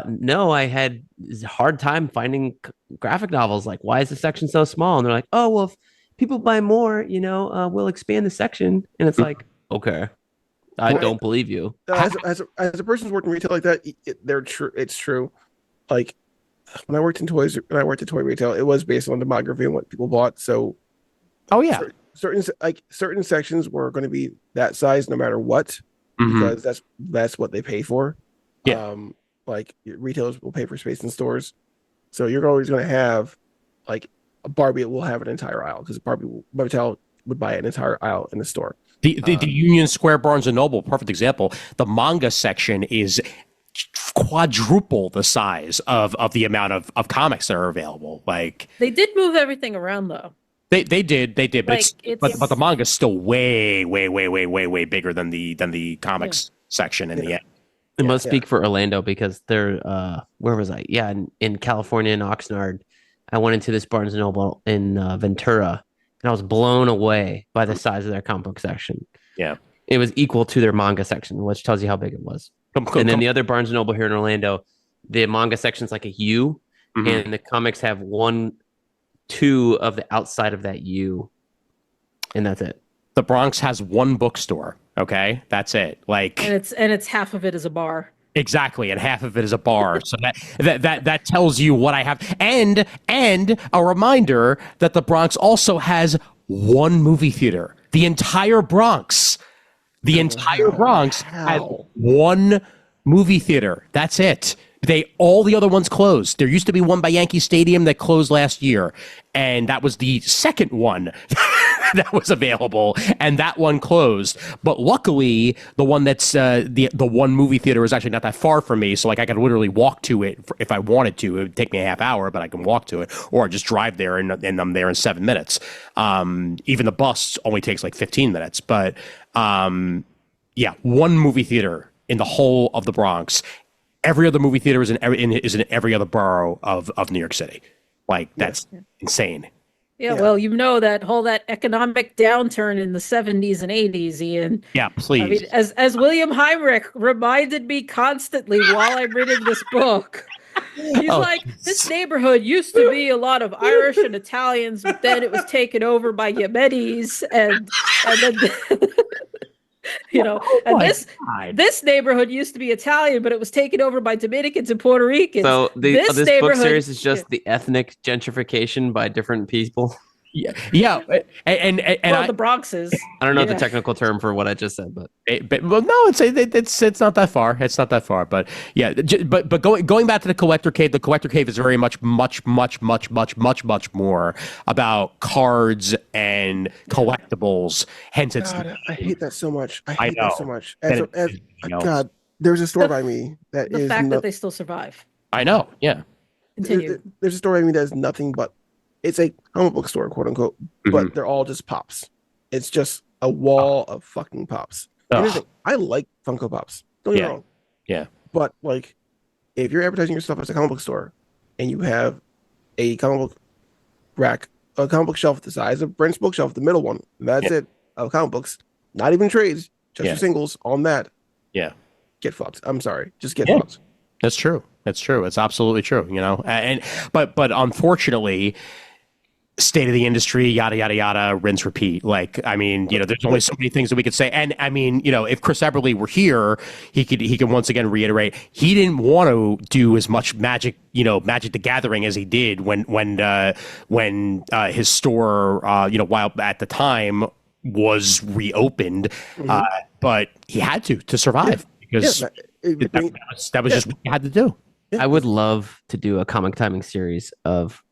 no, I had a hard time finding graphic novels. Like, why is the section so small? And they're like, oh, well, if people buy more, we'll expand the section. And it's like, okay, I don't believe you. As a person who's worked in retail like that, it's true. Like when I worked in toys, when I worked at toy retail, it was based on demography and what people bought. So, certain sections were going to be that size no matter what, because that's what they pay for. Yeah. Like retailers will pay for space in stores, so you're always going to have like a Barbie will have an entire aisle, because Mattel would buy an entire aisle in the store. The Union Square Barnes and Noble, perfect example. The manga section is quadruple the size of the amount of comics that are available. Like They did move everything around, though. they did, but Like, but the manga's still way bigger than the comics section in the end. It must speak for Orlando, because they're where was I? Yeah, in California, in Oxnard, I went into this Barnes and Noble in Ventura, and I was blown away by the size of their comic book section. Yeah, it was equal to their manga section, which tells you how big it was. And then the other Barnes and Noble here in Orlando, the manga section's like a U, and the comics have 1, 2 of the outside of that U, and that's it. The Bronx has one bookstore. Okay, that's it. Like, And it's half of it is a bar. Exactly, and half of it is a bar. So that tells you what I have. And a reminder that the Bronx also has one movie theater. The entire Bronx. Has one movie theater. That's it. All the other ones closed. There used to be one by Yankee Stadium that closed last year, and that was the second one that was available, and that one closed. But luckily, the one that's the one movie theater is actually not that far from me, so like I could literally walk to it if I wanted to. It would take me a half hour, but I can walk to it, or just drive there, and I'm there in 7 minutes. Even the bus only takes like 15 minutes. But one movie theater in the whole of the Bronx. Every other movie theater is in every other borough of New York City. Like, that's insane. Yeah, well, you know that economic downturn in the 70s and 80s, Ian. Yeah, please. I mean, as William Heinrich reminded me constantly while I'm reading this book, he's like, this neighborhood used to be a lot of Irish and Italians, but then it was taken over by Yemenis, and then this neighborhood used to be Italian, but it was taken over by Dominicans and Puerto Ricans. So this book series is just the ethnic gentrification by different people. Yeah, and the Bronx is. I don't know the technical term for what I just said, but no, it's not that far. It's not that far, but yeah, but going back to the collector cave is very much more about cards and collectibles. Hence, it's. God, I hate that so much. I hate know. that so much. God, there's a store by me that the fact that they still survive. I know. Yeah. Continue. There's a store by me that is nothing but. It's a comic book store, quote unquote, but they're all just pops. It's just a wall of fucking pops. I like Funko Pops. Don't get me wrong. Yeah. But like, if you're advertising yourself as a comic book store, and you have a comic book rack, a comic book shelf the size of Brent's bookshelf, the middle one, that's it, of comic books, not even trades, just your singles on that. Yeah. Get fucked. I'm sorry. Just get fucked. That's true. That's true. It's absolutely true. But unfortunately, state of the industry, yada yada yada, rinse repeat. Like, I mean, there's only so many things that we could say. And I mean, if Chris Eberly were here, he could once again reiterate he didn't want to do as much Magic the Gathering as he did when his store while at the time was reopened, but he had to survive because that was just what he had to do. I would love to do a comic timing series of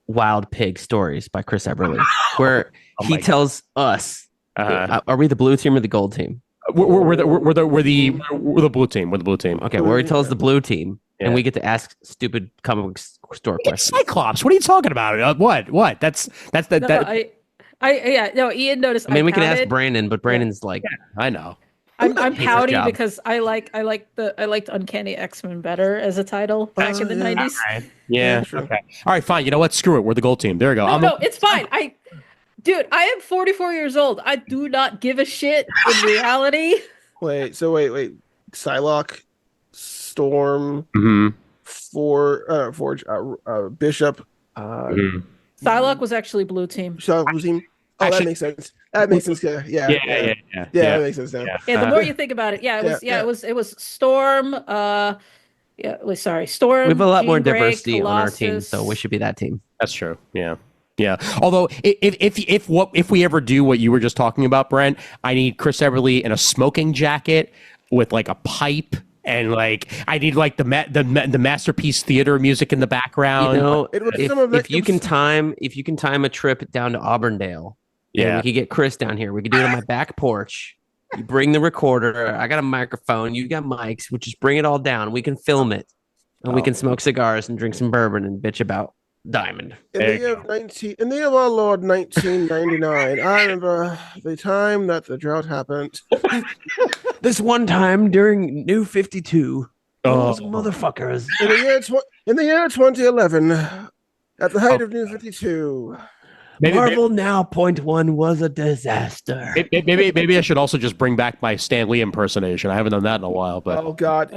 Wild Pig Stories by Chris Eberly, where he tells us, are we the blue team or the gold team? We're the blue team. We're the blue team. Okay, where he tells the blue team, and we get to ask stupid comic book store questions. Cyclops, what are you talking about? What? That's that. Ian noticed. I mean, we can ask Brandon, but Brandon's like, I know. I'm pouty because I liked Uncanny X-Men better as a title back in the 90s. Right. Yeah. Okay. All right. Fine. You know what? Screw it. We're the gold team. There you go. No, it's fine. I am 44 years old. I do not give a shit in reality. Wait. Psylocke, Storm, Forge, Bishop. Psylocke was actually blue team. Psylocke blue team. Oh, actually, that makes sense. That makes sense. Yeah, that makes sense now. Yeah, the more you think about it, it was Storm. Storm. We have a lot more diversity on our team, so we should be that team. That's true. Yeah. Although, if we ever do what you were just talking about, Brent, I need Chris Eberly in a smoking jacket with like a pipe. And like, I need like the Masterpiece Theater music in the background. If you can time a trip down to Auburndale, we could get Chris down here. We could do it on my back porch. You bring the recorder. I got a microphone. You got mics. We just bring it all down. We can film it, and we can smoke cigars and drink some bourbon and bitch about Diamond. In the year of our Lord 1999, I remember the time that the drought happened. This one time during New 52, those motherfuckers. In the year 2011, at the height of New 52. Marvel Now .1 was a disaster. Maybe I should also just bring back my Stan Lee impersonation. I haven't done that in a while. But oh God,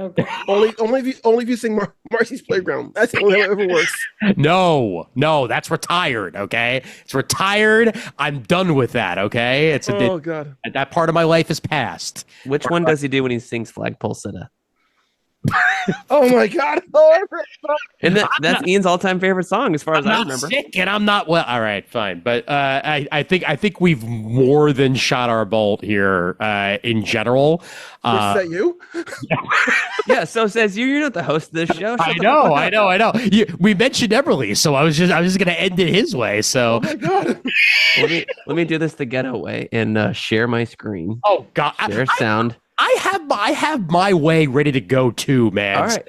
only if you sing Marcy's Playground. That's the only way it ever works. No, that's retired. Okay, it's retired. I'm done with that. Okay, God, that part of my life is past. Which one does he do when he sings Flagpole Sitta? Oh my God! And that's Ian's all-time favorite song, as far as I remember. Sick and I'm not well. All right, fine, but I think we've more than shot our bolt here in general. Is that you? Yeah. So says you. You're not the host of this show. I know. We mentioned Eberly, so I was just gonna end it his way. So. Oh my God. let me do this the ghetto way and share my screen. Oh God. Share sound. I have my way ready to go too, man. All right.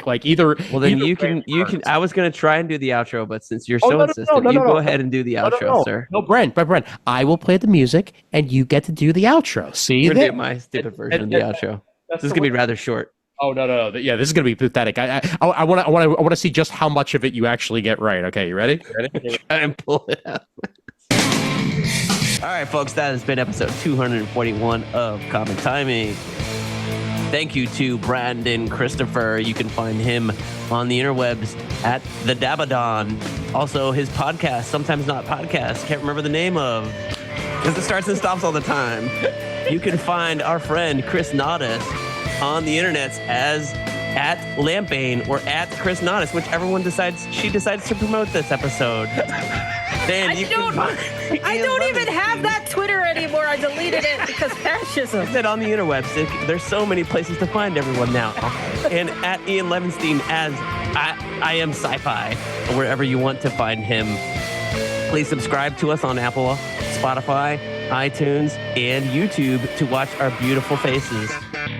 Like either. Well, then you can. I was gonna try and do the outro, but since you're insistent, go ahead and do the outro, sir. No, Brent, I will play the music and you get to do the outro. See, we're gonna do my stupid version of the outro. This is gonna be rather short. Oh no! Yeah, this is gonna be pathetic. I want to see just how much of it you actually get right. Okay, you ready? Try and pull it out. All right, folks, that has been episode 241 of Comic Timing. Thank you to Brandon Christopher. You can find him on the interwebs at the Dandadan. Also, his podcast, Sometimes Not Podcast, can't remember the name of, because it starts and stops all the time. You can find our friend Chris Nodis on the internets as at Lampbane or at Chris Nodis, whichever one decides to promote this episode. Dan, I don't even have that Twitter anymore. I deleted it because fascism. I said on the interwebs. There's so many places to find everyone now. And at Ian Levinstein as I am sci-fi, wherever you want to find him. Please subscribe to us on Apple, Spotify, iTunes, and YouTube to watch our beautiful faces.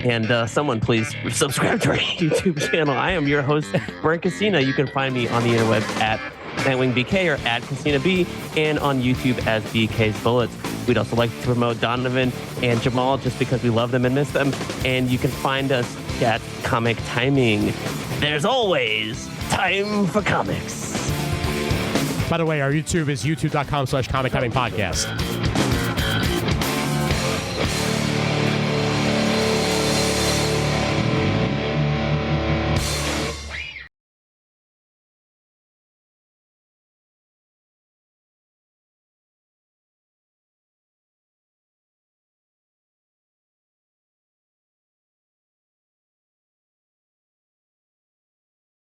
And someone please subscribe to our YouTube channel. I am your host, Brent Casina. You can find me on the interwebs at NightwingBK or at CasinaB and on YouTube as BK's Bullets. We'd also like to promote Donovan and Jamal just because we love them and miss them. And you can find us at Comic Timing. There's always time for comics. By the way, our YouTube is youtube.com/Comic Timing Podcast.